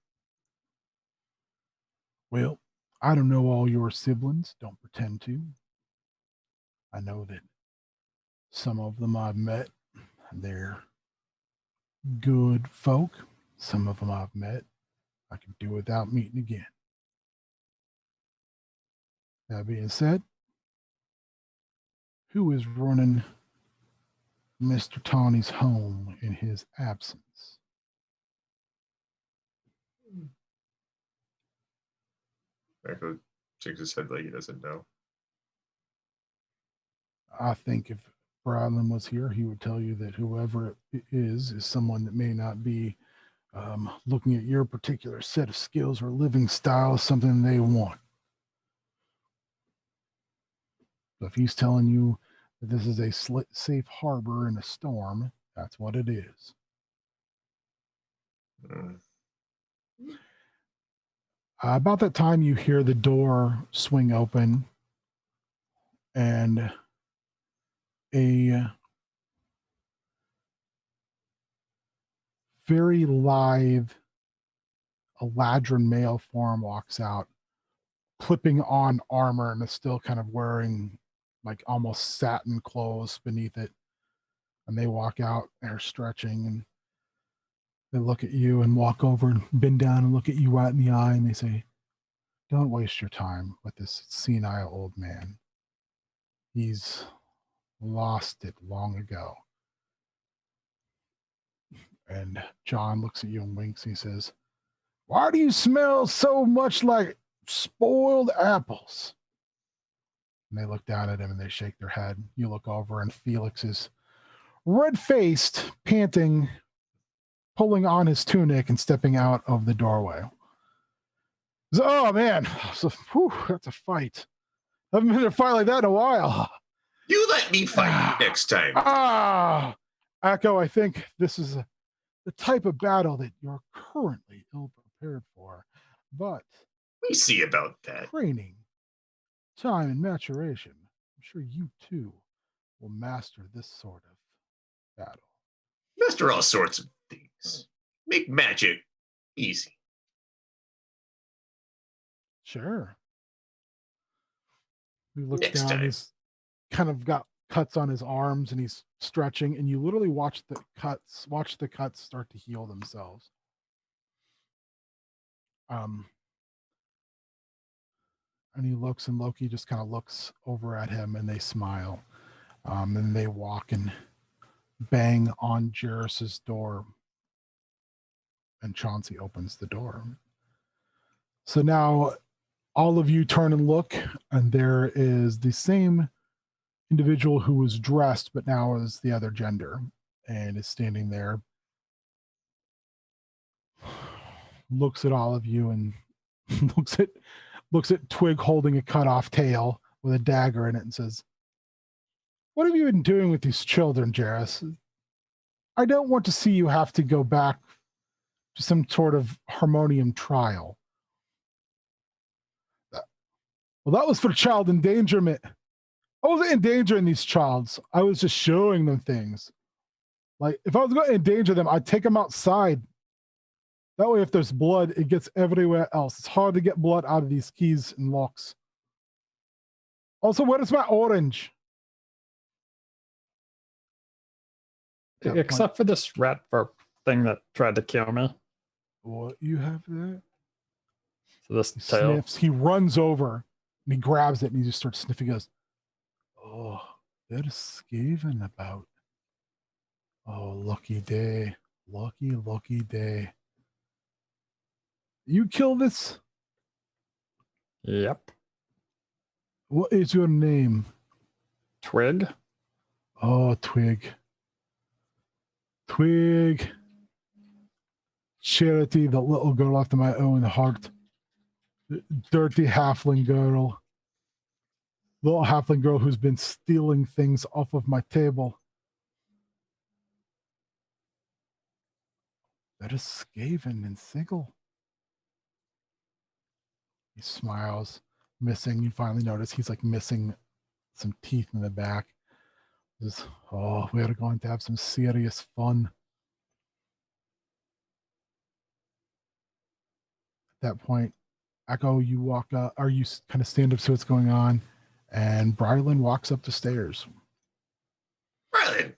[SPEAKER 1] Well, I don't know all your siblings. Don't pretend to. I know that some of them I've met. They're good folk. Some of them I've met I could do without meeting again. That being said, who is running Mr. Tawny's home in his absence?
[SPEAKER 3] Akko shakes his head like he doesn't know.
[SPEAKER 1] I think if Bradlin was here, he would tell you that whoever it is someone that may not be looking at your particular set of skills or living style as something they want. So if he's telling you that this is a safe harbor in a storm, that's what it is. About that time, you hear the door swing open and a very lithe Eladrin male form walks out, clipping on armor and is still kind of wearing like almost satin clothes beneath it. And they walk out and are stretching and they look at you and walk over and bend down and look at you right in the eye and they say, "Don't waste your time with this senile old man. He's lost it long ago." And John looks at you and winks and he says, "Why do you smell so much like spoiled apples?" And they look down at him and they shake their head. You look over and Felix is red-faced, panting, pulling on his tunic and stepping out of the doorway. He says, "Oh man, that's a fight. I haven't been in a fight like that in a while."
[SPEAKER 3] You let me fight you next time.
[SPEAKER 1] Akko, I think this is the type of battle that you're currently ill prepared for. But
[SPEAKER 3] We see about that.
[SPEAKER 1] training, time, and maturation, I'm sure you too will master this sort of battle.
[SPEAKER 3] Master all sorts of things. Make magic easy.
[SPEAKER 1] Sure. He looks
[SPEAKER 3] Next
[SPEAKER 1] down,
[SPEAKER 3] time.
[SPEAKER 1] he's kind of got cuts on his arms and he's stretching, and you literally watch the cuts start to heal themselves. And he looks, and Loki just kind of looks over at him and they smile. And they walk and bang on Jairus's door. And Chauncey opens the door. So now all of you turn and look, and there is the same individual who was dressed, but now is the other gender, and is standing there, looks at all of you, and looks at Twig holding a cut off tail with a dagger in it, and says, "What have you been doing with these children, Jairus? I don't want to see you have to go back to some sort of Harmonium trial." "Well, that was for child endangerment. I wasn't endangering these childs. I was just showing them things. Like, if I was going to endanger them, I'd take them outside. That way, if there's blood, it gets everywhere else. It's hard to get blood out of these keys and locks. Also, where is my orange?"
[SPEAKER 2] Except for this rat thing that tried to kill me.
[SPEAKER 1] What you have there?
[SPEAKER 2] So this
[SPEAKER 1] He
[SPEAKER 2] tail.
[SPEAKER 1] sniffs. He runs over and he grabs it and he just starts sniffing. He goes, "Oh, they're skaven about. Oh, lucky day. Lucky day. You kill this?
[SPEAKER 2] Yep.
[SPEAKER 1] What is your name?"
[SPEAKER 2] Twig.
[SPEAKER 1] "Oh, Twig. Charity, the little girl after my own heart. The dirty halfling girl. Little halfling girl who's been stealing things off of my table. That is Skaven and Sigil." He smiles, missing. You finally notice he's like missing some teeth in the back. He says, "Oh, we are going to have some serious fun." that point, Akko, you walk up, or you kind of stand up to what's going on, and Brylan walks up the stairs.
[SPEAKER 3] Rylan,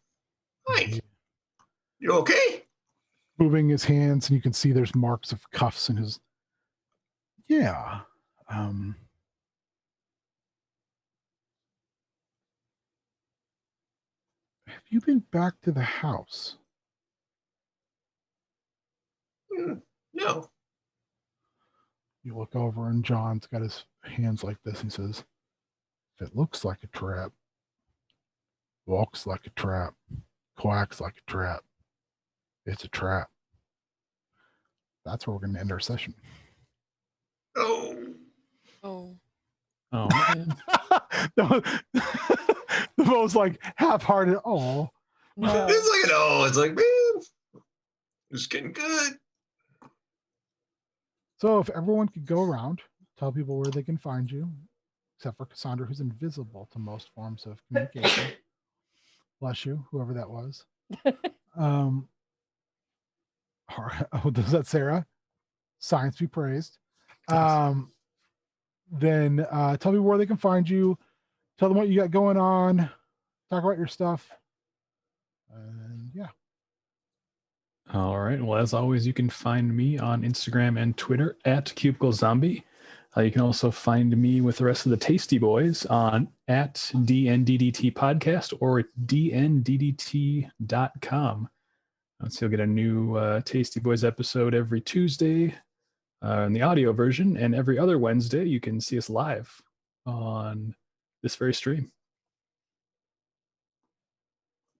[SPEAKER 3] hi. You okay?
[SPEAKER 1] Moving his hands, and you can see there's marks of cuffs in his. Yeah. Have you been back to the house?
[SPEAKER 3] No.
[SPEAKER 1] You look over, and John's got his hands like this and says, "If it looks like a trap, walks like a trap, quacks like a trap, it's a trap." That's where we're going to end our session.
[SPEAKER 3] Oh.
[SPEAKER 5] Oh.
[SPEAKER 2] Oh man.
[SPEAKER 1] The most like half-hearted. Oh,
[SPEAKER 4] No.
[SPEAKER 3] It's like an oh. It's like, man, it's getting good.
[SPEAKER 1] so if everyone could go around, tell people where they can find you, except for Cassandra, who's invisible to most forms of communication. Bless you, whoever that was. All right. Oh, does that Sarah? Science be praised. Then tell people where they can find you. Tell them what you got going on. Talk about your stuff. And yeah.
[SPEAKER 2] All right. Well, as always, you can find me on Instagram and Twitter at CubicleZombie. You can also find me with the rest of the Tasty Boys on at DNDDT Podcast or at DNDDT.com. So you'll get a new Tasty Boys episode every Tuesday in the audio version, and every other Wednesday you can see us live on this very stream.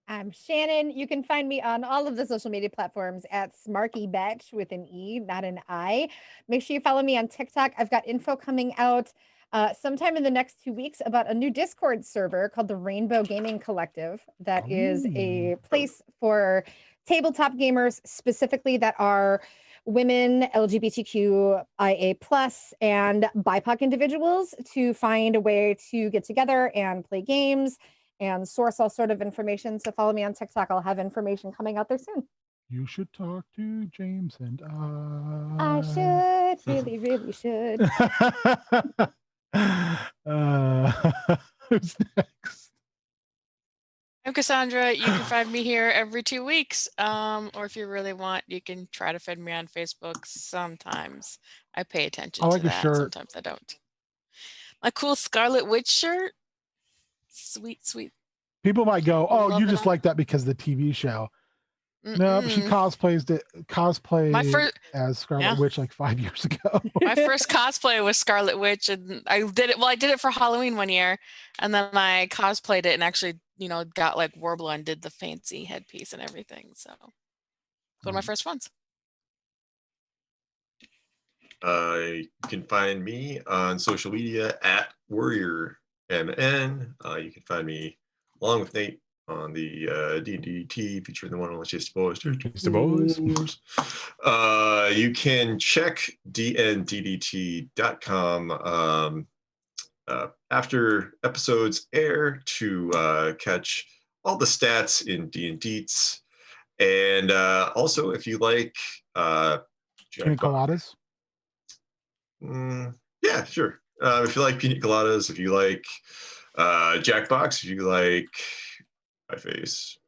[SPEAKER 4] I'm Shannon. You can find me on all of the social media platforms at SmarkyBetch with an E, not an I. Make sure you follow me on TikTok. I've got info coming out sometime in the next 2 weeks about a new Discord server called the Rainbow Gaming Collective. That is a place for tabletop gamers specifically that are women, LGBTQIA+, and BIPOC individuals to find a way to get together and play games and source all sort of information. So follow me on TikTok. I'll have information coming out there soon.
[SPEAKER 1] You should talk to James and
[SPEAKER 4] I should, really, really should.
[SPEAKER 1] Who's next?
[SPEAKER 5] I'm Cassandra. You can find me here every 2 weeks. Or if you really want, you can try to find me on Facebook sometimes. I pay attention
[SPEAKER 1] I like
[SPEAKER 5] to
[SPEAKER 1] your
[SPEAKER 5] that.
[SPEAKER 1] shirt.
[SPEAKER 5] Sometimes I don't. My cool Scarlet Witch shirt. Sweet, sweet.
[SPEAKER 1] People might go, "Oh,
[SPEAKER 5] Love
[SPEAKER 1] you
[SPEAKER 5] it.
[SPEAKER 1] just like that because of the TV show." No, she
[SPEAKER 5] Mm-mm.
[SPEAKER 1] cosplayed as Scarlet Witch like 5 years ago.
[SPEAKER 5] My first cosplay was Scarlet Witch, and I did it. Well, I did it for Halloween one year, and then I cosplayed it and actually, got like Warbler and did the fancy headpiece and everything. So, it's one of my first ones.
[SPEAKER 3] You can find me on social media at WarriorMN. You can find me along with Nate on the DNDT featuring the one on the Tasty Boys.
[SPEAKER 2] Tasty Boys.
[SPEAKER 3] You can check DNDDT.com after episodes air to catch all the stats in D&Ds. And also, if you like
[SPEAKER 1] Pina coladas.
[SPEAKER 3] Yeah, sure. If you like pina coladas, if you like Jackbox, if you like my face,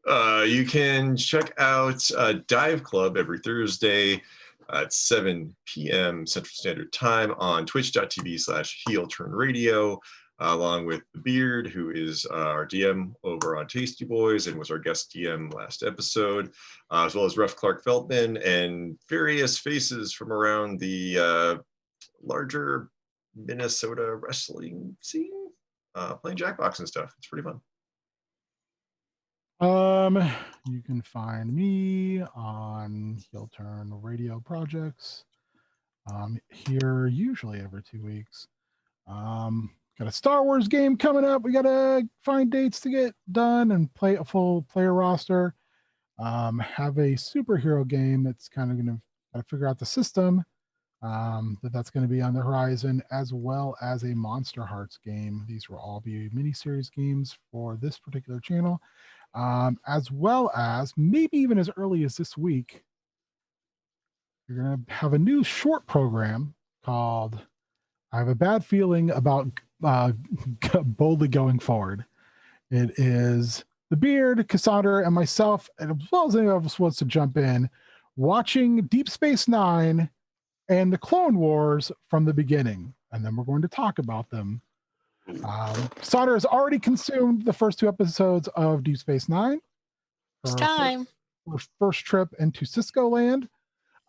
[SPEAKER 3] you can check out Dive Club every Thursday at 7 p.m. Central Standard Time on twitch.tv/HeelTurnRadio, along with The Beard, who is our DM over on Tasty Boys and was our guest DM last episode, as well as Ruff Clark Feldman and various faces from around the larger Minnesota wrestling scene, playing Jackbox and stuff. It's pretty fun.
[SPEAKER 1] You can find me on Heel Turn Radio projects. Here usually every 2 weeks. Got a Star Wars game coming up. We gotta find dates to get done and play a full player roster. Have a superhero game that's kind of gonna figure out the system. That's going to be on the horizon, as well as a Monster Hearts game. These will all be mini-series games for this particular channel, as well as maybe even as early as this week, you're going to have a new short program called I Have a Bad Feeling About Boldly Going Forward. It is the Beard, Cassandra, and myself, and as well as anyone else wants to jump in, watching Deep Space Nine and the Clone Wars from the beginning. And then we're going to talk about them. Cassandra has already consumed the first 2 episodes of Deep Space Nine.
[SPEAKER 5] It's time.
[SPEAKER 1] Her first trip into Cisco Land.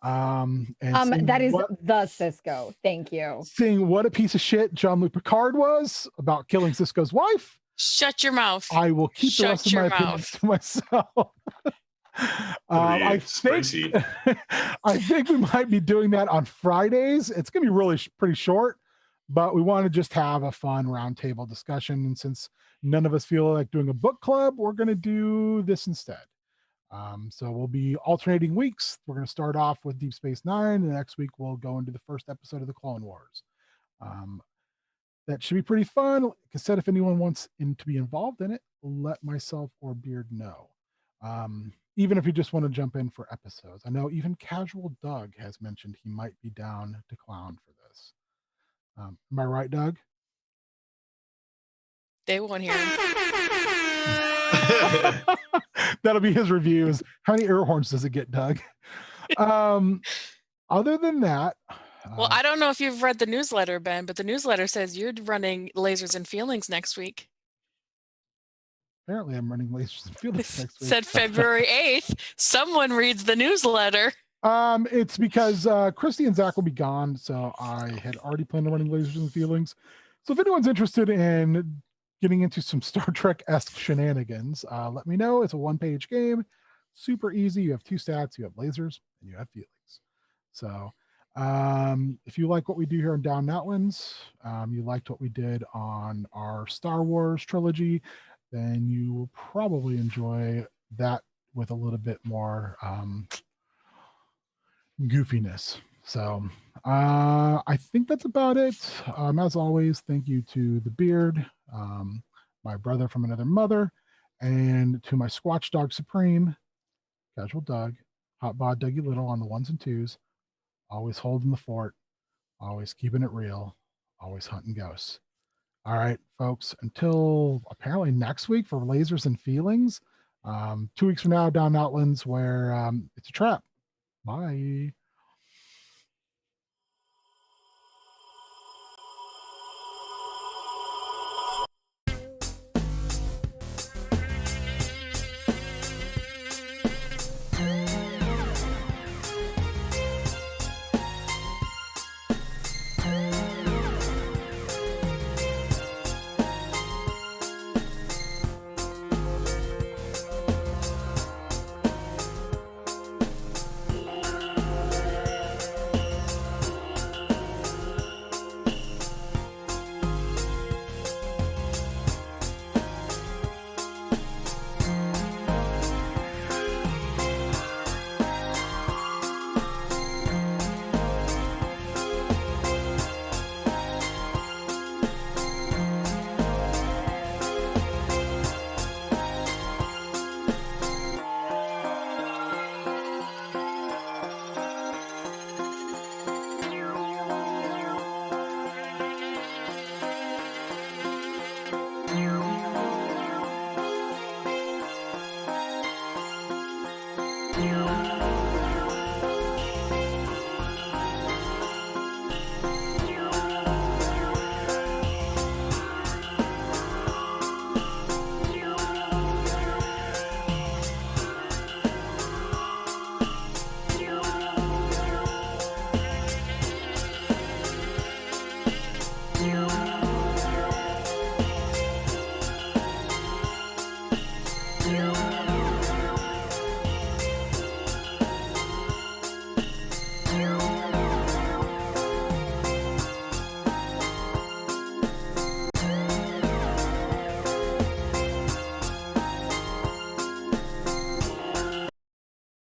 [SPEAKER 1] And
[SPEAKER 4] That is the Cisco. Thank you.
[SPEAKER 1] seeing what a piece of shit Jean-Luc Picard was about killing Cisco's wife.
[SPEAKER 5] Shut your mouth.
[SPEAKER 1] I will keep the
[SPEAKER 5] Shut
[SPEAKER 1] rest of my
[SPEAKER 5] your
[SPEAKER 1] opinions
[SPEAKER 5] mouth.
[SPEAKER 1] to myself. I think
[SPEAKER 3] Spicy.
[SPEAKER 1] I think we might be doing that on Fridays. It's gonna be really pretty short, but we want to just have a fun roundtable discussion. And since none of us feel like doing a book club, we're gonna do this instead. So we'll be alternating weeks. We're gonna start off with Deep Space Nine, and next week we'll go into the first episode of the Clone Wars. That should be pretty fun. Like I said, if anyone wants to be involved in it, let myself or Beard know. Even if you just want to jump in for episodes. I know even Casual Doug has mentioned he might be down to clown for this. Am I right, Doug?
[SPEAKER 5] They won't hear him.
[SPEAKER 1] That'll be his reviews. How many air horns does it get, Doug? Other than that,
[SPEAKER 5] Well, I don't know if you've read the newsletter, Ben, but the newsletter says you're running Lasers and Feelings next week.
[SPEAKER 1] apparently I'm running Lasers and Feelings next week.
[SPEAKER 5] Said February 8th. Someone reads the newsletter.
[SPEAKER 1] It's because Christy and Zach will be gone, so I had already planned on running Lasers and Feelings. So if anyone's interested in getting into some Star Trek-esque shenanigans, let me know. It's a 1-page game, super easy. You have 2 stats, you have lasers, and you have feelings. So if you like what we do here on Down Outlands, you liked what we did on our Star Wars trilogy, then you will probably enjoy that with a little bit more goofiness. So I think that's about it. As always, thank you to the Beard, my brother from another mother, and to my Squatch Dog Supreme, Casual Doug, Hot Bod Dougie Little on the 1s and 2s, always holding the fort, always keeping it real, always hunting ghosts. All right, folks, until apparently next week for Lasers and Feelings. 2 weeks from now, Down Outlands, where it's a trap. Bye.